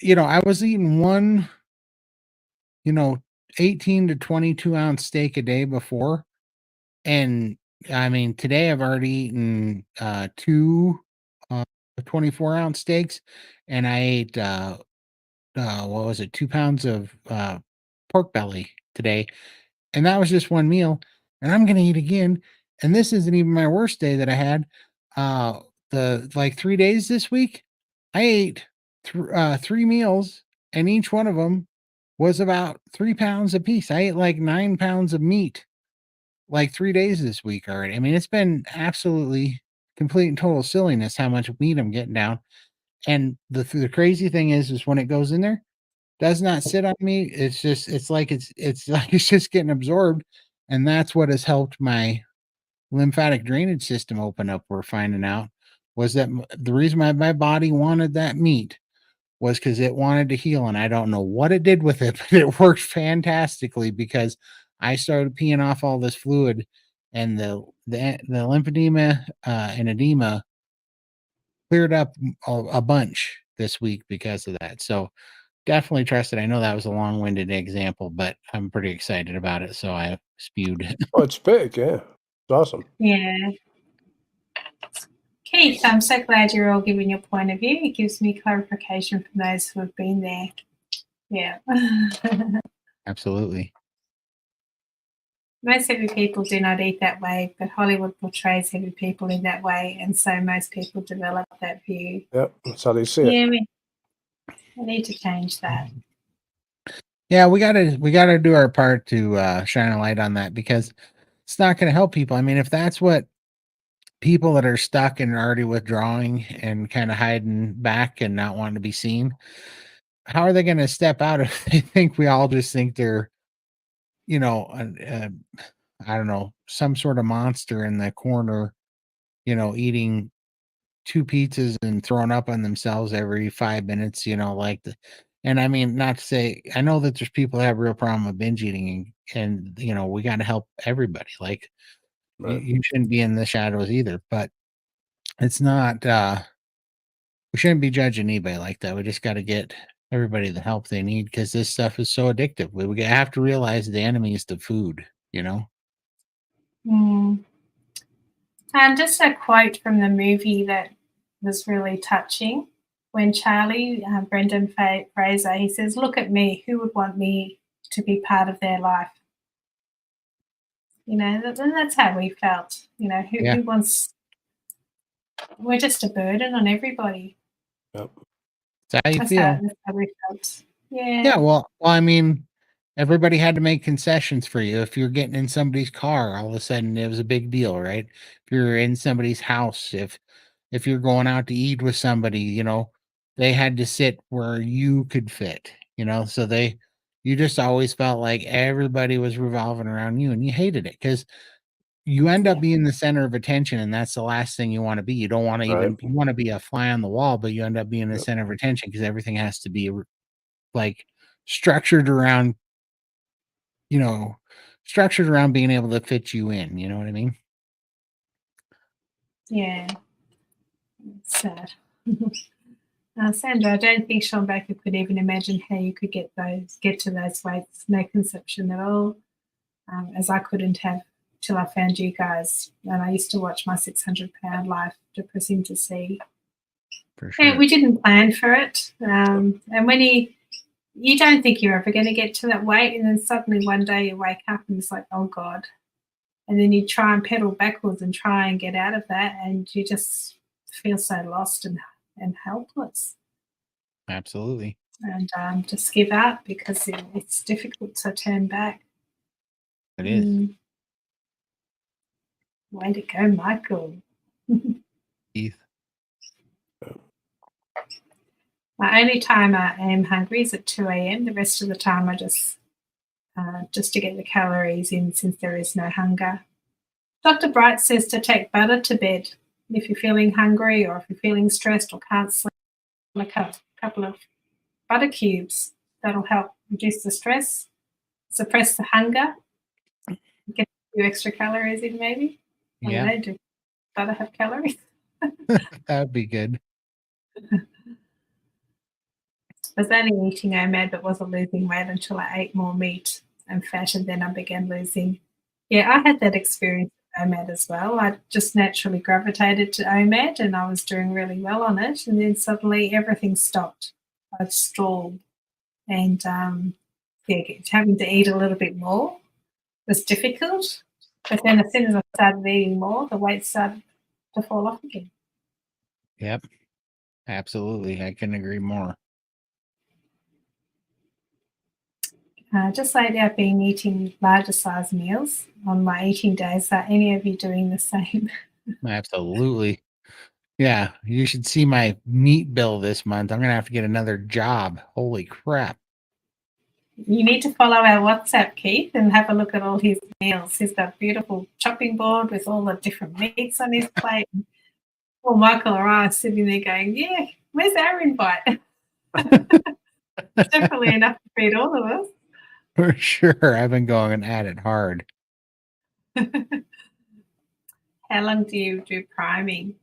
I was eating one, you know, 18 to 22 ounce steak a day before. And I mean, today I've already eaten two 24-ounce steaks, and I ate what was it, 2 pounds of pork belly today, and that was just one meal. And I'm gonna eat again. And this isn't even my worst day that I had. The like 3 days this week, I ate 3 meals, and each one of them was about 3 pounds a piece. I ate like 9 pounds of meat like 3 days this week already. I mean, it's been absolutely complete and total silliness how much meat I'm getting down. And the crazy thing is when it goes in there, does not sit on me. It's like it's just getting absorbed. And that's what has helped my lymphatic drainage system open up. We're finding out was that the reason my body wanted that meat was because it wanted to heal, and I don't know what it did with it, but it worked fantastically because I started peeing off all this fluid, and the lymphedema and edema cleared up a bunch this week because of that. So definitely trust it. I know that was a long-winded example, but I'm pretty excited about it. So I spewed. Oh, it's big. Yeah. It's awesome. Yeah. Keith, I'm so glad you're all giving your point of view. It gives me clarification from those who have been there. Yeah. Absolutely. Most heavy people do not eat that way, but Hollywood portrays heavy people in that way, and so most people develop that view. Yep. That's how they see it. Yeah, we need to change that. Yeah, we gotta do our part to shine a light on that, because it's not going to help people. I mean, if that's what people that are stuck and already withdrawing and kind of hiding back and not wanting to be seen, how are they going to step out if they think we all just think they're, you know, I don't know, some sort of monster in the corner, eating two pizzas and throwing up on themselves every 5 minutes, like and I mean, not to say, I know that there's people that have real problem with binge eating, and we got to help everybody. Like, Right. you shouldn't be in the shadows either, but it's not, we shouldn't be judging anybody like that. We just got to get everybody the help they need, because this stuff is so addictive. We have to realize the enemy is the food. Mm. And just a quote from the movie that was really touching. When Charlie, Brendan Fraser, he says, "Look at me. Who would want me to be part of their life?" And that's how we felt. Yeah. Who wants? We're just a burden on everybody. Yep. That's how you feel. That's how we felt. Yeah. Yeah, well, I mean, everybody had to make concessions for you. If you're getting in somebody's car, all of a sudden it was a big deal, right? If you're in somebody's house, if you're going out to eat with somebody, they had to sit where you could fit. So you just always felt like everybody was revolving around you, and you hated it, because you end up being the center of attention, and that's the last thing you want to be. You don't want to Right. you want to be a fly on the wall, but you end up being the Yep. center of attention, because everything has to be like structured around, you know, structured around being able to fit you in. You know what I mean? Yeah. It's sad. Sandra, I don't think Sean Baker could even imagine how you could get to those weights. No conception at all, as I couldn't have till I found you guys. And I used to watch my 600-pound life, depressing to see. For sure. Yeah, we didn't plan for it. And when you don't think you're ever going to get to that weight, and then suddenly one day you wake up and it's like, oh God. And then you try and pedal backwards and try and get out of that, and you just feel so lost and helpless. Absolutely. And just give up, because it's difficult to turn back. It is. Way to go, Michael. Keith. My only time I am hungry is at 2 a.m. The rest of the time I just to get the calories in, since there is no hunger. Dr. Bright says to take butter to bed if you're feeling hungry, or if you're feeling stressed or can't sleep. A couple of butter cubes. That'll help reduce the stress, suppress the hunger, get a few extra calories in maybe. Yeah. Do butter have calories? That would be good. I was only eating OMAD but wasn't losing weight until I ate more meat and fat, and then I began losing. Yeah, I had that experience with OMAD as well. I just naturally gravitated to OMAD, and I was doing really well on it, and then suddenly everything stopped. I stalled, and having to eat a little bit more was difficult. But then as soon as I started eating more, the weight started to fall off again. Yep. Absolutely. I couldn't agree more. Just lately, I've been eating larger size meals on my eating days. Are any of you doing the same? Absolutely. Yeah. You should see my meat bill this month. I'm going to have to get another job. Holy crap. You need to follow our WhatsApp, Keith, and have a look at all his meals. He's got a beautiful chopping board with all the different meats on his plate. Well, Michael or I are sitting there going, yeah, where's our invite? Definitely enough to feed all of us. For sure. I've been going at it hard. How long do you do priming?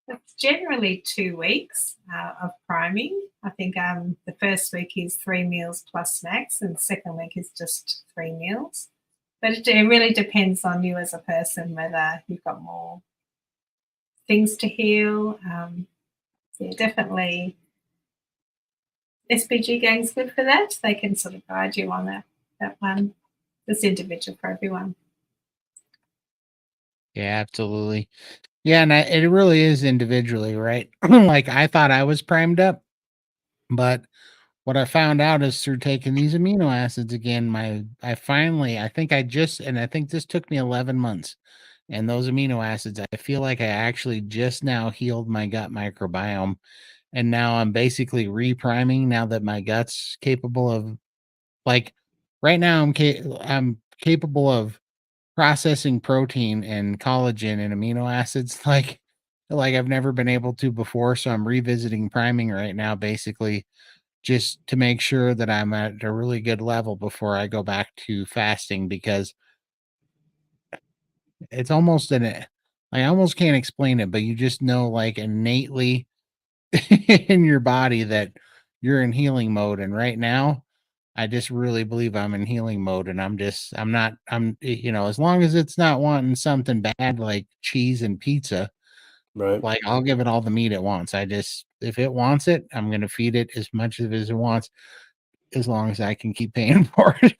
It's generally 2 weeks of priming. I think the first week is 3 meals plus snacks, and the second week is just 3 meals. But it really depends on you as a person, whether you've got more things to heal. Yeah, definitely. SPG gang's good for that. They can sort of guide you on that one. It's individual for everyone. Yeah, absolutely. Yeah, and it really is individually, right? Like I thought I was primed up, but what I found out is through taking these amino acids again, I finally, I think I think this took me 11 months. And those amino acids, I feel like I actually just now healed my gut microbiome. And now I'm basically repriming now that my gut's capable of, like, right now I'm capable of processing protein and collagen and amino acids like I've never been able to before. So I'm revisiting priming right now, basically just to make sure that I'm at a really good level before I go back to fasting, because it's almost I almost can't explain it, but you just know, like, innately in your body that you're in healing mode. And right now, I just really believe I'm in healing mode. And I'm not, as long as it's not wanting something bad like cheese and pizza, Right. like I'll give it all the meat it wants. If it wants it, I'm going to feed it as much of it as it wants, as long as I can keep paying for it.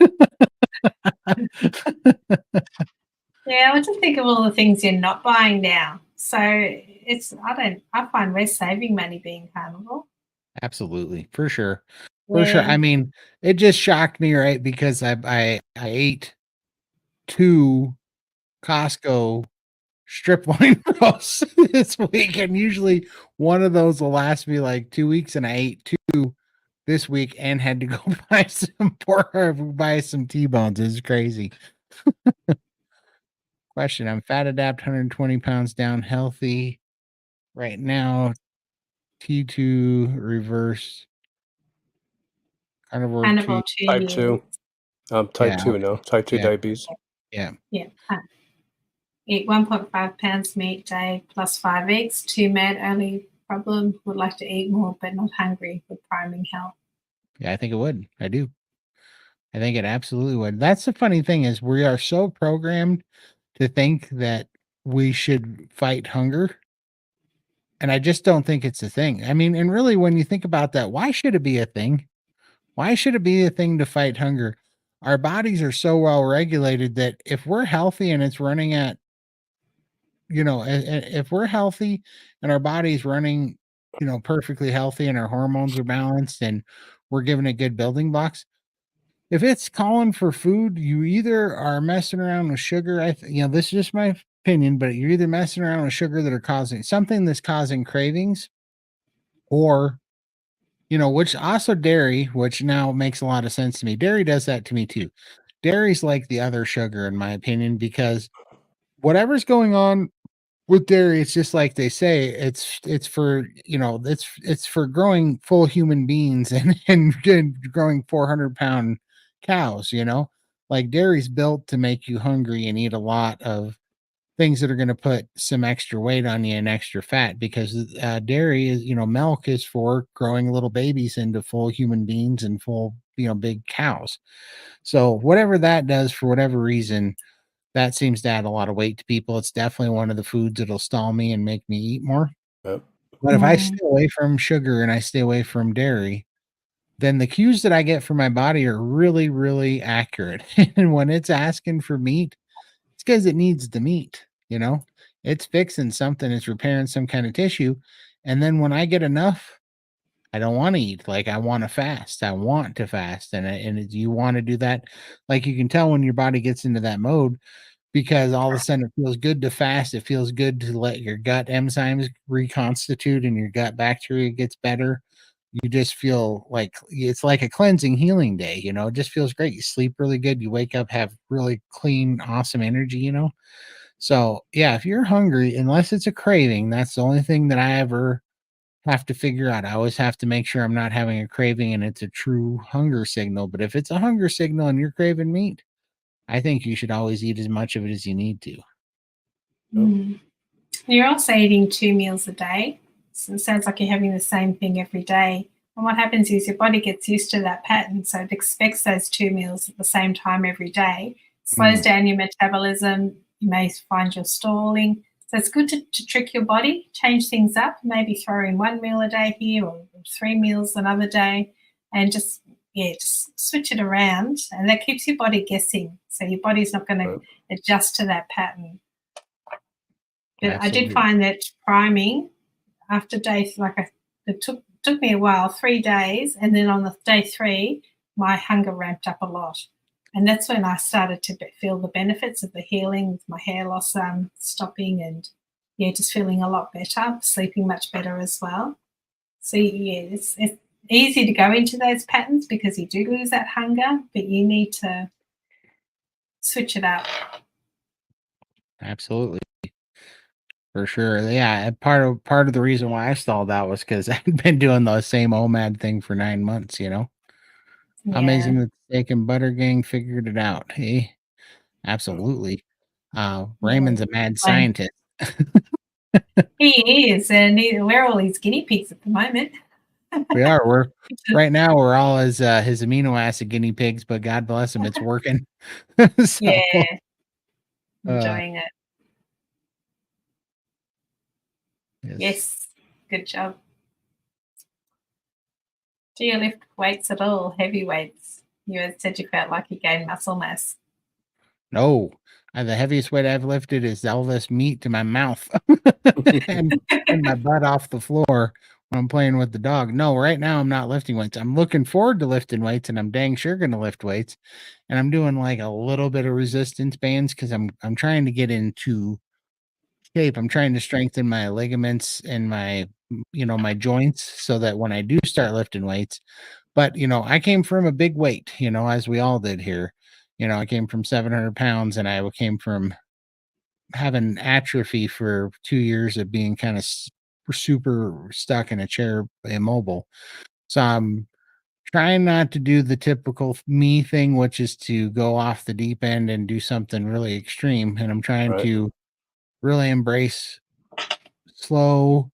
Yeah, I just think of all the things you're not buying now. So I find we're saving money being carnivore. Absolutely. For sure. For sure. Yeah. I mean, it just shocked me, right? Because I ate 2 Costco strip loin roasts this week, and usually one of those will last me like 2 weeks, and I ate 2 this week and had to go buy some pork or buy some T-bones. It's crazy. Question: I'm fat adapt, 120 pounds down, healthy right now. T2 reverse carnivore Carnivore T. 2 Type years. 2. Type Yeah. 2, no. Type 2 Yeah. diabetes. Yeah. Yeah. Eat 1.5 pounds meat day plus 5 eggs. 2 mad only problem. Would like to eat more but not hungry with priming help. Yeah, I think it would. I do. I think it absolutely would. That's the funny thing, is we are so programmed to think that we should fight hunger. And I just don't think it's a thing. I mean, and really, when you think about that, why should it be a thing? Why should it be a thing to fight hunger? Our bodies are so well regulated that if we're healthy and it's running at, if we're healthy and our body's running, perfectly healthy, and our hormones are balanced and we're given it good building blocks, if it's calling for food, you either are messing around with sugar. This is just my opinion, but you're either messing around with sugar that are causing something that's causing cravings, or, which also dairy, which now makes a lot of sense to me. Dairy does that to me too. Dairy's like the other sugar, in my opinion, because whatever's going on with dairy, it's just like they say, it's for, it's for growing full human beings and growing 400-pound cows, like dairy's built to make you hungry and eat a lot of things that are going to put some extra weight on you and extra fat, because dairy is, milk is for growing little babies into full human beings and full, big cows. So whatever that does, for whatever reason, that seems to add a lot of weight to people. It's definitely one of the foods that'll stall me and make me eat more. Yep. But if I stay away from sugar and I stay away from dairy, then the cues that I get from my body are really, really accurate. And when it's asking for meat, it's because it needs the meat, It's fixing something, it's repairing some kind of tissue. And then when I get enough, I don't want to eat. Like, I want to fast. I want to fast. And you want to do that. Like, you can tell when your body gets into that mode, because all of a sudden it feels good to fast. It feels good to let your gut enzymes reconstitute and your gut bacteria gets better. You just feel like it's like a cleansing, healing day. It just feels great. You sleep really good. You wake up, have really clean, awesome energy. So, yeah, if you're hungry, unless it's a craving, that's the only thing that I ever have to figure out. I always have to make sure I'm not having a craving and it's a true hunger signal. But if it's a hunger signal and you're craving meat, I think you should always eat as much of it as you need to. Mm. You're also eating 2 meals a day. So it sounds like you're having the same thing every day. And what happens is your body gets used to that pattern. So it expects those 2 meals at the same time every day. Slows down your metabolism. You may find you're stalling. So it's good to trick your body, change things up, maybe throw in 1 meal a day here or 3 meals another day, and just switch it around. And that keeps your body guessing. So your body's not going to adjust to that pattern. But I did find that priming after day, it took me a while, 3 days, and then on the day 3, my hunger ramped up a lot. And that's when I started to feel the benefits of the healing with my hair loss stopping and, just feeling a lot better, sleeping much better as well. So, it's easy to go into those patterns because you do lose that hunger, but you need to switch it up. Absolutely. For sure. Yeah. Part of the reason why I stalled out was because I'd been doing the same OMAD thing for 9 months, Yeah. Amazing that the steak and butter gang figured it out. Hey, absolutely. Raymond's a mad scientist. He is, and we're all his guinea pigs at the moment. We are. We're right now. We're all his amino acid guinea pigs, but God bless him, it's working. So, yeah, enjoying it. Yes, good job. Do you lift weights at all? Heavy weights? You had said you felt like you gained muscle mass. No, the heaviest weight I've lifted is all this meat to my mouth and my butt off the floor when I'm playing with the dog. No, right now I'm not lifting weights. I'm looking forward to lifting weights, and I'm dang sure going to lift weights. And I'm doing like a little bit of resistance bands because I'm trying to get into shape. I'm trying to strengthen my ligaments and my my joints so that when I do start lifting weights. But I came from a big weight, as we all did here. I came from 700 pounds, and I came from having atrophy for 2 years of being kind of super stuck in a chair, immobile. So I'm trying not to do the typical me thing, which is to go off the deep end and do something really extreme. And I'm trying to really embrace slow,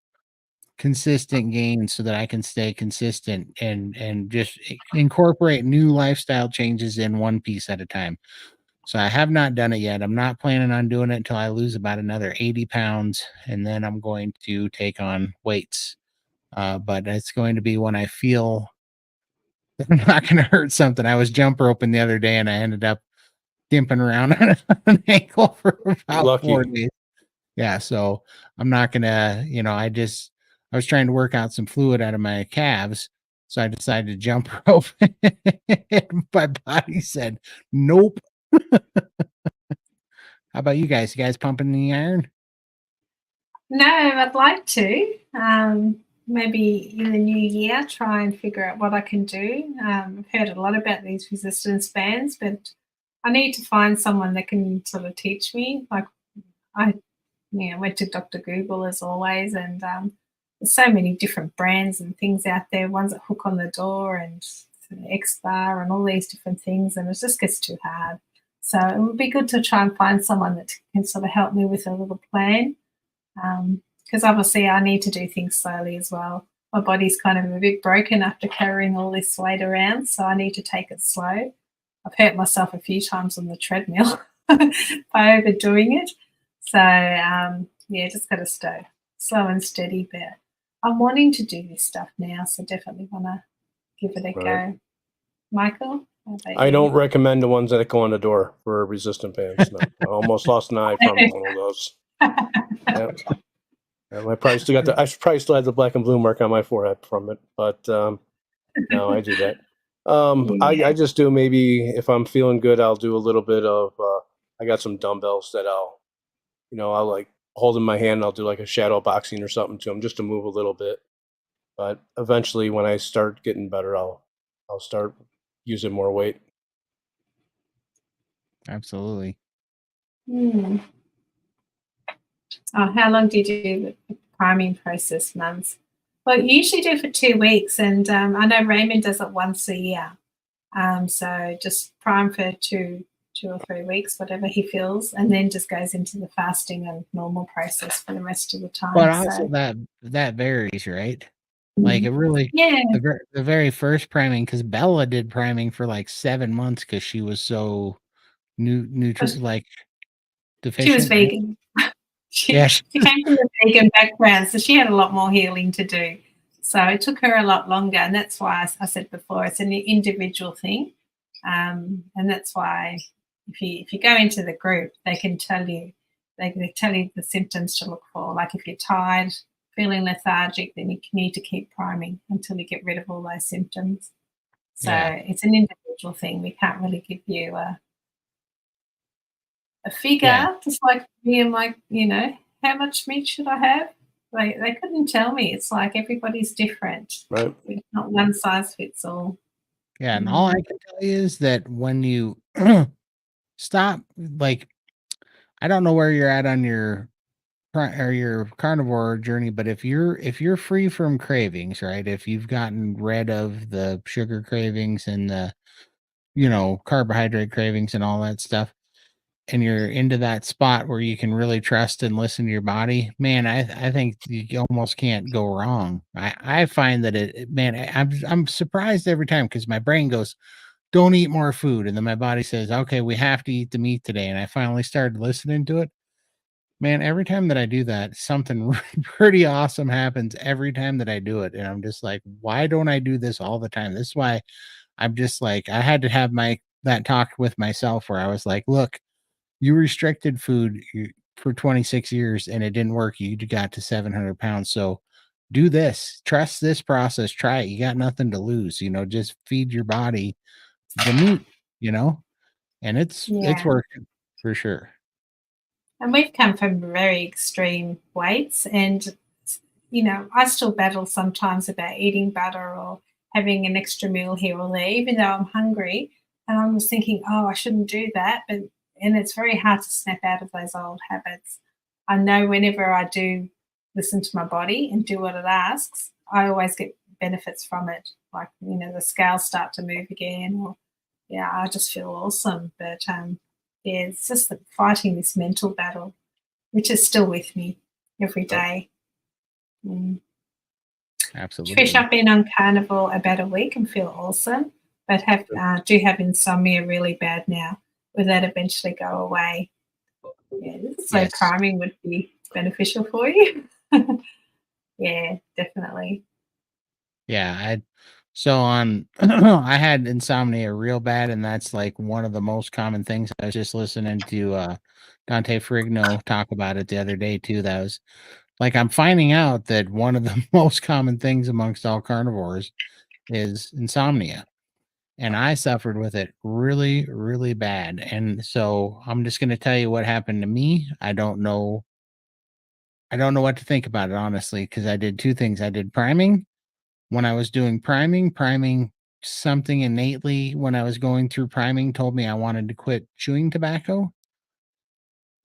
consistent gains so that I can stay consistent and just incorporate new lifestyle changes in one piece at a time. So I have not done it yet. I'm not planning on doing it until I lose about another 80 pounds, and then I'm going to take on weights. But it's going to be when I feel that I'm not going to hurt something. I was jump roping the other day, and I ended up dimping around on an ankle for about 4 days. Yeah, so I'm not gonna, I was trying to work out some fluid out of my calves, so I decided to jump rope. My body said, "Nope." How about you guys? You guys pumping the iron? No, I'd like to. Maybe in the new year, try and figure out what I can do. I've heard a lot about these resistance bands, but I need to find someone that can sort of teach me. Like I went to Dr. Google as always, and there's so many different brands and things out there. Ones that hook on the door and X-Bar and all these different things, and it just gets too hard. So it would be good to try and find someone that can sort of help me with a little plan, because obviously I need to do things slowly as well. My body's kind of a bit broken after carrying all this weight around, so I need to take it slow. I've hurt myself a few times on the treadmill by overdoing it. So, just got to stay slow and steady. But I'm wanting to do this stuff now, so definitely want to give it a go. Michael? I don't recommend the ones that go on the door for resistant bands. No. I almost lost an eye from one of those. Yep. I probably still had the black and blue mark on my forehead from it, but no, I do that. I just do, maybe if I'm feeling good, I'll do a little bit of, I got some dumbbells that I'll like hold in my hand, and I'll do like a shadow boxing or something to them just to move a little bit. But eventually when I start getting better, I'll start using more weight. Absolutely. Oh, how long do you do the priming process, months? Well, you usually do for 2 weeks, and I know Raymond does it once a year. So just prime for two 2 or 3 weeks, whatever he feels, and then just goes into the fasting and normal process for the rest of the time. But also So that varies, right? Like it really, yeah, the very first priming, because Bella did priming for like 7 months because she was so like she was deficient, right? vegan. Yeah, She came from a vegan background, so she had a lot more healing to do. So it took her a lot longer, and that's why I said before it's an individual thing, and that's why if you go into the group, they can tell you the symptoms to look for. Like if you're tired, feeling lethargic, then you need to keep priming until you get rid of all those symptoms. So yeah, it's an individual thing. We can't really give you a figure, yeah. just like me and like, how much meat should I have? They couldn't tell me. It's like everybody's different. Right. It's not one size fits all. Yeah, and all I can tell you is that when you stop, like, I don't know where you're at on your or your carnivore journey, but if you're free from cravings, right? If you've gotten rid of the sugar cravings and the carbohydrate cravings and all that stuff, and you're into that spot where you can really trust and listen to your body, man, I think you almost can't go wrong. I find that man, I'm surprised every time because my brain goes, don't eat more food, and then my body says, okay, we have to eat the meat today, and I finally started listening to it. Man, every time that I do that, something pretty awesome happens every time that I do it, and I'm just like, why don't I do this all the time? This is why I'm just like, I had to have that talk with myself where I was like, look, you restricted food for 26 years and it didn't work. You got to 700 pounds. So do this, trust this process, try it. You got nothing to lose, just feed your body the meat, and it's Yeah. working for sure. And we've come from very extreme weights, and I still battle sometimes about eating butter or having an extra meal here or there, even though I'm hungry. And I'm just thinking, oh, I shouldn't do that. And it's very hard to snap out of those old habits. I know whenever I do listen to my body and do what it asks, I always get benefits from it. Like, the scales start to move again, or yeah, I just feel awesome. But yeah, it's just fighting this mental battle, which is still with me every day. Mm. Absolutely. Trish, I've been on Carnivore about a week and feel awesome, but do have insomnia really bad now. Will that eventually go away? Yeah, so Yes. priming would be beneficial for you. Yeah, definitely. Yeah, I had insomnia real bad, and that's like one of the most common things. I was just listening to Dante Frigno talk about it the other day too. That was like, I'm finding out that one of the most common things amongst all carnivores is insomnia. And I suffered with it really, really bad. And so I'm just going to tell you what happened to me. I don't know what to think about it, honestly, because I did two things. I did priming. When I was doing priming, something innately when I was going through priming told me I wanted to quit chewing tobacco.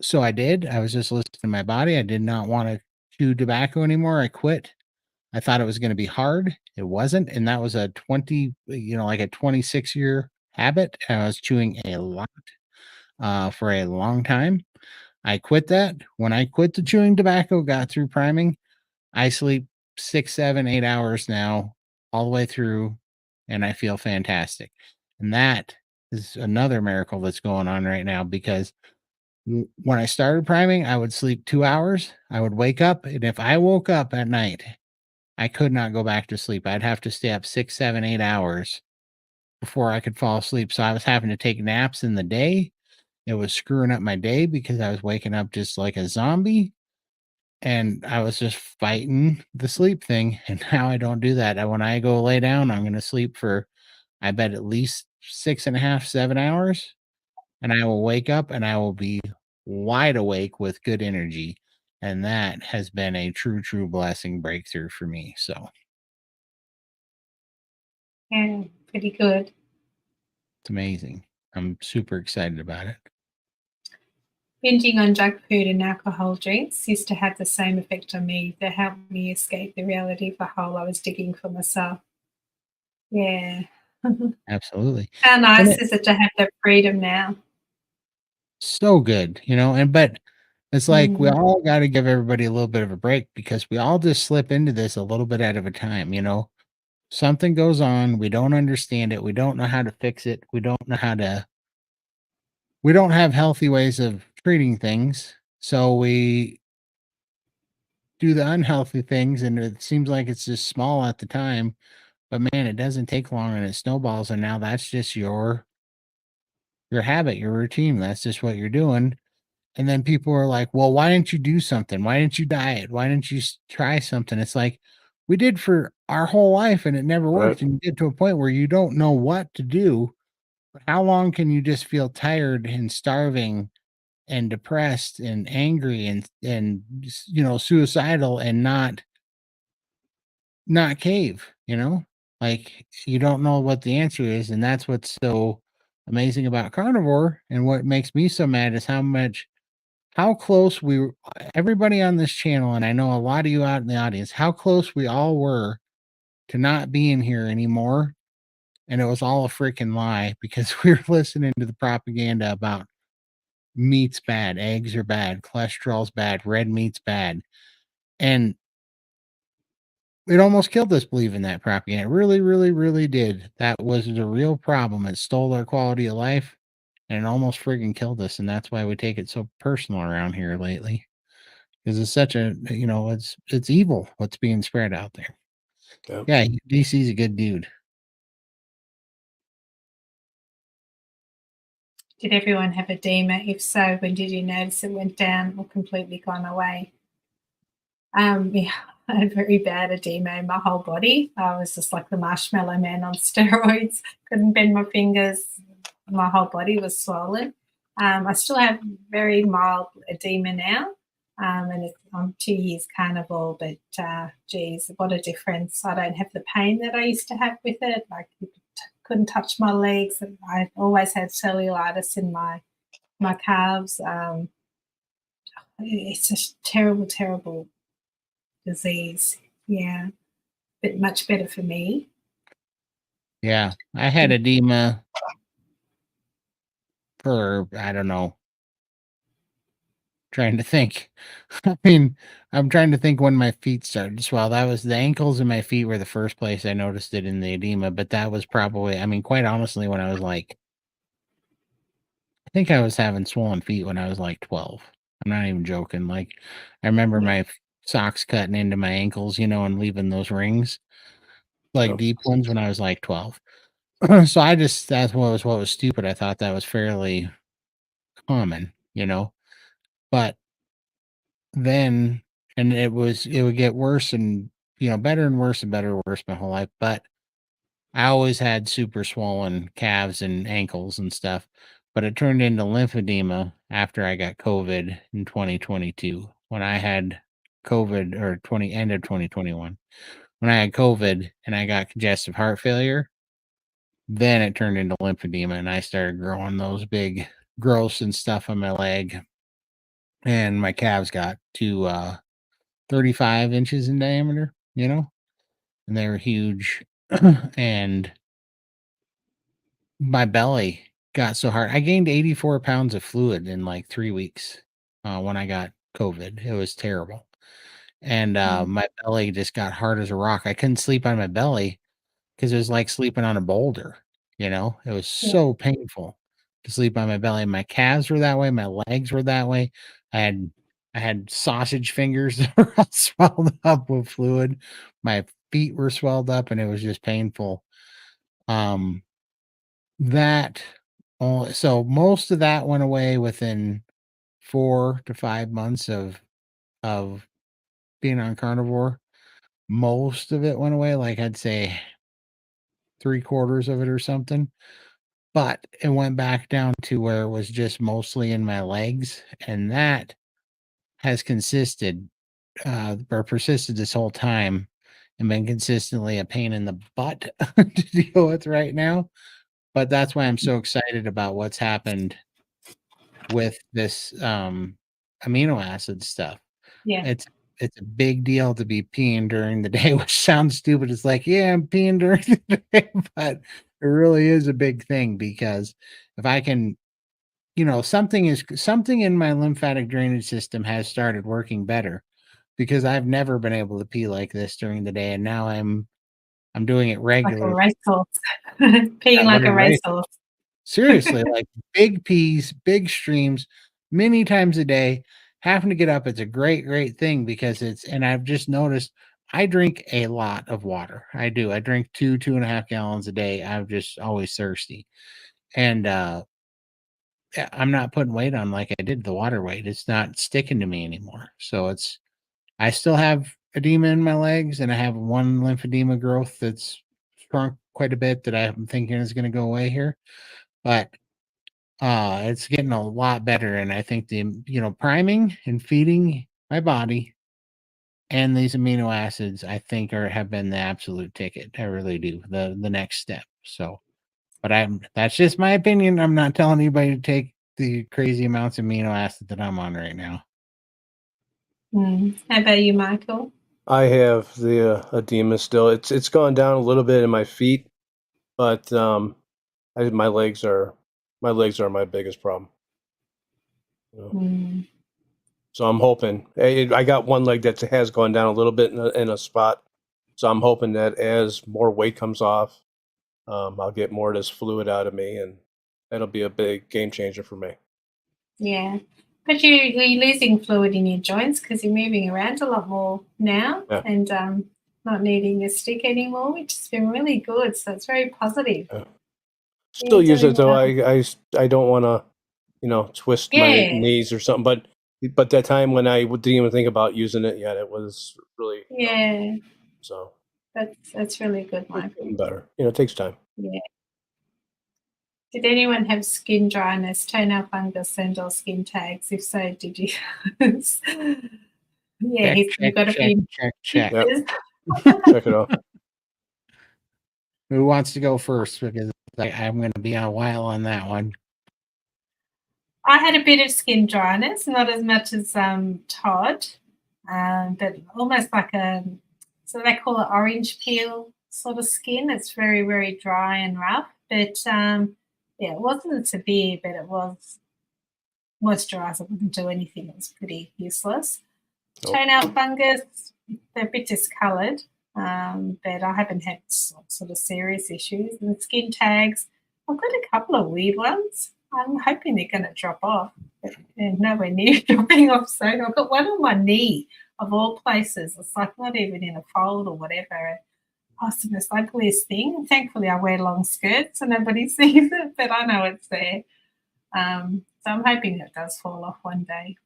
So I did. I was just listening to my body. I did not want to chew tobacco anymore. I quit. I thought it was going to be hard. It wasn't. And that was like a 26-year habit. I was chewing a lot for a long time. I quit that. When I quit the chewing tobacco, got through priming, I sleep 6, 7, 8 hours now, all the way through, and I feel fantastic. And that is another miracle that's going on right now because when I started priming, I would sleep 2 hours. I would wake up, and if I woke up at night, I could not go back to sleep. I'd have to stay up 6, 7, 8 hours before I could fall asleep. So I was having to take naps in the day. It was screwing up my day because I was waking up just like a zombie, and I was just fighting the sleep thing. And now I don't do that. And when I go lay down, I'm going to sleep for, I bet, at least 6.5, 7 hours. And I will wake up and I will be wide awake with good energy. And that has been a true, true blessing breakthrough for me. So Yeah, pretty good. it's amazing. I'm super excited about it. Binging on junk food and alcohol drinks used to have the same effect on me. They helped me escape the reality of the hole I was digging for myself. Yeah. Absolutely. How And nice it, is it to have that freedom now? so good, but it's like we Mm. all got to give everybody a little bit of a break because we all just slip into this a little bit at a time. Something goes on, we don't understand it, we don't know how to fix it, we don't have healthy ways of treating things. So we do the unhealthy things and it seems like it's just small at the time, but man, it doesn't take long and it snowballs and now that's just your habit, your routine. That's just what you're doing. And then people are like, "Well, why didn't you do something? Why didn't you diet? Why didn't you try something?" It's like we did for our whole life and it never Right. worked. And you get to a point where you don't know what to do. How long can you just feel tired and starving and depressed and angry and suicidal and not cave? Like you don't know what the answer is, and that's what's so amazing about carnivore. And what makes me so mad is how close everybody on this channel, and I know a lot of you out in the audience, how close we all were to not being here anymore. And it was all a freaking lie because we were listening to the propaganda about meat's bad, eggs are bad, cholesterol's bad, red meat's bad. And it almost killed us believing that propaganda. It really, really, really did. That was the real problem. It stole our quality of life and it almost friggin' killed us. And that's why we take it so personal around here lately. Because it's such it's evil what's being spread out there. Yeah. Yeah, DC's a good dude. Did everyone have edema? If so, when did you notice it went down or completely gone away? Yeah, I had very bad edema in my whole body. I was just like the marshmallow man on steroids. Couldn't bend my fingers. My whole body was swollen. I still have very mild edema now, and I'm 2 years carnivore. But geez, what a difference! I don't have the pain that I used to have with it. Like couldn't touch my legs. I always had cellulitis in my calves. It's a terrible, terrible disease. Yeah, but much better for me. Yeah, I had edema for, I don't know, trying to think. I mean, I'm trying to think when my feet started to swell. That was the ankles and my feet were the first place I noticed it in the edema, but that was probably, I mean, quite honestly, when I was like, I think I was having swollen feet when I was like 12. I'm not even joking. Like, I remember Yeah, my socks cutting into my ankles, and leaving those rings, like Yeah. deep ones when I was like 12. So that's what was stupid. I thought that was fairly common. But then, and it would get worse and, better and worse and better and worse my whole life. But I always had super swollen calves and ankles and stuff, but it turned into lymphedema after I got COVID in 2022. When I had COVID or end of 2021, when I had COVID and I got congestive heart failure, then it turned into lymphedema and I started growing those big growths and stuff on my leg and my calves got to 35 inches in diameter, and they were huge. And my belly got so hard. I gained 84 pounds of fluid in like 3 weeks when I got COVID. It was terrible. And mm, my belly just got hard as a rock. I couldn't sleep on my belly because it was like sleeping on a boulder. It was yeah, so painful to sleep on my belly. My calves were that way. My legs were that way. I had I had sausage fingers that were all swelled up with fluid. My feet were swelled up, and it was just painful. Um, that so most of that went away within 4 to 5 months of being on carnivore. Most of it went away, like I'd say 3/4 of it or something. But it went back down to where it was just mostly in my legs, and that has persisted this whole time and been consistently a pain in the butt to deal with right now. But that's why I'm so excited about what's happened with this amino acid stuff. yeah. It's a big deal to be peeing during the day, which sounds stupid. It's like, yeah, I'm peeing during the day, but it really is a big thing because if I can something in my lymphatic drainage system has started working better, because I've never been able to pee like this during the day, and now I'm doing it Like a regularly. racehorse. Peeing like a racehorse. Seriously, like big peas, big streams, many times a day, having to get up. It's a great, great thing, because and I've just noticed I drink a lot of water. I do. I drink 2.5 gallons a day. I'm just always thirsty. And yeah, I'm not putting weight on like I did the water weight. It's not sticking to me anymore. So I still have edema in my legs, and I have one lymphedema growth that's shrunk quite a bit that I'm thinking is going to go away here. But it's getting a lot better, and I think the priming and feeding my body and these amino acids, I think, have been the absolute ticket. I really do. The next step. So, but that's just my opinion. I'm not telling anybody to take the crazy amounts of amino acid that I'm on right now. How about you, Michael? I have the edema still. It's gone down a little bit in my feet, but my legs are my biggest problem. So I'm hoping. I got one leg that has gone down a little bit in a spot. So I'm hoping that as more weight comes off, I'll get more of this fluid out of me, and that'll be a big game changer for me. Yeah. But you're losing fluid in your joints because you're moving around a lot more now, Yeah. and not needing a stick anymore, which has been really good. So it's very positive. Yeah. Still use it though. I don't want to, twist my knees or something. But that time when I didn't even think about using it yet, it was really so that's really good, Michael. Better. It takes time. Yeah. Did anyone have skin dryness, toenail fungus, and/or skin tags? If so, did you? Yeah, you've got a few. Check. Yep. Check it out. Who wants to go first? Because I'm going to be a while on that one. I had a bit of skin dryness, not as much as Todd, but almost like so they call it orange peel sort of skin. It's very, very dry and rough. But yeah, it wasn't severe, but it was moisturizer. Wouldn't do anything. It was pretty useless. Toenail fungus, they're a bit discoloured, but I haven't had sort of serious issues. And skin tags, I've got a couple of weird ones. I'm hoping they're going to drop off, but they're nowhere near dropping off soon. I've got one on my knee, of all places. It's like not even in a fold or whatever. It's the most ugliest thing. Thankfully, I wear long skirts so nobody sees it, but I know it's there. So I'm hoping it does fall off one day.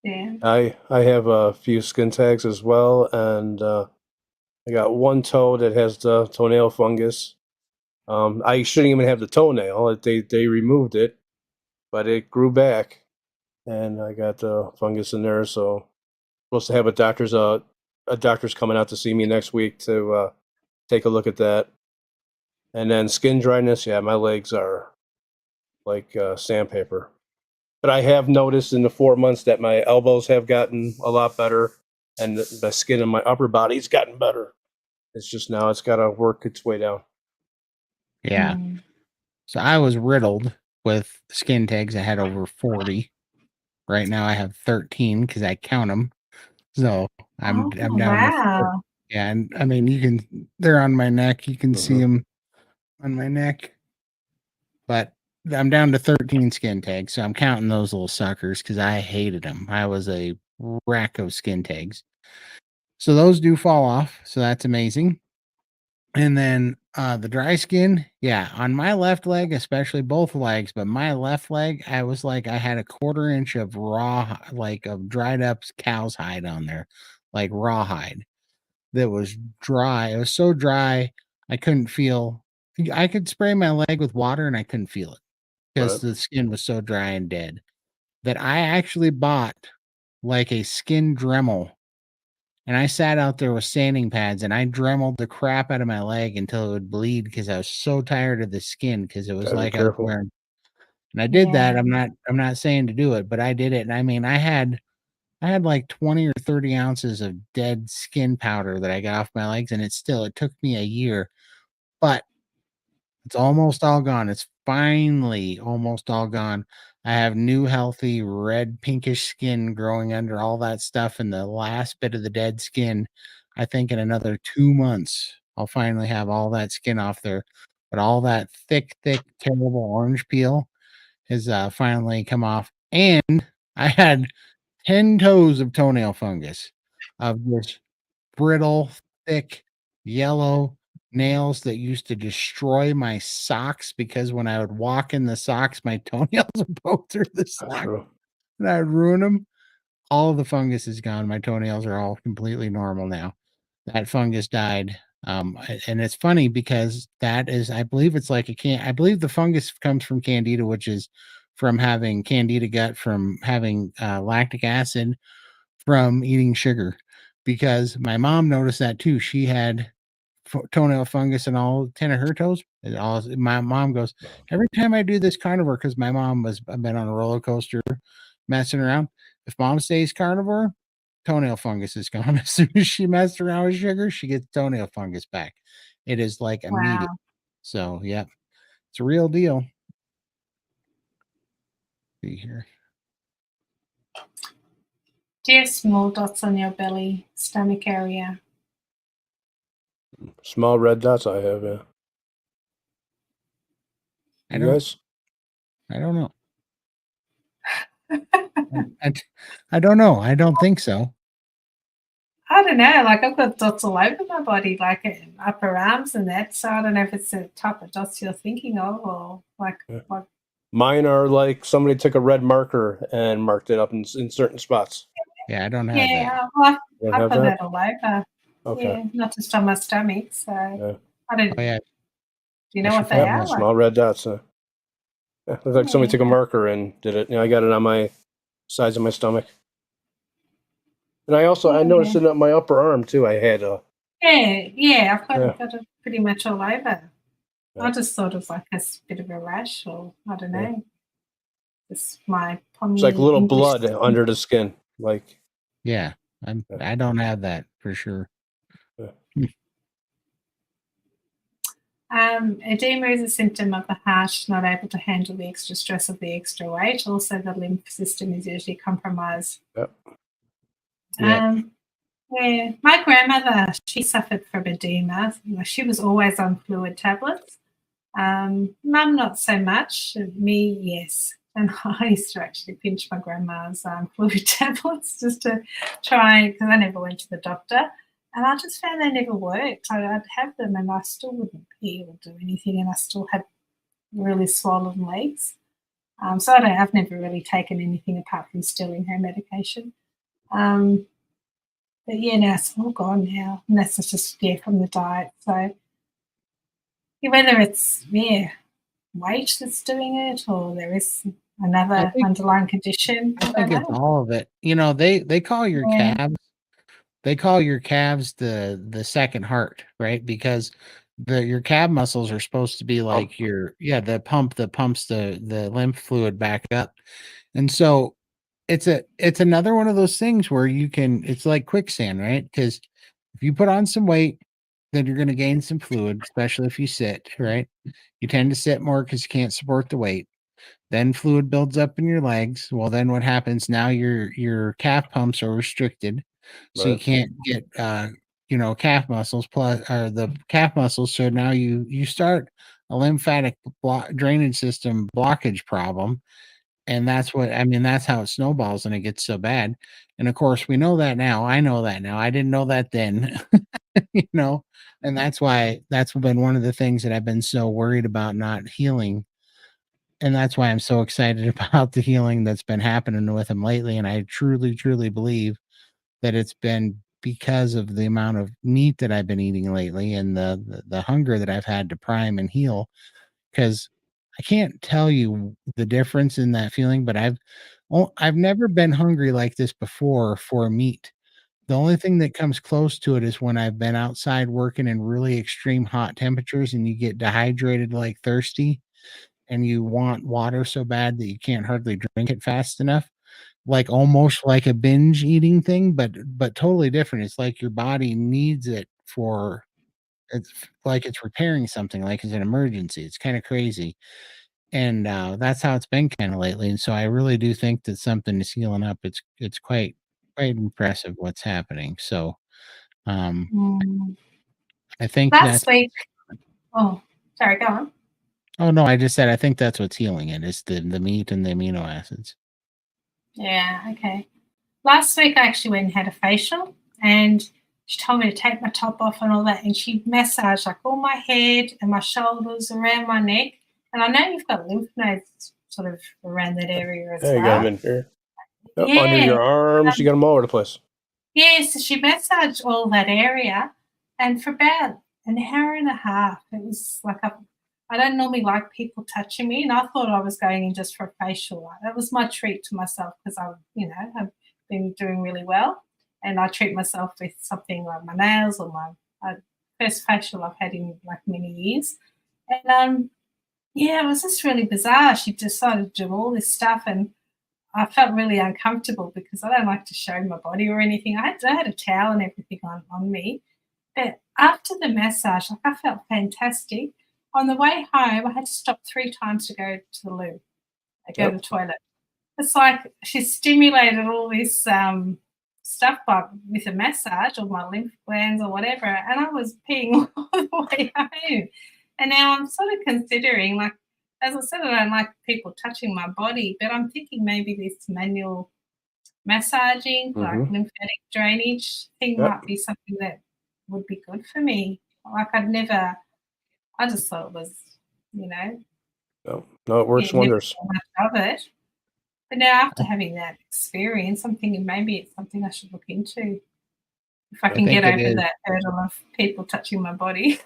Yeah. I have a few skin tags as well, and I got one toe that has the toenail fungus. I shouldn't even have the toenail. They removed it, but it grew back, and I got the fungus in there. So supposed to have a doctor's coming out to see me next week to take a look at that. And then skin dryness, yeah, my legs are like sandpaper. But I have noticed in the 4 months that my elbows have gotten a lot better, and the skin in my upper body's gotten better. It's just now it's got to work its way down. Yeah. So I was riddled with skin tags. I had over 40. Right now I have 13 because I count them. So I'm down. Wow. Yeah, and I mean they're on my neck. You can see them on my neck. But I'm down to 13 skin tags, so I'm counting those little suckers because I hated them. I was a rack of skin tags. So those do fall off, so that's amazing. And then the dry skin, yeah, on my left leg, especially both legs, but my left leg, I was like, I had a 1/4 inch of raw, like of dried up cow's hide on there, like raw hide that was dry. It was so dry, I couldn't feel. I could spray my leg with water and I couldn't feel it because the skin was so dry and dead that I actually bought like a skin Dremel. And I sat out there with sanding pads and I dremeled the crap out of my leg until it would bleed because I was so tired of the skin because it was like I was wearing. And I did that. I'm not saying to do it, but I did it. And I mean, I had like 20 or 30 ounces of dead skin powder that I got off my legs, and it took me a year. But It's almost all gone. It's finally almost all gone. I have new, healthy, red, pinkish skin growing under all that stuff, and the last bit of the dead skin. I think in another 2 months, I'll finally have all that skin off there. But all that thick, thick, terrible orange peel has finally come off. And I had 10 toes of toenail fungus of this brittle, thick, yellow nails that used to destroy my socks because when I would walk in the socks, my toenails would poke through the That's sock true. and I'd ruin them. All of the fungus is gone. My toenails are all completely normal now. That fungus died. And it's funny because that is, I believe it's like I believe the fungus comes from candida, which is from having candida gut, from having lactic acid from eating sugar, because my mom noticed that too. She had toenail fungus in all 10 of her toes. And all my mom goes, every time I do this carnivore, because my mom was I've been on a roller coaster messing around. If mom stays carnivore, toenail fungus is gone. As soon as she messed around with sugar, she gets toenail fungus back. It is like immediate. Wow. So yeah, it's a real deal. See here. Do you have small dots on your belly, stomach area? Small red dots I have, yeah. I You don't guys? I don't know. I, I don't know. I don't think so. I don't know. Like I've got dots all over my body, like upper arms and that. So I don't know if it's the type of dots you're thinking of, or like Yeah. what. Mine are like somebody took a red marker and marked it up in certain spots. Yeah, I don't have that. Yeah, well, You don't I've have got that? that all over. Okay. Yeah, not just on my stomach. So Yeah. I don't. Oh yeah, Do you I know should what they find Yep. are? that. Like, Small red dots. Yeah. Looks like somebody took a yeah, marker and did it. I got it on my sides of my stomach. And I noticed yeah, it on my upper arm too. I had yeah. I've yeah. got it pretty much all over. I Yeah. just thought of like a bit of a rash, or I don't Yeah. know. It's my It's like pommy little English. blood under the skin. Like Yeah, yeah. I don't have that for sure. Yeah. Edema is a symptom of the heart not able to handle the extra stress of the extra weight. Also, the lymph system is usually compromised. Yep. Yeah. Yeah, my grandmother, she suffered from edema. She was always on fluid tablets. Mum, not so much. Me, yes. And I used to actually pinch my grandma's fluid tablets just to try, because I never went to the doctor. And I just found they never worked. I'd have them and I still wouldn't pee or do anything, and I still had really swollen legs. So I've never really taken anything apart from stealing her medication. Um, but yeah, now it's all gone now. And that's just, yeah, from the diet. So yeah, whether it's, yeah, weight that's doing it or there is I another think underlying condition, I I don't think it's know. all of it. You know, they call your Yeah. calves the second heart, right? Because your calf muscles are supposed to be Pump. like the pump that pumps the lymph fluid back up. And so it's another one of those things where it's like quicksand, right? Because if you put on some weight, then you're going to gain some fluid, especially if you sit, right? You tend to sit more because you can't support the weight. Then fluid builds up in your legs. Well, then what happens? Now your calf pumps are restricted, so you Right. can't get calf muscles plus or the calf muscles. So now you start a lymphatic drainage system blockage problem, and that's what I mean. That's how it snowballs, and it gets so bad. And of course, we know that now. I know that now. I didn't know that then, and that's been one of the things that I've been so worried about not healing, and that's why I'm so excited about the healing that's been happening with him lately. And I truly, truly believe that it's been because of the amount of meat that I've been eating lately and the hunger that I've had to prime and heal. Because I can't tell you the difference in that feeling, but I've never been hungry like this before for meat. The only thing that comes close to it is when I've been outside working in really extreme hot temperatures and you get dehydrated like thirsty and you want water so bad that you can't hardly drink it fast enough, like almost like a binge eating thing, but totally different. It's like your body needs it for It's like it's repairing something, like it's an emergency. It's kind of crazy. And that's how it's been kind of lately. And so I really do think that something is healing up. It's quite impressive what's happening. So um Mm. I think Last that's week, oh, sorry, go on. oh no, I just said I think that's what's healing it. It's the meat and the amino acids. Yeah, okay. Last week I actually went and had a facial, and she told me to take my top off and all that, and she massaged like all my head and my shoulders, around my neck. And I know you've got lymph nodes sort of around that area as Yeah, you got them well. in here. Yep, under Yeah. your arms, you got them all over the place. Yeah, so she massaged all that area, and for about an hour and a half, it was like I don't normally like people touching me, and I thought I was going in just for a facial. That was my treat to myself because I've been doing really well, and I treat myself with something like my nails or my first facial I've had in like many years, and yeah, it was just really bizarre. She decided to do all this stuff, and I felt really uncomfortable because I don't like to show my body or anything. I had a towel and everything on me. But after the massage, like I felt fantastic. On the way home, I had to stop 3 times to go to the loo, go to the toilet. It's like she stimulated all this stuff with a massage or my lymph glands or whatever, and I was peeing all the way home. And now I'm sort of considering, like, as I said, I don't like people touching my body, but I'm thinking maybe this manual massaging, like Mm-hmm. lymphatic drainage thing, Yep. might be something that would be good for me. Like I just thought it was, you know, No, it works never wonders. thought much of it. But now after having that experience, I'm thinking maybe it's something I should look into if I I can think get it over is. that hurdle of people touching my body,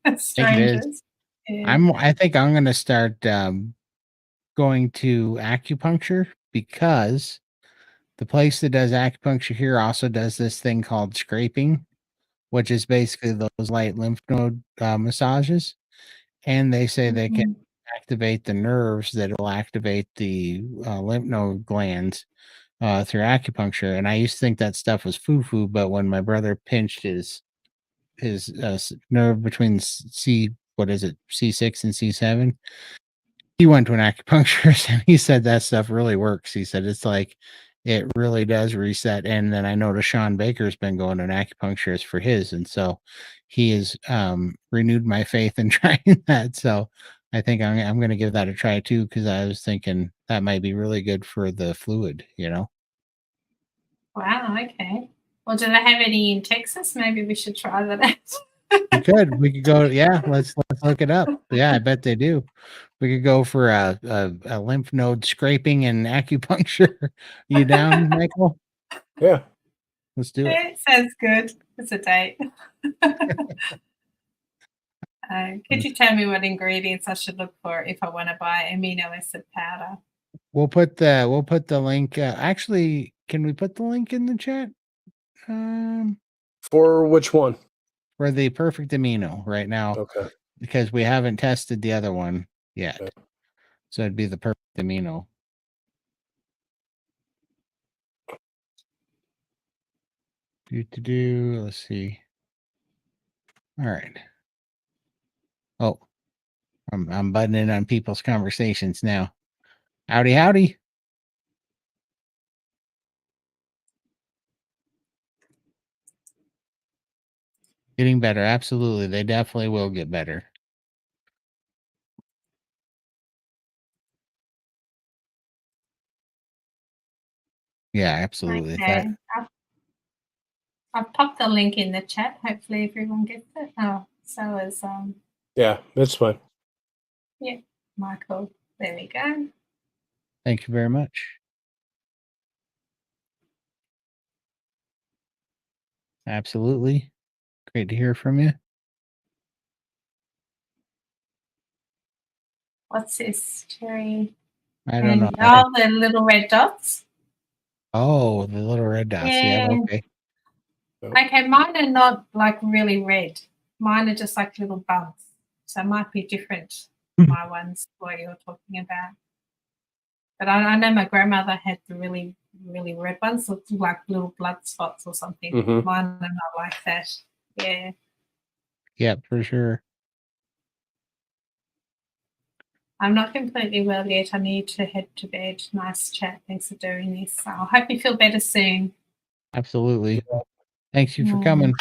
I think it is. strangers. Yeah. I think I'm gonna start going to acupuncture because the place that does acupuncture here also does this thing called scraping, which is basically those light lymph node massages. And they say they can Mhm. activate the nerves that will activate the lymph node glands through acupuncture. And I used to think that stuff was foo foo, but when my brother pinched his nerve between what is it, C6 and C7, he went to an acupuncturist and he said that stuff really works. He said it's like it really does reset. And then I know Sean Baker's been going to an acupuncturist for his, and so he has renewed my faith in trying that. So I think I'm going to give that a try too because I was thinking that might be really good for the fluid. Wow, okay. Well, do they have any in Texas? Maybe we should try that out. We could go. Yeah, let's look it up. Yeah, I bet they do. We could go for a lymph node scraping and acupuncture. You down, Michael? Yeah. Let's do it. Yeah, sounds good. It's a date. Could you tell me what ingredients I should look for if I want to buy amino acid powder? We'll put the link. Actually, can we put the link in the chat? For which one? For the perfect amino right now Okay. because we haven't tested the other one yet. Okay. So it'd be the perfect amino. Let's see. All right. Oh, I'm butting in on people's conversations now. Howdy, howdy. Getting better. Absolutely. They definitely will get better. Yeah, absolutely. Okay. I've popped the link in the chat. Hopefully everyone gets it. Oh, so is Yeah, that's fine. yeah, Michael. There we go. Thank you very much. Absolutely. Great to hear from you. What's this, Terry? I don't know. Oh, the little red dots. Oh, the little red dots. Yeah, Yeah. okay. Okay, mine are not like really red. Mine are just like little bumps. So it might be different, my ones, what you're talking about. But I know my grandmother had the really, really red ones, looked like little blood spots or something. Mhm. Mine are not like that. Yeah. Yep, for sure. I'm not completely well yet. I need to head to bed. Nice chat. Thanks for doing this. So I hope you feel better soon. Absolutely. Thanks you for Mm. coming.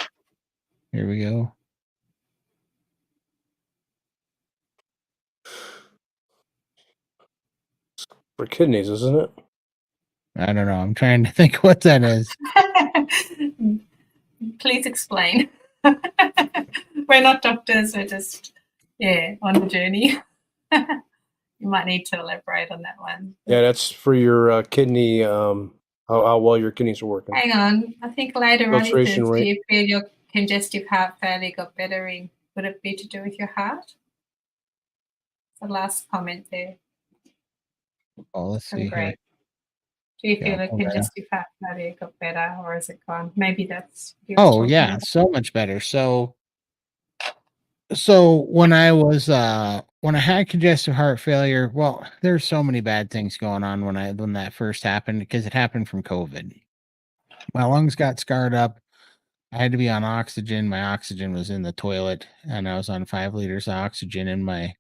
Here we go. For kidneys, isn't it? I don't know. I'm trying to think what that is. Please explain. We're not doctors. We're just, on the journey. You might need to elaborate on that one. Yeah, that's for your kidney, how well your kidneys are working. Hang on. I think later on it Filtration says, do rate. you feel your congestive heart failure got better in? Would it be to do with your heart? The last comment there. Oh, let's From see here. Greg. Do you feel Yeah, a congestive heart failure got better, or is it gone? Maybe that's what he was Oh talking yeah, about. so much better. So when I was when I had congestive heart failure, well, there's so many bad things going on when that first happened because it happened from COVID. My lungs got scarred up. I had to be on oxygen. My oxygen was in the toilet and I was on 5 liters of oxygen and my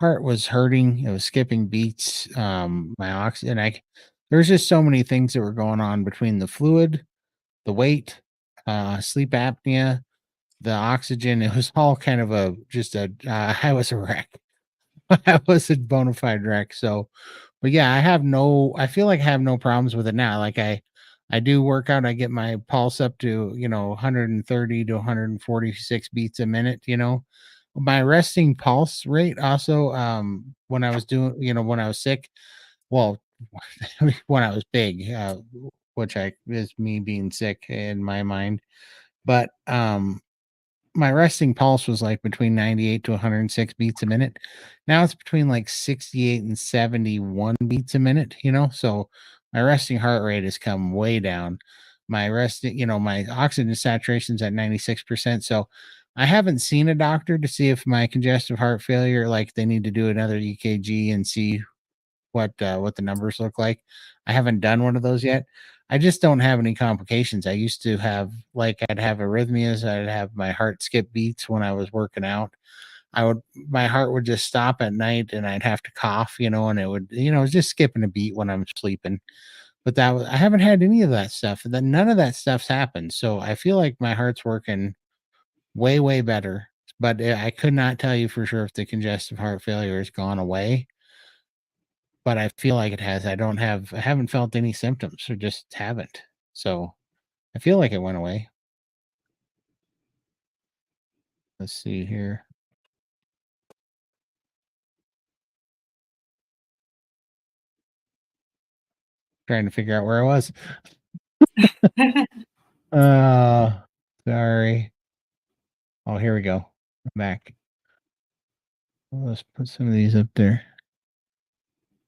heart was hurting. It was skipping beats. My oxygen I there's just so many things that were going on between the fluid, the weight, sleep apnea, the oxygen. It was all kind of I was a wreck. I was a bona fide wreck. So, but yeah, I feel like I have no problems with it now. Like I do work out. I get my pulse up to, 130 to 146 beats a minute, my resting pulse rate also, when I was when I was sick, well, when I was big, which is me being sick in my mind. But my resting pulse was like between 98 to 106 beats a minute. Now it's between like 68 and 71 beats a minute, So my resting heart rate has come way down. My oxygen saturation's at 96%. So I haven't seen a doctor to see if my congestive heart failure, like they need to do another EKG and see what the numbers look like. I haven't done one of those yet. I just don't have any complications. I used to have I'd have arrhythmias, I'd have my heart skip beats when I was working out. My heart would just stop at night and I'd have to cough, and it would, just skipping a beat when I'm sleeping. But I haven't had any of that stuff. None of that stuff's happened. So I feel like my heart's working way, way better. But I could not tell you for sure if the congestive heart failure has gone away, but I feel like it has. I haven't felt any symptoms or just haven't. So I feel like it went away. Let's see here. Trying to figure out where I was. Uh Sorry. Oh, here we go. I'm back. Well, let's put some of these up there.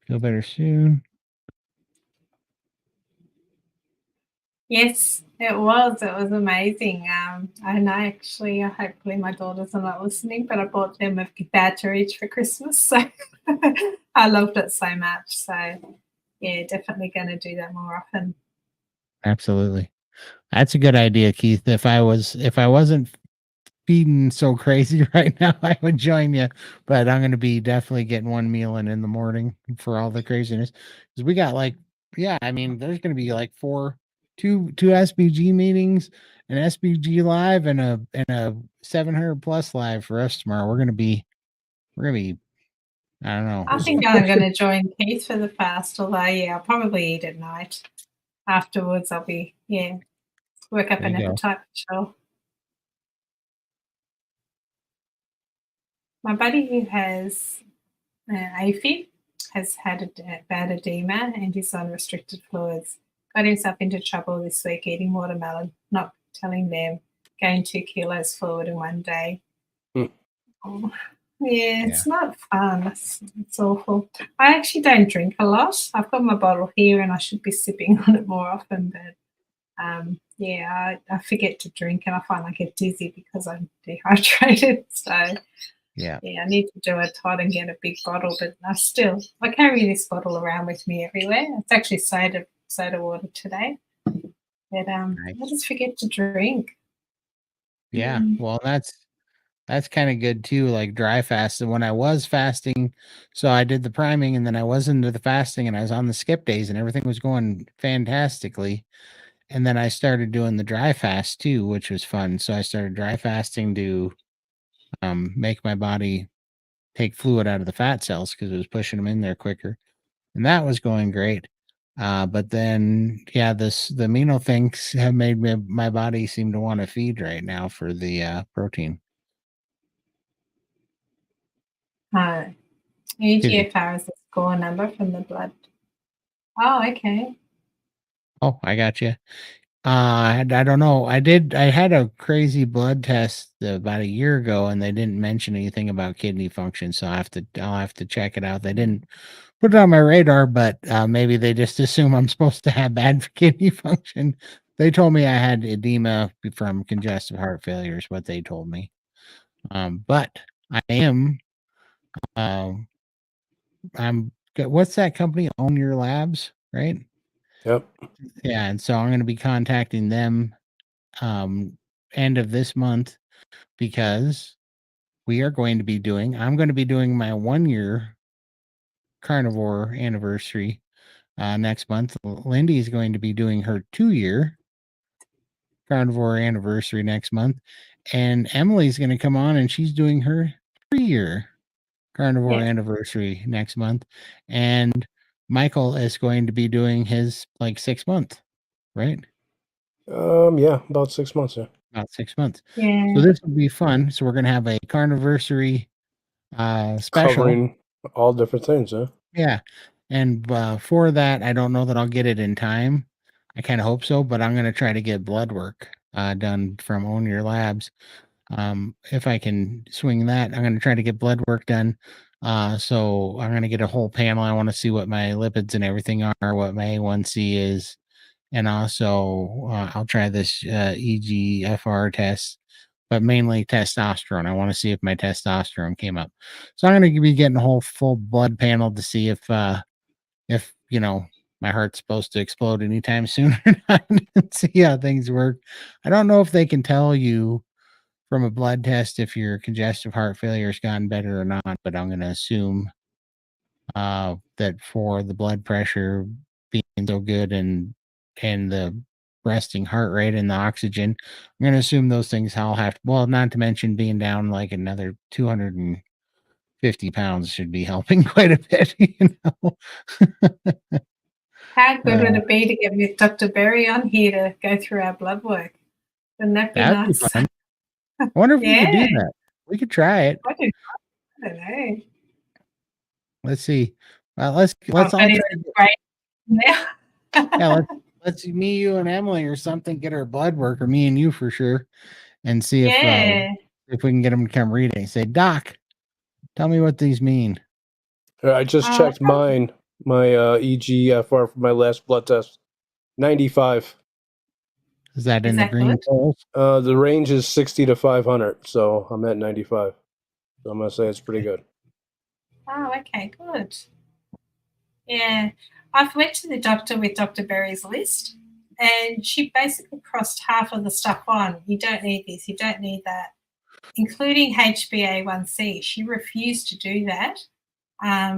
Feel better soon. Yes, it was. It was amazing. And hopefully my daughters are not listening, but I bought them a voucher each for Christmas. So I loved it so much. So yeah, definitely going to do that more often. Absolutely. That's a good idea, Keith. If I wasn't feeding so crazy right now, I would join you. But I'm going to be definitely getting one meal in the morning for all the craziness. Because we got there's going to be like two SBG meetings, an SBG live, and a 700 plus live for us tomorrow. We're gonna be. I don't know. I think I'm going to join Keith for the fast, although I'll probably eat at night. Afterwards, I'll be work up There an you go. appetite for sure. My buddy who has AFib has had a bad edema and he's on restricted fluids. Got himself into trouble this week eating watermelon, not telling them, gained 2 kilos forward in one day. Hmm. Oh, yeah, it's not fun. It's awful. I actually don't drink a lot. I've got my bottle here and I should be sipping on it more often, but I forget to drink and I find I get dizzy because I'm dehydrated. So Yeah. I need to do a Todd and get a big bottle, but I carry this bottle around with me everywhere. It's actually soda water today, but I just forget to drink. Yeah. Well, That's kind of good too, like dry fast. And when I was fasting, so I did the priming and then I was into the fasting and I was on the skip days and everything was going fantastically. And then I started doing the dry fast too, which was fun. So I started dry fasting to make my body take fluid out of the fat cells because it was pushing them in there quicker. And that was going great. But then, yeah, the amino things have made my body seem to want to feed right now for the protein. EGFR is the score number from the blood. Oh, okay. Oh, I got you. I don't know. I had a crazy blood test about a year ago, and they didn't mention anything about kidney function. So I'll have to check it out. They didn't put it on my radar, but maybe they just assume I'm supposed to have bad kidney function. They told me I had edema from congestive heart failure, is what they told me. But I am, what's that company? Own Your Labs, right? Yep. Yeah, and so I'm going to be contacting them end of this month because I'm going to be doing my 1 year carnivore anniversary next month. Lindy is going to be doing her 2 year carnivore anniversary next month, and Emily's going to come on and she's doing her 3 year carnivore anniversary next month, and Michael is going to be doing his like 6 month, right? Yeah, about 6 months. Yeah. About 6 months. Yeah. So this will be fun. So we're gonna have a carniversary special. Covering all different things, huh? Yeah. And for that, I don't know that I'll get it in time. I kind of hope so, but I'm gonna try to get blood work done from Own Your Labs. If I can swing that, I'm gonna try to get blood work done. So I'm gonna get a whole panel. I want to see what my lipids and everything are, what my A1C is, and also I'll try this EGFR test, but mainly testosterone. I want to see if my testosterone came up. So I'm going to be getting a whole full blood panel to see if my heart's supposed to explode anytime soon or not, and see how things work. I don't know if they can tell you from a blood test if your congestive heart failure has gotten better or not, but I'm going to assume that for the blood pressure being so good and the resting heart rate and the oxygen, I'm going to assume those things I'll have to, well, not to mention being down like another 250 pounds should be helping quite a bit, How good would it be to get with Dr. Berry on here to go through our blood work? Wouldn't that be That'd be nice? fun. I wonder if we could do Yeah. that. We could try it. I don't know. Let's see. Let's I'll all try bet to it's great now. yeah, let's me, you, and Emily or something get our blood work, or me and you for sure, and see Yeah. if we can get them to come read it. Say, Doc, tell me what these mean. I just checked mine, my EGFR for my last blood test. 95. Is that Is in the that green good? poles? The range is 60 to 500, so I'm at 95. So I'm gonna say it's pretty good. Oh, okay, good. Yeah. I've went to the doctor with Dr. Berry's list, and she basically crossed half of the stuff on. You don't need this, you don't need that, including HbA1c. She refused to do that,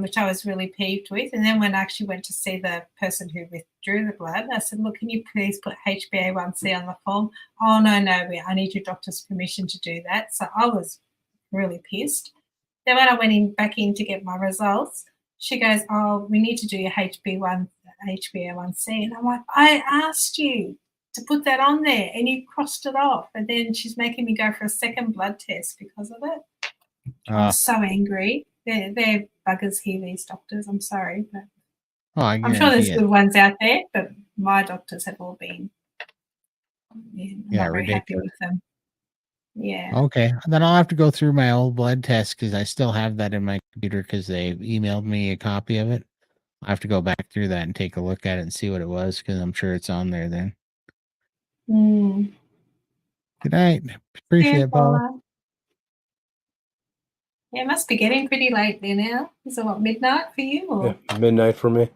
which I was really peeved with. And then when I actually went to see the person who withdrew the blood, I said, look, can you please put HbA1c on the form? Oh, no, I need your doctor's permission to do that. So I was really pissed. Then when I went back in to get my results, she goes, oh, we need to do your HbA1c. And I'm like, I asked you to put that on there and you crossed it off. And then she's making me go for a second blood test because of it. I was so angry. They're buggers here, these doctors. I'm sorry, but I'm sure there's good ones out there, but my doctors have all been not very happy with them. Yeah. Okay. Then I'll have to go through my old blood test because I still have that in my computer because they emailed me a copy of it. I have to go back through that and take a look at it and see what it was because I'm sure it's on there then. Good night. Appreciate it, Paula. Yeah, it must be getting pretty late there now. Is it what, midnight for you? Or? Yeah, midnight for me.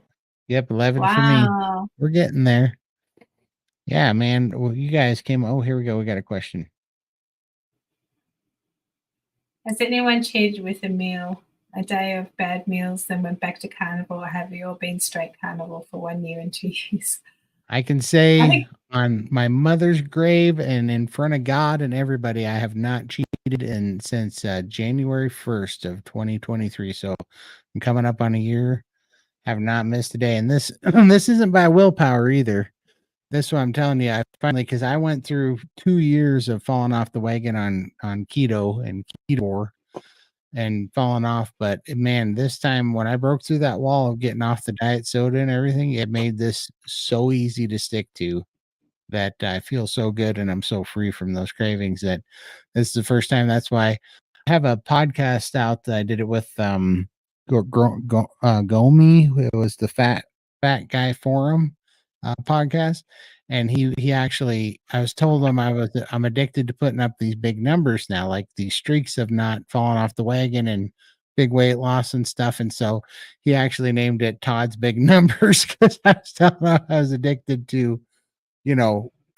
Yep, 11 for me. We're getting there. Yeah, man. Well, you guys came. Oh, here we go. We got a question. Has anyone cheated with a meal, a day of bad meals, then went back to carnivore? Or have you all been straight carnivore for 1 year and 2 years? I can I say think on my mother's grave and in front of God and everybody, I have not cheated since January 1st of 2023. So I'm coming up on a year. Have not missed a day. And this this isn't by willpower either. This what I'm telling you. I finally, because I went through 2 years of falling off the wagon on keto and keto and falling off. But man, this time when I broke through that wall of getting off the diet soda and everything, it made this so easy to stick to that I feel so good and I'm so free from those cravings that this is the first time. That's why I have a podcast out that I did it with Gomi. It was the Fat Guy Forum podcast, and he actually, I was told him I'm addicted to putting up these big numbers now, like these streaks of not falling off the wagon and big weight loss and stuff. And so he actually named it Todd's Big Numbers because I was telling him I was addicted to,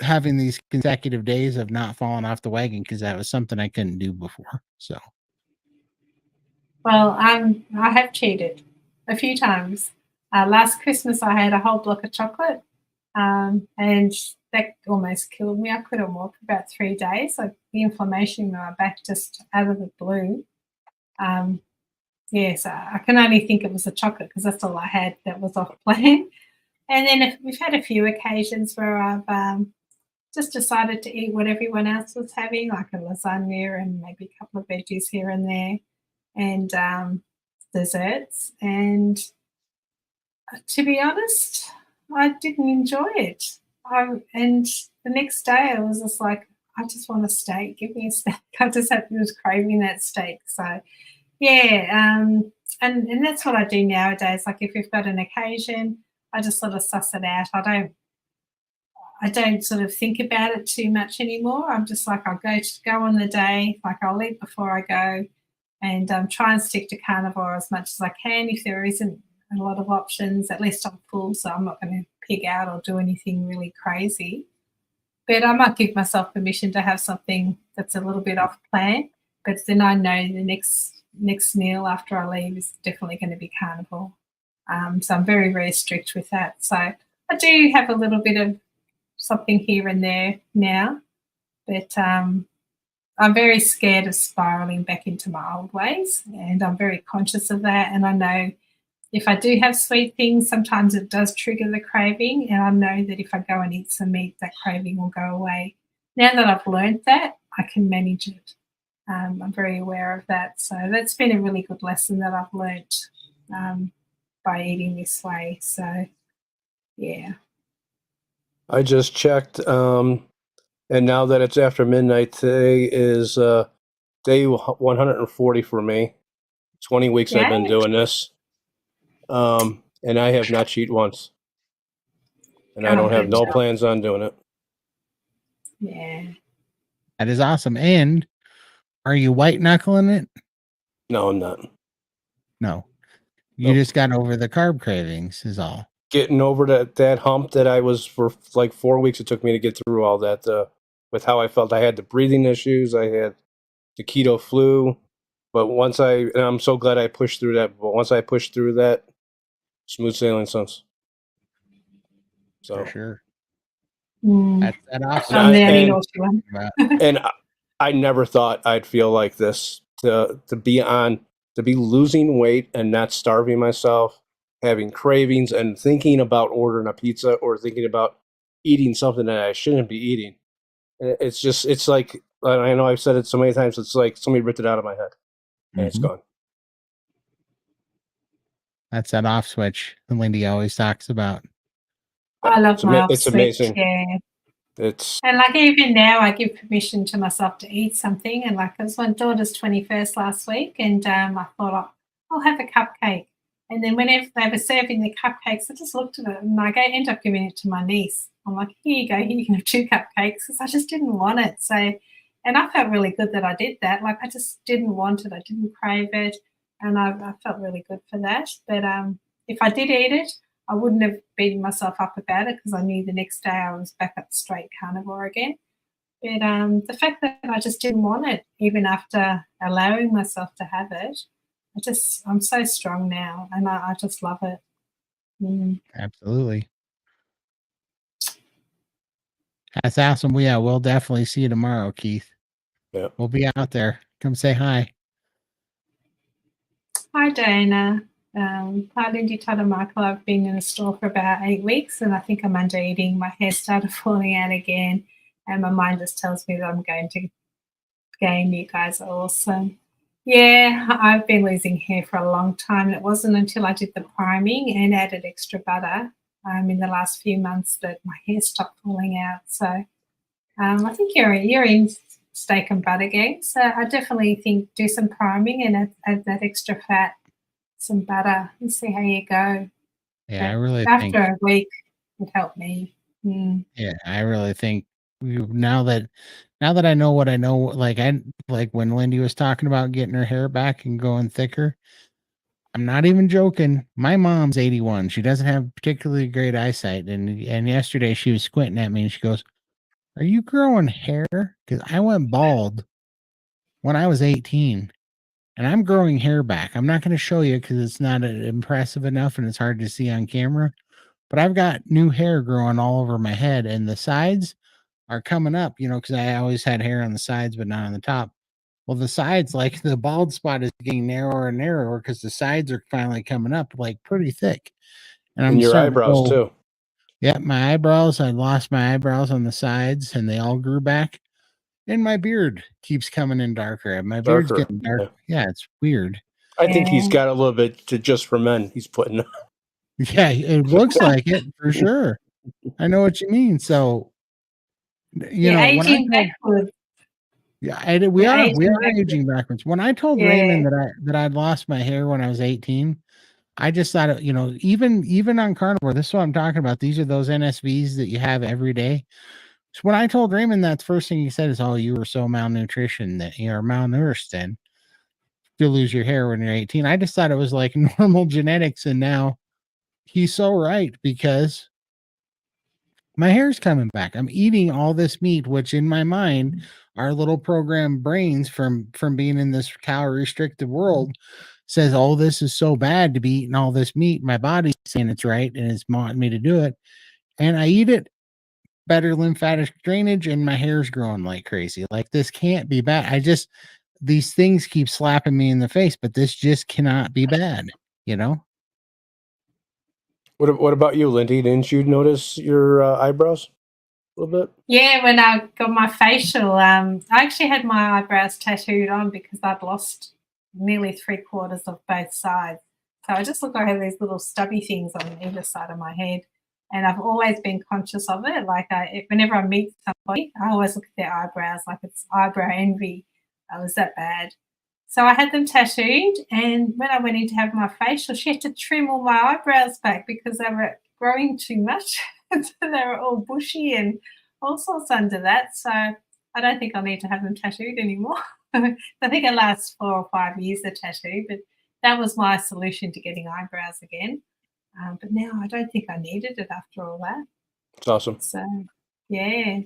having these consecutive days of not falling off the wagon because that was something I couldn't do before. So, well, I have cheated a few times. Last Christmas, I had a whole block of chocolate, and that almost killed me. I couldn't walk for about 3 days. Like the inflammation in my back just out of the blue. Yeah, so I can only think it was the chocolate because that's all I had that was off plan. And then we've had a few occasions where I've just decided to eat what everyone else was having, like a lasagna and maybe a couple of veggies here and there, and desserts. And to be honest, I didn't enjoy it. And the next day I was just like, I just want a steak. Give me a steak. I just was craving that steak. So yeah, and that's what I do nowadays. Like if we've got an occasion, I just sort of suss it out. I don't sort of think about it too much anymore. I'm just like I'll go on the day, like I'll eat before I go, and try and stick to carnivore as much as I can. If there isn't a lot of options, at least I'm full, so I'm not going to pig out or do anything really crazy. But I might give myself permission to have something that's a little bit off plan. But then I know the next meal after I leave is definitely going to be carnivore. So I'm very, very strict with that. So I do have a little bit of something here and there now, but I'm very scared of spiraling back into my old ways, and I'm very conscious of that. And I know if I do have sweet things, sometimes it does trigger the craving, and I know that if I go and eat some meat, that craving will go away. Now that I've learned that, I can manage it. I'm very aware of that. So that's been a really good lesson that I've learnt by eating this way. So, yeah. I just checked, and now that it's after midnight, today is day 140 for me. 20 weeks I've been Yeah. doing this, and I have not cheated once, and I don't have Good no job. plans on doing it. Yeah. that is awesome. And are you white knuckling it? No, I'm not. No. You Nope. just got over the carb cravings, is all. Getting over that hump that I was for like 4 weeks. It took me to get through all that with how I felt. I had the breathing issues. I had the keto flu. But and I'm so glad I pushed through that. But once I pushed through that, smooth sailing since. So For sure. Mm. That's that awesome. I'm the only naughty one. And I never thought I'd feel like this to be losing weight and not starving myself, having cravings and thinking about ordering a pizza or thinking about eating something that I shouldn't be eating. It's like, I know I've said it so many times, it's like somebody ripped it out of my head and it's gone. That's that off switch that Lindy always talks about. I love my off It's switch. amazing. Yeah. It's And like even now, I give permission to myself to eat something. And like it was my daughter's 21st last week, and I thought I'll have a cupcake. And then whenever they were serving the cupcakes, I just looked at it and I ended up giving it to my niece. I'm like, here you go, here you can have 2 cupcakes because I just didn't want it. So, and I felt really good that I did that. Like I just didn't want it, I didn't crave it, and I felt really good for that. But if I did eat it, I wouldn't have beaten myself up about it because I knew the next day I was back up straight carnivore again. But the fact that I just didn't want it, even after allowing myself to have it, I'm so strong now, and I just love it. Absolutely. That's awesome. We'll definitely see you tomorrow, Keith. Yeah. We'll be out there. Come say hi. Hi, Dana. Hi, Lindy, Todd, and Michael. I've been in the store for about 8 weeks, and I think I'm under eating. My hair started falling out again, and my mind just tells me that I'm going to gain. You guys are awesome. Yeah, I've been losing hair for a long time. It wasn't until I did the priming and added extra butter in the last few months that my hair stopped falling out. So I think you're in steak and butter gang. So I definitely think do some priming and add that extra fat, some butter, and see how you go. Yeah, I But really think. after a week, it helped me. Yeah, I really think now that I know what I know, like when Lindy was talking about getting her hair back and going thicker. I'm not even joking. My mom's 81. She doesn't have particularly great eyesight, and yesterday she was squinting at me and she goes, "Are you growing hair?" Because I went bald when I was 18, and I'm growing hair back. I'm not going to show you because it's not impressive enough and it's hard to see on camera. But I've got new hair growing all over my head, and the sides are coming up. Because I always had hair on the sides, but not on the top. Well, the sides, like the bald spot, is getting narrower and narrower because the sides are finally coming up, like pretty thick. And And I'm your starting to eyebrows go. too. Yeah, my eyebrows. I lost my eyebrows on the sides, and they all grew back. And my beard keeps coming in darker. My beard's Darker. getting dark. Yeah. Yeah, it's weird. I think he's Yeah. got a little bit to just for men. He's putting. Yeah, it looks like it for sure. I know what you mean. So, You're when I aging told, backwards. yeah, we You're are aging backwards. aging backwards. When I told Yeah. Raymond that I'd lost my hair when I was 18, I just thought, even on carnivore, this is what I'm talking about. These are those NSVs that you have every day. So when I told Raymond that, the first thing he said is, "Oh, you were so malnutrition that you're malnourished and you lose your hair when you're 18." I just thought it was like normal genetics, and now he's so right because my hair's coming back. I'm eating all this meat, which in my mind, our little program brains from being in this calorie restricted world says, "Oh, this is so bad to be eating all this meat." My body's saying it's right and it's wanting me to do it. And I eat it, better lymphatic drainage, and my hair's growing like crazy. Like this can't be bad. These things keep slapping me in the face, but this just cannot be bad, you know? What about you, Lindy? Didn't you notice your eyebrows a little bit? Yeah, when I got my facial, I actually had my eyebrows tattooed on because I'd lost nearly 3/4 of both sides. So I just look like I have these little stubby things on either side of my head. And I've always been conscious of it. Like whenever I meet somebody, I always look at their eyebrows like it's eyebrow envy. I was that bad. So I had them tattooed, and when I went in to have my facial, she had to trim all my eyebrows back because they were growing too much. So they were all bushy and all sorts under that. So I don't think I'll need to have them tattooed anymore. I think it lasts 4 or 5 years, the tattoo, but that was my solution to getting eyebrows again. But now I don't think I needed it after all that. It's awesome. So, yeah.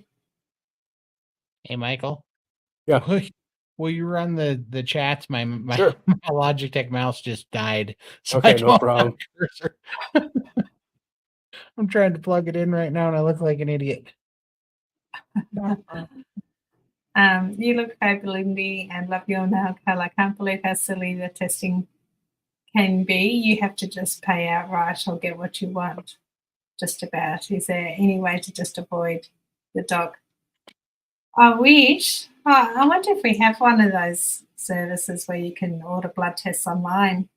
Hey, Michael. Yeah. Will you run the chats? My Sure. my Logitech mouse just died. So Okay, I no don't problem. have a cursor. I'm trying to plug it in right now and I look like an idiot. You look fabulous, Lindy, and love your nail color. Can't believe how silly the testing can be. You have to just pay outright or get what you want. Just about. Is there any way to just avoid the doc? I wish. I wonder if we have one of those services where you can order blood tests online.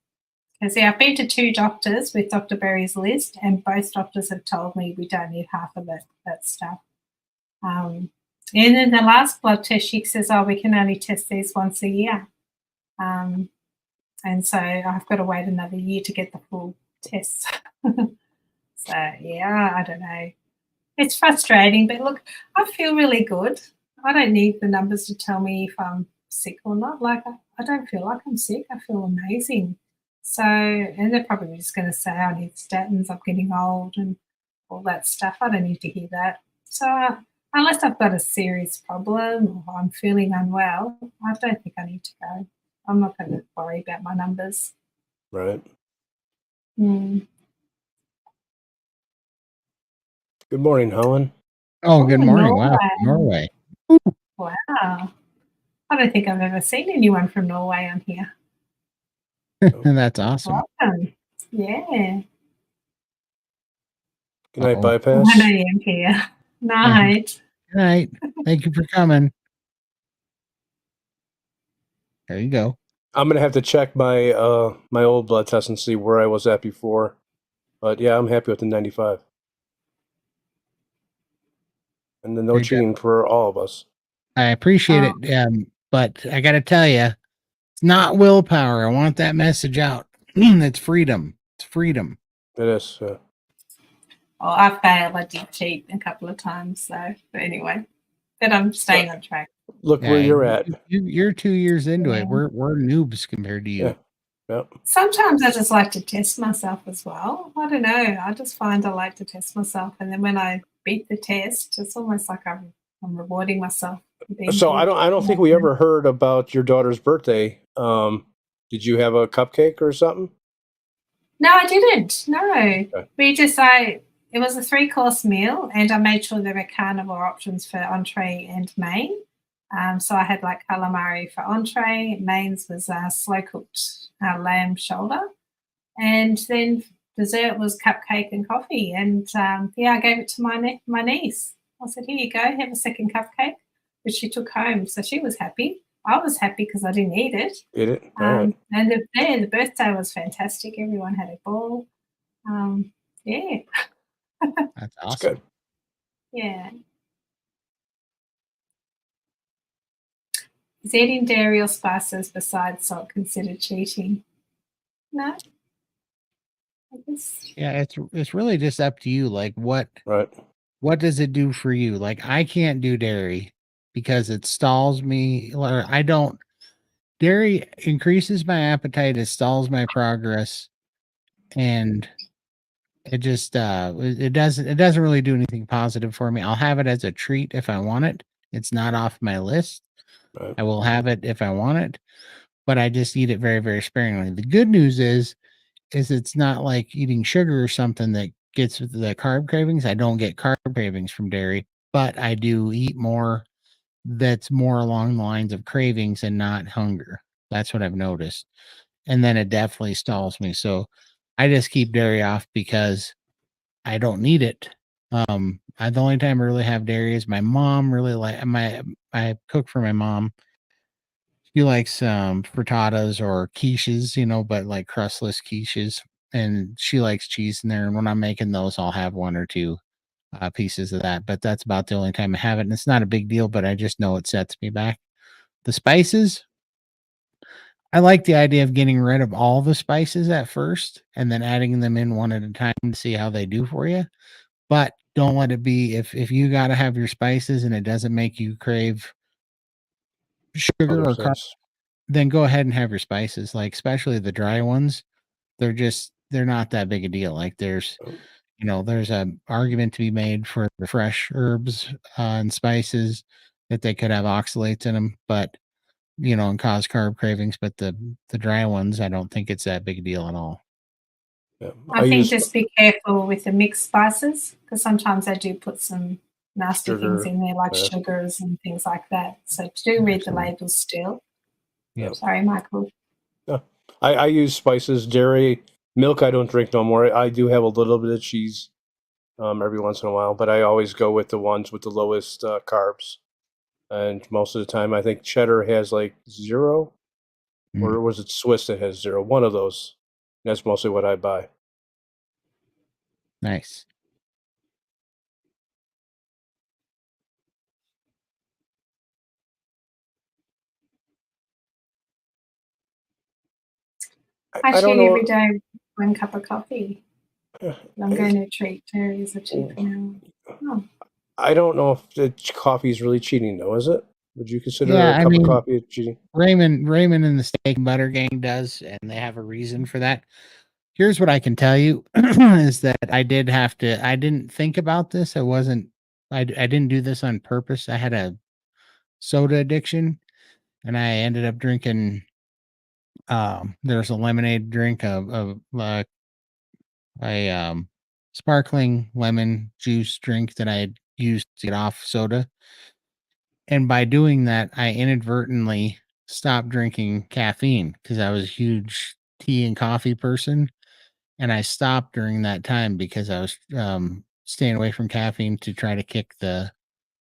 Because I've been to 2 doctors with Dr. Berry's list, and both doctors have told me we don't need half of that stuff. And then the last blood test, she says, "Oh, we can only test these once a year." And so I've got to wait another year to get the full tests. So, yeah, I don't know. It's frustrating, but look, I feel really good. I don't need the numbers to tell me if I'm sick or not. Like, I don't feel like I'm sick. I feel amazing. So, and they're probably just going to say I need statins, I'm getting old and all that stuff. I don't need to hear that. So I Unless I've got a serious problem or I'm feeling unwell, I don't think I need to go. I'm not going to worry about my numbers. Right. Mm. Good morning, Helen. Oh, good morning. Wow, Norway. Norway. Wow. I don't think I've ever seen anyone from Norway on here. That's awesome. Welcome. Yeah. Good night, Uh-oh. Bypass. 1 a.m. here. Night. Good night. Thank you for coming. There you go. I'm gonna have to check my my old blood test and see where I was at before. But yeah, I'm happy with the 95. And the no Great job. cheating for all of us. I appreciate it. But I got to tell you, it's not willpower. I want that message out. It's freedom. It's freedom. It is. Oh, I failed. I did cheat a couple of times. So, but anyway, but I'm staying on track. Look where you're at. You're 2 years into Yeah. it. We're noobs compared to you. Yeah. Yep. Sometimes I just like to test myself as well. I don't know. I just find I like to test myself, and then when I beat the test, it's almost like I'm rewarding myself. So I don't think we ever heard about your daughter's birthday. Did you have a cupcake or something? No, I didn't. No, we just it was a 3-course meal, and I made sure there were carnivore options for entree and main. So I had like calamari for entree. Mains was slow cooked lamb shoulder, and then dessert was cupcake and coffee. And I gave it to my niece. I said, "Here you go, have a second cupcake," which she took home. So she was happy. I was happy because I didn't eat it. Eat it. All right. And the birthday was fantastic. Everyone had a ball. Yeah. That's awesome. That's good. Yeah. Is eating dairy or spices besides salt considered cheating? No. Yeah, it's really just up to you. Like what does it do for you? Like I can't do dairy because it stalls me. Or dairy increases my appetite, it stalls my progress, and it just it doesn't really do anything positive for me. I'll have it as a treat if I want it. It's not off my list. Right. I will have it if I want it, but I just eat it very, very sparingly. The good news is it's not like eating sugar or something that gets the carb cravings. I don't get carb cravings from dairy, but I do eat more that's more along the lines of cravings and not hunger. That's what I've noticed. And then it definitely stalls me. So I just keep dairy off because I don't need it. The only time I really have dairy is my mom really I cook for my mom. She likes frittatas or quiches, but like crustless quiches, and she likes cheese in there. And when I'm making those, I'll have 1 or 2 pieces of that. But that's about the only time I have it, and it's not a big deal. But I just know it sets me back. The spices, I like the idea of getting rid of all the spices at first, and then adding them in one at a time to see how they do for you. But don't let it be if you got to have your spices and it doesn't make you crave sugar or carbs, then go ahead and have your spices, like especially the dry ones. They're not that big a deal. Like there's a argument to be made for the fresh herbs and spices that they could have oxalates in them, but and cause carb cravings. But the dry ones, I don't think it's that big a deal at all. Yeah. I think just be careful with the mixed spices, because sometimes they do put some nasty things in there, like sugars and things like that. So do read the labels still. Yeah. Sorry, Michael. Yeah. I use spices, dairy, milk. I don't drink no more. I do have a little bit of cheese every once in a while, but I always go with the ones with the lowest carbs. And most of the time, I think cheddar has like 0, or was it Swiss that has 0? One of those. That's mostly what I buy. Nice. I don't know. Every day 1 cup of coffee. I'm going to treat dairy as a cheat for now. Oh. I don't know if the coffee is really cheating, though, is it? Would you consider a cup of coffee cheating? Raymond and the Steak and Butter Gang does, and they have a reason for that. Here's what I can tell you is that I didn't think about this. I wasn't I didn't do this on purpose. I had a soda addiction, and I ended up drinking. There's a lemonade drink of a sparkling lemon juice drink that I had used to get off soda, and by doing that, I inadvertently stopped drinking caffeine because I was a huge tea and coffee person, and I stopped during that time because I was staying away from caffeine to try to kick the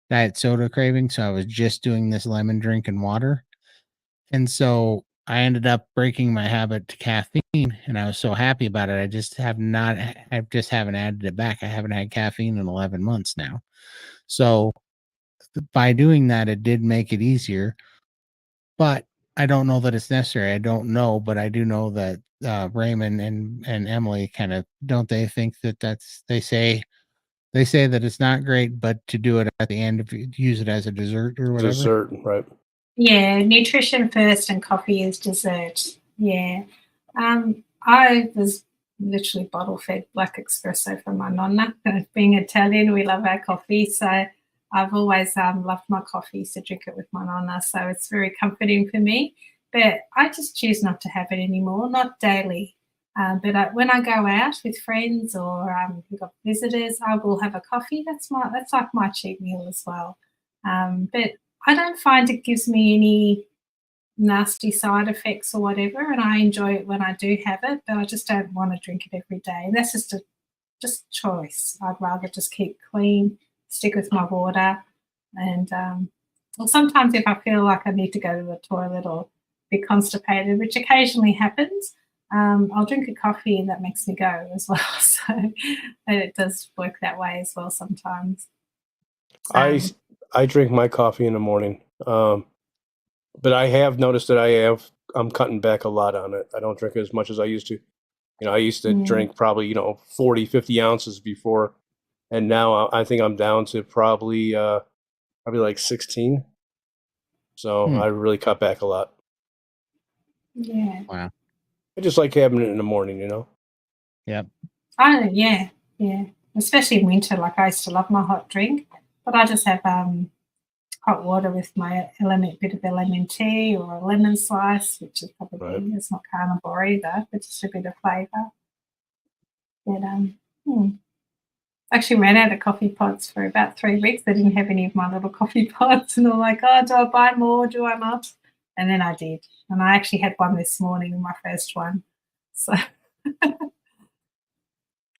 diet soda craving. So I was just doing this lemon drink and water. And so I ended up breaking my habit to caffeine, and I was so happy about it. I just haven't added it back. I haven't had caffeine in 11 months now. So by doing that, it did make it easier, but I don't know that it's necessary. I don't know, but I do know that Raymond and Emily kind of, don't they think that they say that it's not great, but to do it at the end, if you use it as a dessert or whatever. Dessert, right? Yeah, nutrition first and coffee is dessert. Yeah. I was literally bottle fed black espresso from my nonna. Being Italian, we love our coffee. So I've always loved my coffee, so drink it with my nonna. So it's very comforting for me. But I just choose not to have it anymore, not daily. But when I go out with friends or we've got visitors, I will have a coffee. That's like my cheat meal as well. But I don't find it gives me any nasty side effects or whatever, and I enjoy it when I do have it, but I just don't want to drink it every day. And that's just choice. I'd rather just keep clean, stick with my water, and well, sometimes if I feel like I need to go to the toilet or be constipated, which occasionally happens, I'll drink a coffee and that makes me go as well. So it does work that way as well sometimes. I drink my coffee in the morning, but I have noticed that I'm cutting back a lot on it. I don't drink as much as I used to. I used to drink probably 40, 50 ounces before, and now I think I'm down to probably like 16. So I really cut back a lot. Yeah. Wow. I just like having it in the morning, Yep. Oh yeah. Especially in winter, like I used to love my hot drink, but I just have hot water with my bit of lemon tea or a lemon slice, which is probably it's not carnivore either, but just a bit of flavour. But actually ran out of coffee pods for about 3 weeks. I didn't have any of my little coffee pods, and I'm like, oh, do I buy more? Do I not? And then I did, and I actually had one this morning, my first one. So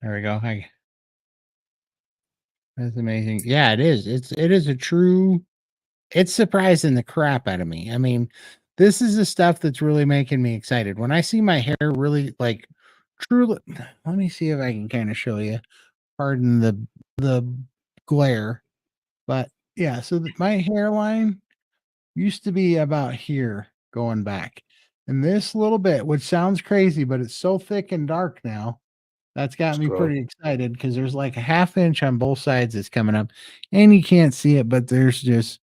there we go. That's amazing. Yeah, it is. It is a true. It's surprising the crap out of me. I mean, this is the stuff that's really making me excited. When I see my hair really like truly, let me see if I can kind of show you. Pardon the glare, but yeah. So my hairline used to be about here going back, and this little bit, which sounds crazy, but it's so thick and dark now. That's got me pretty excited because there's like a half inch on both sides that's coming up, and you can't see it, but there's just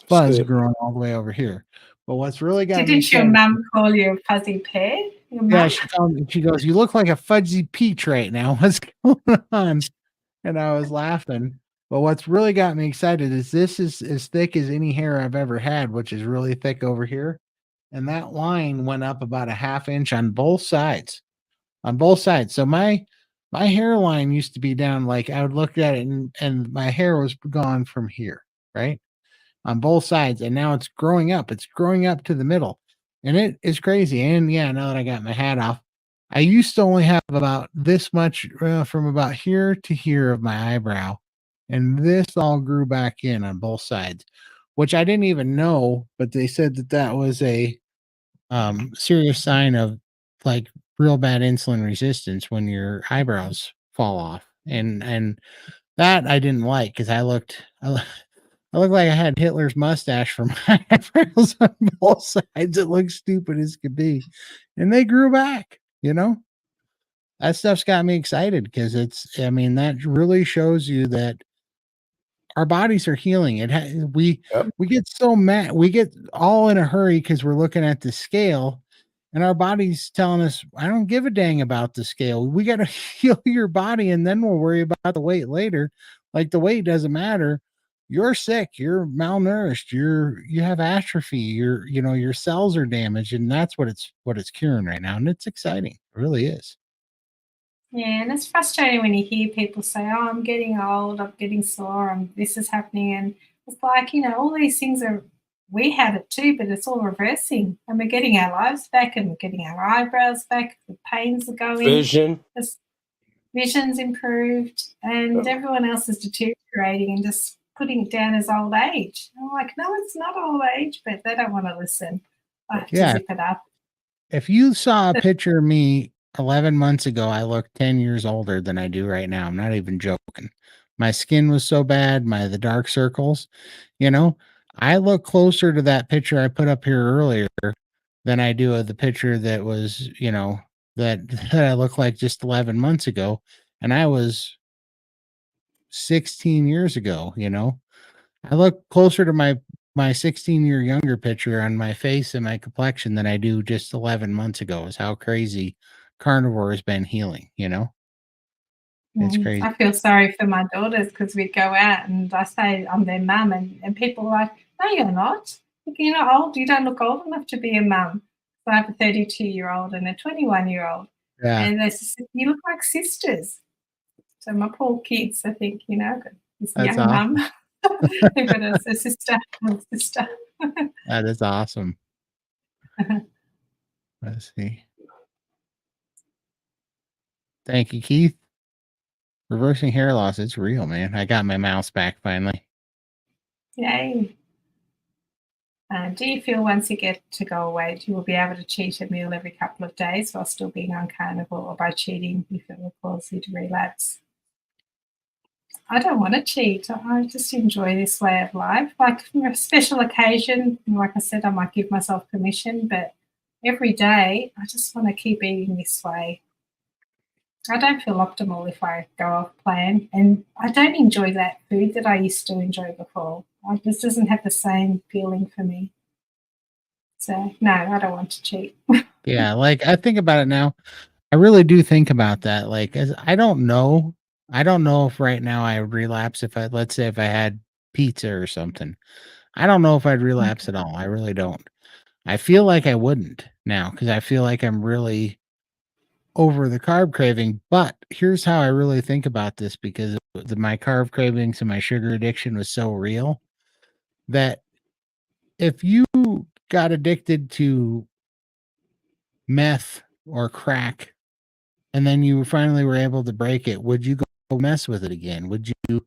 fuzz growing all the way over here. But what's really got me didn't your excited, mum call you a fuzzy pear? yeah, she told me, she goes, "You look like a fudgy peach right now. What's going on?" And I was laughing. But what's really got me excited is this is as thick as any hair I've ever had, which is really thick over here. And that line went up about a half inch on both sides. On both sides. So my hairline used to be down, like I would look at it and my hair was gone from here, right? On both sides. And now it's growing up. It's growing up to the middle. And it is crazy. And yeah, now that I got my hat off, I used to only have about this much from about here to here of my eyebrow. And this all grew back in on both sides, which I didn't even know, but they said that that was a serious sign of like real bad insulin resistance when your eyebrows fall off. And that I didn't like because I looked like I had Hitler's mustache for my eyebrows on both sides. It looked stupid as could be. And they grew back, That stuff's got me excited because that really shows you that our bodies are healing. We get so mad, we get all in a hurry because we're looking at the scale, and our body's telling us, "I don't give a dang about the scale. We got to heal your body, and then we'll worry about the weight later." Like the weight doesn't matter. you're sick, you're malnourished, you have atrophy, your cells are damaged, and that's what it's curing right now. And it's exciting. It really is. Yeah, and it's frustrating when you hear people say, "Oh, I'm getting old, I'm getting sore, this is happening," and it's like, all these things are. We have it too, but it's all reversing, and we're getting our lives back, and we're getting our eyebrows back. The pains are going. Vision. The vision's improved, and everyone else is deteriorating and just putting it down as old age. I'm like, no, it's not old age, but they don't want to listen. I have to Yeah. zip it up. If you saw a picture of me 11 months ago, I look 10 years older than I do right now. I'm not even joking. My skin was so bad, the dark circles, you know, I look closer to that picture I put up here earlier than I do of the picture that was, that, that I look like just 11 months ago. And I was 16 years ago. I look closer to my 16-year younger picture on my face and my complexion than I do just 11 months ago. Is how crazy carnivore has been healing. It's crazy. I feel sorry for my daughters because we go out and I say I'm their mum, and people are like, no, you're not. You're not old. You don't look old enough to be a mum. So I have a 32-year-old and a 21-year-old. Yeah, And they say, you look like sisters. So my poor kids, I think, got this that's young mum. awesome. They've got a sister and a sister. That is awesome. Let's see. Thank you, Keith. Reversing hair loss, it's real, man. I got my mouse back finally. Yay. Do you feel once you get to go away, you will be able to cheat a meal every couple of days while still being on carnivore, or by cheating if it will cause you to relapse? I don't want to cheat. I just enjoy this way of life. Like for a special occasion, like I said, I might give myself permission, but every day I just want to keep eating this way. I don't feel optimal if I go off plan, and I don't enjoy that food that I used to enjoy before. This doesn't have the same feeling for me. So no, I don't want to cheat. Yeah, like I think about it now. I really do think about that. Like, as I don't know. I don't know if right now I would relapse let's say if I had pizza or something. I don't know if I'd relapse at all. I really don't. I feel like I wouldn't now because I feel like I'm really over the carb craving. But here's how I really think about this, because my carb cravings and my sugar addiction was so real that if you got addicted to meth or crack and then you finally were able to break it, would you go mess with it again? Would you,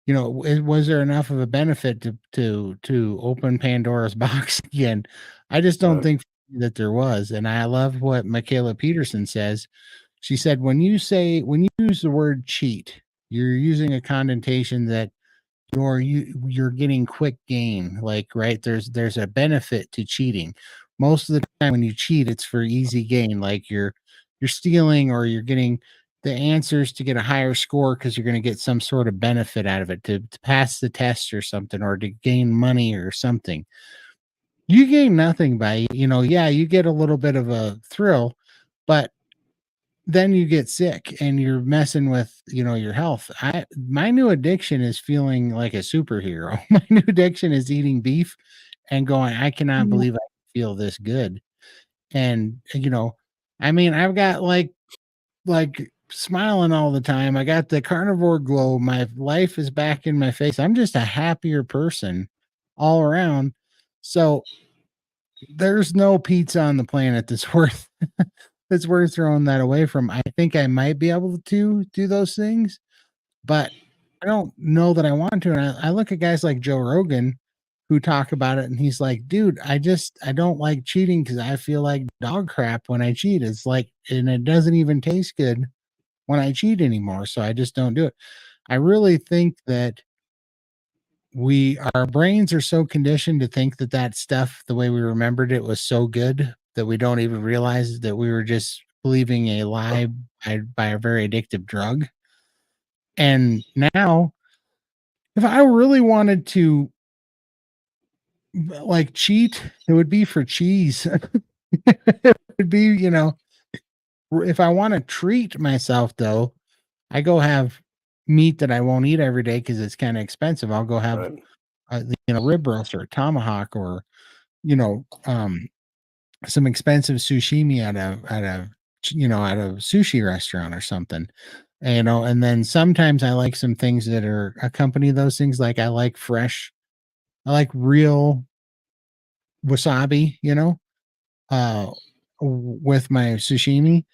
was there enough of a benefit to open Pandora's box again? I just don't think that there was. And I love what Michaela Peterson says. She said, when you use the word cheat, you're using a connotation that you're getting quick gain. Like, right, there's a benefit to cheating. Most of the time when you cheat, it's for easy gain. Like you're stealing, or you're getting the answers to get a higher score because you're going to get some sort of benefit out of it, to pass the test or something, or to gain money or something. You gain nothing by, yeah, you get a little bit of a thrill, but then you get sick and you're messing with, your health. My new addiction is feeling like a superhero. My new addiction is eating beef and going, I cannot believe I feel this good. And I mean, I've got like smiling all the time. I got the carnivore glow. My life is back in my face. I'm just a happier person all around. So there's no pizza on the planet that's worth throwing that away from. I think I might be able to do those things, but I don't know that I want to. And I look at guys like Joe Rogan who talk about it, and he's like, dude, I don't like cheating because I feel like dog crap when I cheat. It's like, and it doesn't even taste good when I cheat anymore. So I just don't do it. I really think that our brains are so conditioned to think that stuff, the way we remembered it, was so good that we don't even realize that we were just believing a lie by a very addictive drug. And now, if I really wanted to like cheat, it would be for cheese. It would be, if I want to treat myself though, I go have meat that I won't eat every day because it's kind of expensive. I'll go have Right. rib roast or a tomahawk or some expensive sushimi at a sushi restaurant or something. And then sometimes I like some things that are accompany those things. Like I like real wasabi, uh, with my sashimi.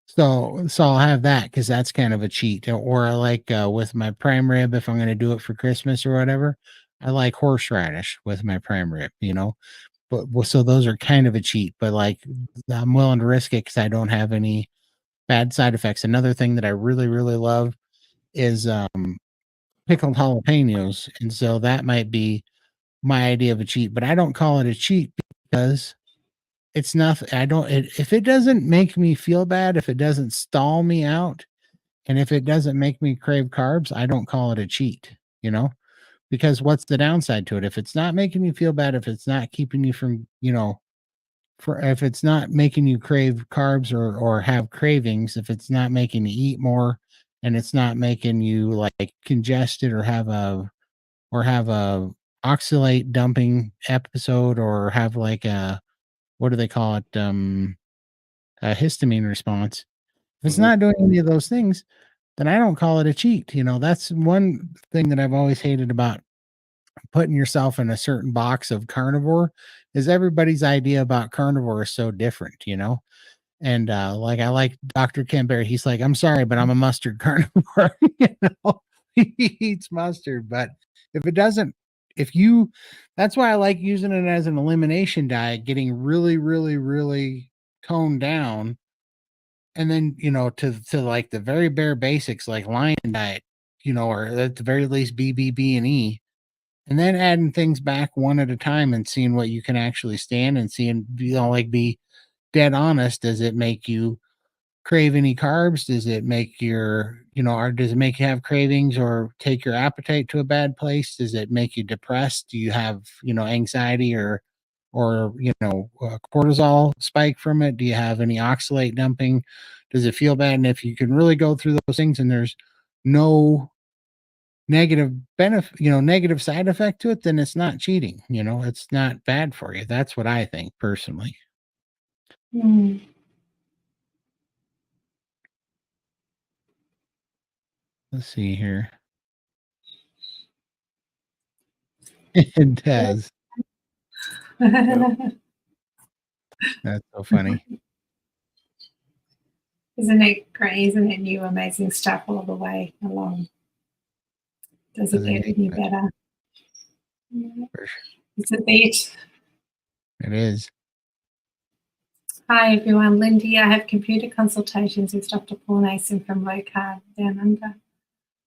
So I'll have that because that's kind of a cheat. Or I like with my prime rib if I'm going to do it for Christmas or whatever. I like horseradish with my prime rib. But so those are kind of a cheat, but like I'm willing to risk it because I don't have any bad side effects. Another thing that I really, really love is pickled jalapenos. And so that might be my idea of a cheat, but I don't call it a cheat because it's nothing. If it doesn't make me feel bad, if it doesn't stall me out, and if it doesn't make me crave carbs, I don't call it a cheat, because what's the downside to it? If it's not making you feel bad, if it's not keeping you from, if it's not making you crave carbs or have cravings, if it's not making you eat more and it's not making you like congested or have a oxalate dumping episode or have like a what do they call it? A histamine response. If it's Mhm. not doing any of those things, then I don't call it a cheat. That's one thing that I've always hated about putting yourself in a certain box of carnivore is everybody's idea about carnivore is so different. And like I like Dr. Campbell, he's like, I'm sorry, but I'm a mustard carnivore. He eats mustard, but if it doesn't, if you that's why I like using it as an elimination diet, getting really, really, really toned down, and then to like the very bare basics like lion diet, or at the very least BBB and E, and then adding things back one at a time and seeing what you can actually stand and seeing, like be dead honest. Does it make you crave any carbs? Does it make or does it make you have cravings or take your appetite to a bad place? Does it make you depressed? Do you have, anxiety or cortisol spike from it? Do you have any oxalate dumping? Does it feel bad? And if you can really go through those things and there's no negative side effect to it, then it's not cheating. It's not bad for you. That's what I think personally. Mm. Let's see here. It does. That's so funny. Isn't it great? Isn't it new amazing stuff all the way along? Does it Doesn't get get any better? for sure. It's a bit. It is. Hi everyone, Lindy. I have computer consultations with Dr. Paul Mason from Low Carb Down Under.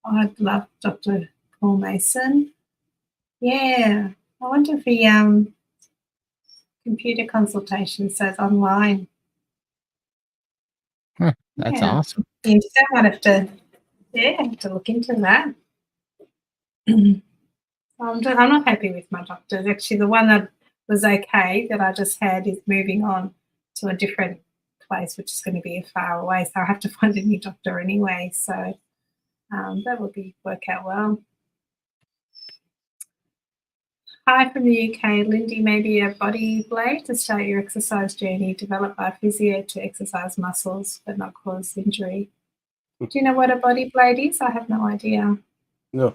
I'd love Dr. Paul Mason. Yeah, I wonder if he computer consultation says online. Huh, that's Yeah, awesome. you still might have to look into that. I'm not happy with my doctors. Actually, the one that was okay that I just had is moving on to a different place, which is going to be far away. So I have to find a new doctor anyway. So that will work out well. Hi from the UK, Lindy. Maybe a body blade to start your exercise journey, developed by physio to exercise muscles but not cause injury. Do you know what a body blade is? I have no idea. No.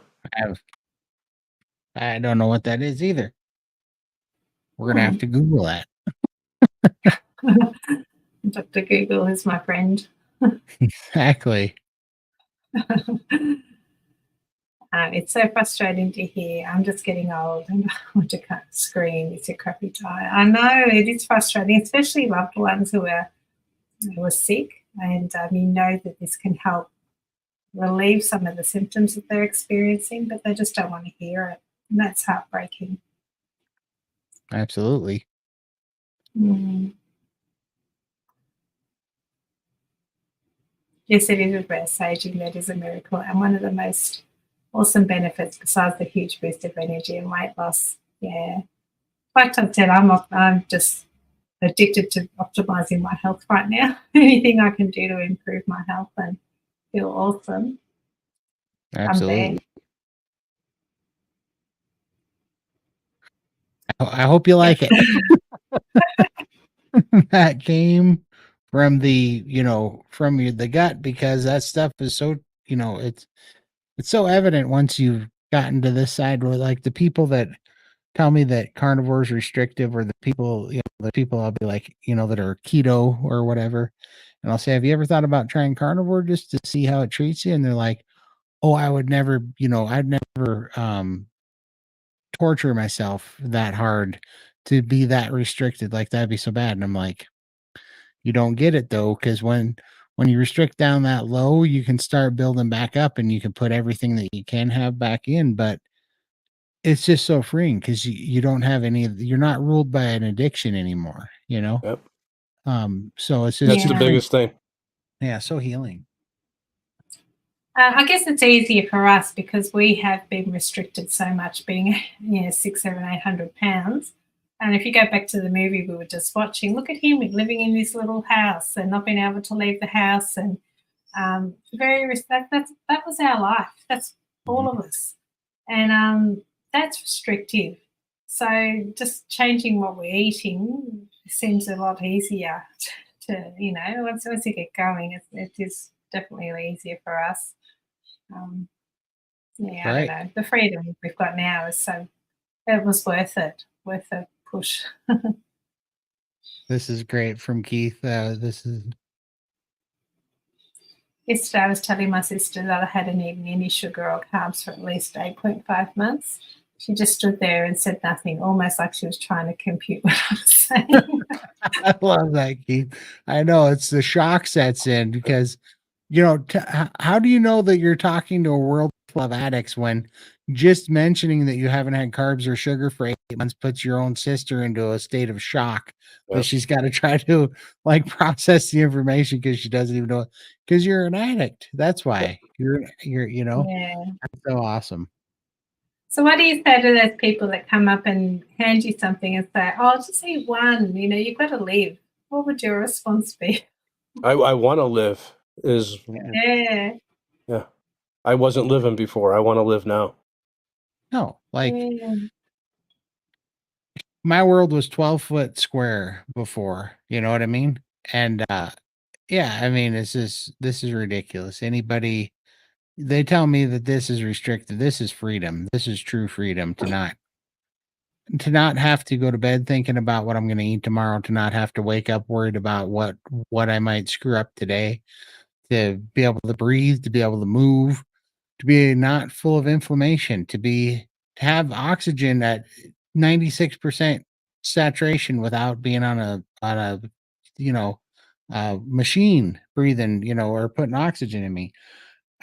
I don't know what that is either. We're gonna have to Google that. Dr. Google is my friend. Exactly. It's so frustrating to hear. I'm just getting old and I want to scream. It's a crappy diet. I know it is frustrating, especially loved ones who are sick, and you know that this can help relieve some of the symptoms that they're experiencing, but they just don't want to hear it, and that's heartbreaking. Absolutely. Mm. Yes, it is reverse aging. That is a miracle, and one of the most awesome benefits, besides the huge boost of energy and weight loss. Yeah, like I said, I'm just addicted to optimizing my health right now. Anything I can do to improve my health and feel awesome. Absolutely. I hope you like it. That came from the, from the gut, because that stuff is so, it's so evident once you've gotten to this side, where like the people that tell me that carnivore is restrictive, or the people I'll be like, that are keto or whatever. And I'll say, have you ever thought about trying carnivore just to see how it treats you? And they're like, oh, I would never, I'd never torture myself that hard to be that restricted. Like, that'd be so bad. And I'm like, you don't get it though, because when you restrict down that low, you can start building back up, and you can put everything that you can have back in. But it's just so freeing, because you don't have you're not ruled by an addiction anymore, Yep. So it's just That's the biggest thing. Yeah, so healing. I guess it's easier for us because we have been restricted so much, being 600, 700, 800 pounds. And if you go back to the movie we were just watching, look at him living in this little house and not being able to leave the house, and that was our life. That's all of us, and that's restrictive. So just changing what we're eating seems a lot easier to once you get going, it is definitely easier for us. I don't know. The freedom we've got now is it was worth the push. This is great from Keith. Yesterday I was telling my sister that I hadn't eaten any sugar or carbs for at least 8.5 months. She just stood there and said nothing, almost like she was trying to compute what I was saying. I love that, Keith. I know it's the shock sets in, because how do you know that you're talking to a world full of addicts when just mentioning that you haven't had carbs or sugar for 8 months puts your own sister into a state of shock? That she's got to try to like process the information, because she doesn't even know, because you're an addict. That's why you're That's so awesome. So what do you say to those people that come up and hand you something and say, oh, just eat one, you've got to live? What would your response be? I want to live is Yeah. I wasn't living before. I want to live now. No, my world was 12 foot square before, you know what I mean? And I mean, this is ridiculous. They tell me that this is restricted. This is freedom. This is true freedom, to not have to go to bed thinking about what I'm going to eat tomorrow, to not have to wake up worried about what I might screw up today, to be able to breathe, to be able to move, to be not full of inflammation, to have oxygen at 96% saturation without being on a machine breathing, or putting oxygen in me.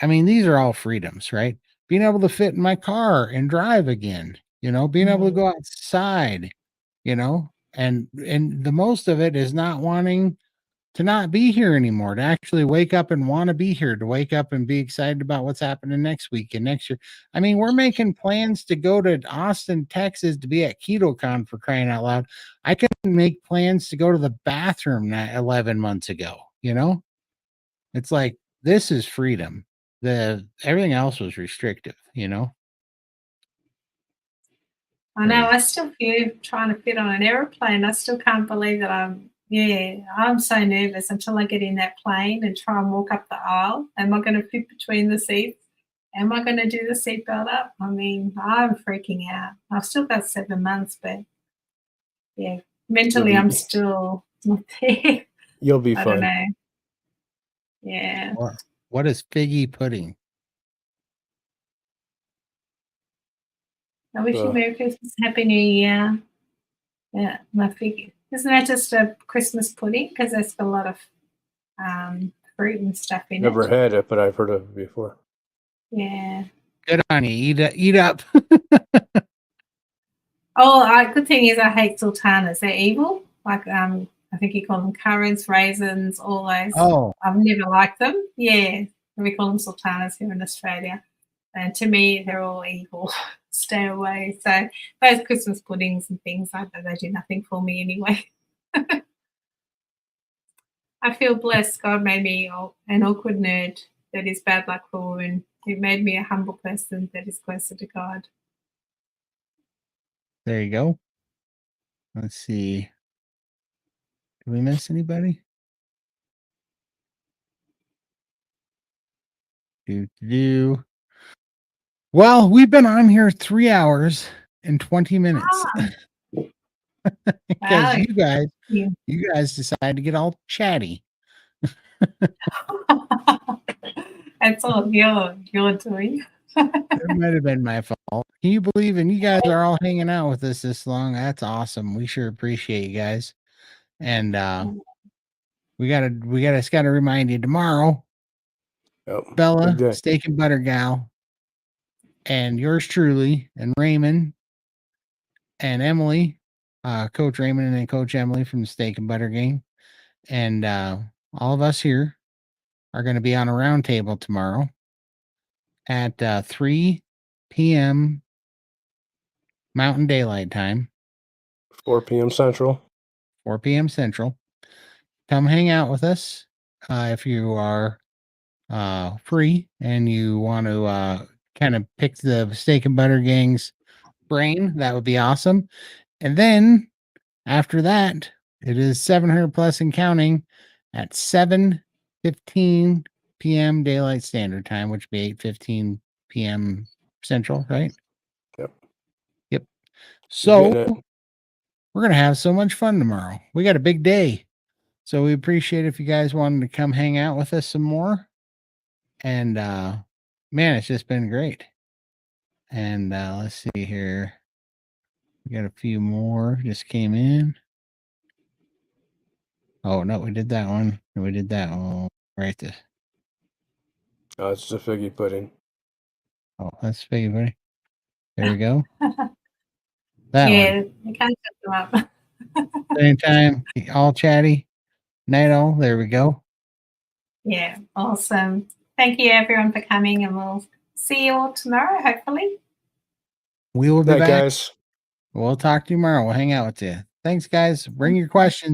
I mean, these are all freedoms, right? Being able to fit in my car and drive again, being able to go outside, and the most of it is not wanting to not be here anymore, to actually wake up and want to be here, to wake up and be excited about what's happening next week and next year. I mean, we're making plans to go to Austin, Texas to be at KetoCon, for crying out loud. I couldn't make plans to go to the bathroom 11 months ago, It's like, this is freedom. Everything else was restrictive, I know. I still feel trying to fit on an airplane. I still can't believe that I'm so nervous until I get in that plane and try and walk up the aisle. Am I going to fit between the seats? Am I going to do the seatbelt up? I mean, I'm freaking out. I've still got 7 months, but mentally I'm still not there. You'll be I fine. don't know. Yeah. What is figgy pudding? I wish you Merry Christmas, Happy New Year. Yeah, my figgy. Isn't that just a Christmas pudding? Because there's a lot of fruit and stuff in it. Never had it, but I've heard of it before. Yeah. Good on you. Eat up. Good thing is I hate sultanas. They're evil. Like I think you call them currants, raisins, all those. Oh. I've never liked them. Yeah. We call them sultanas here in Australia. And to me, they're all evil. Stay away. So those Christmas puddings and things like that, they do nothing for me anyway. I feel blessed. God made me an awkward nerd that is bad luck for women. It made me a humble person that is closer to God. There you go. Let's see. Did we miss anybody? Do. Well, we've been on here 3 hours and 20 minutes because Wow. you guys decided to get all chatty. That's all you're doing. It might have been my fault. Can you believe? And you guys are all hanging out with us this long. That's awesome. We sure appreciate you guys. And we gotta remind you tomorrow, Yep. Bella, Big day. Steak and Butter Gal, and yours truly, and Raymond and Emily, Coach Raymond and then Coach Emily from the Steak and Butter Gang, and all of us here are going to be on a round table tomorrow at 3 p.m. Mountain Daylight Time, 4 p.m. Central. 4 p.m. Central. Come hang out with us if you are free and you want to kind of pick the Steak and Butter Gang's brain. That would be awesome. And then after that, it is 700 plus and counting at 7:15 p.m. Daylight Standard Time, which would be 8:15 p.m. Central, right? Yep. So we're gonna have so much fun tomorrow. We got a big day, so we appreciate if you guys wanted to come hang out with us some more. And man, it's just been great. And let's see here. We got a few more just came in. Oh no, we did that one. We did that one right there. Oh, it's just a figgy pudding. Oh, that's figgy buddy. There we go. That yeah, I can't set them up. Same time, all chatty. Night all. There we go. Yeah, awesome. Thank you everyone for coming, and we'll see you all tomorrow, hopefully. We will be Night, back. guys. We'll talk to you tomorrow. We'll hang out with you. Thanks, guys. Bring your questions.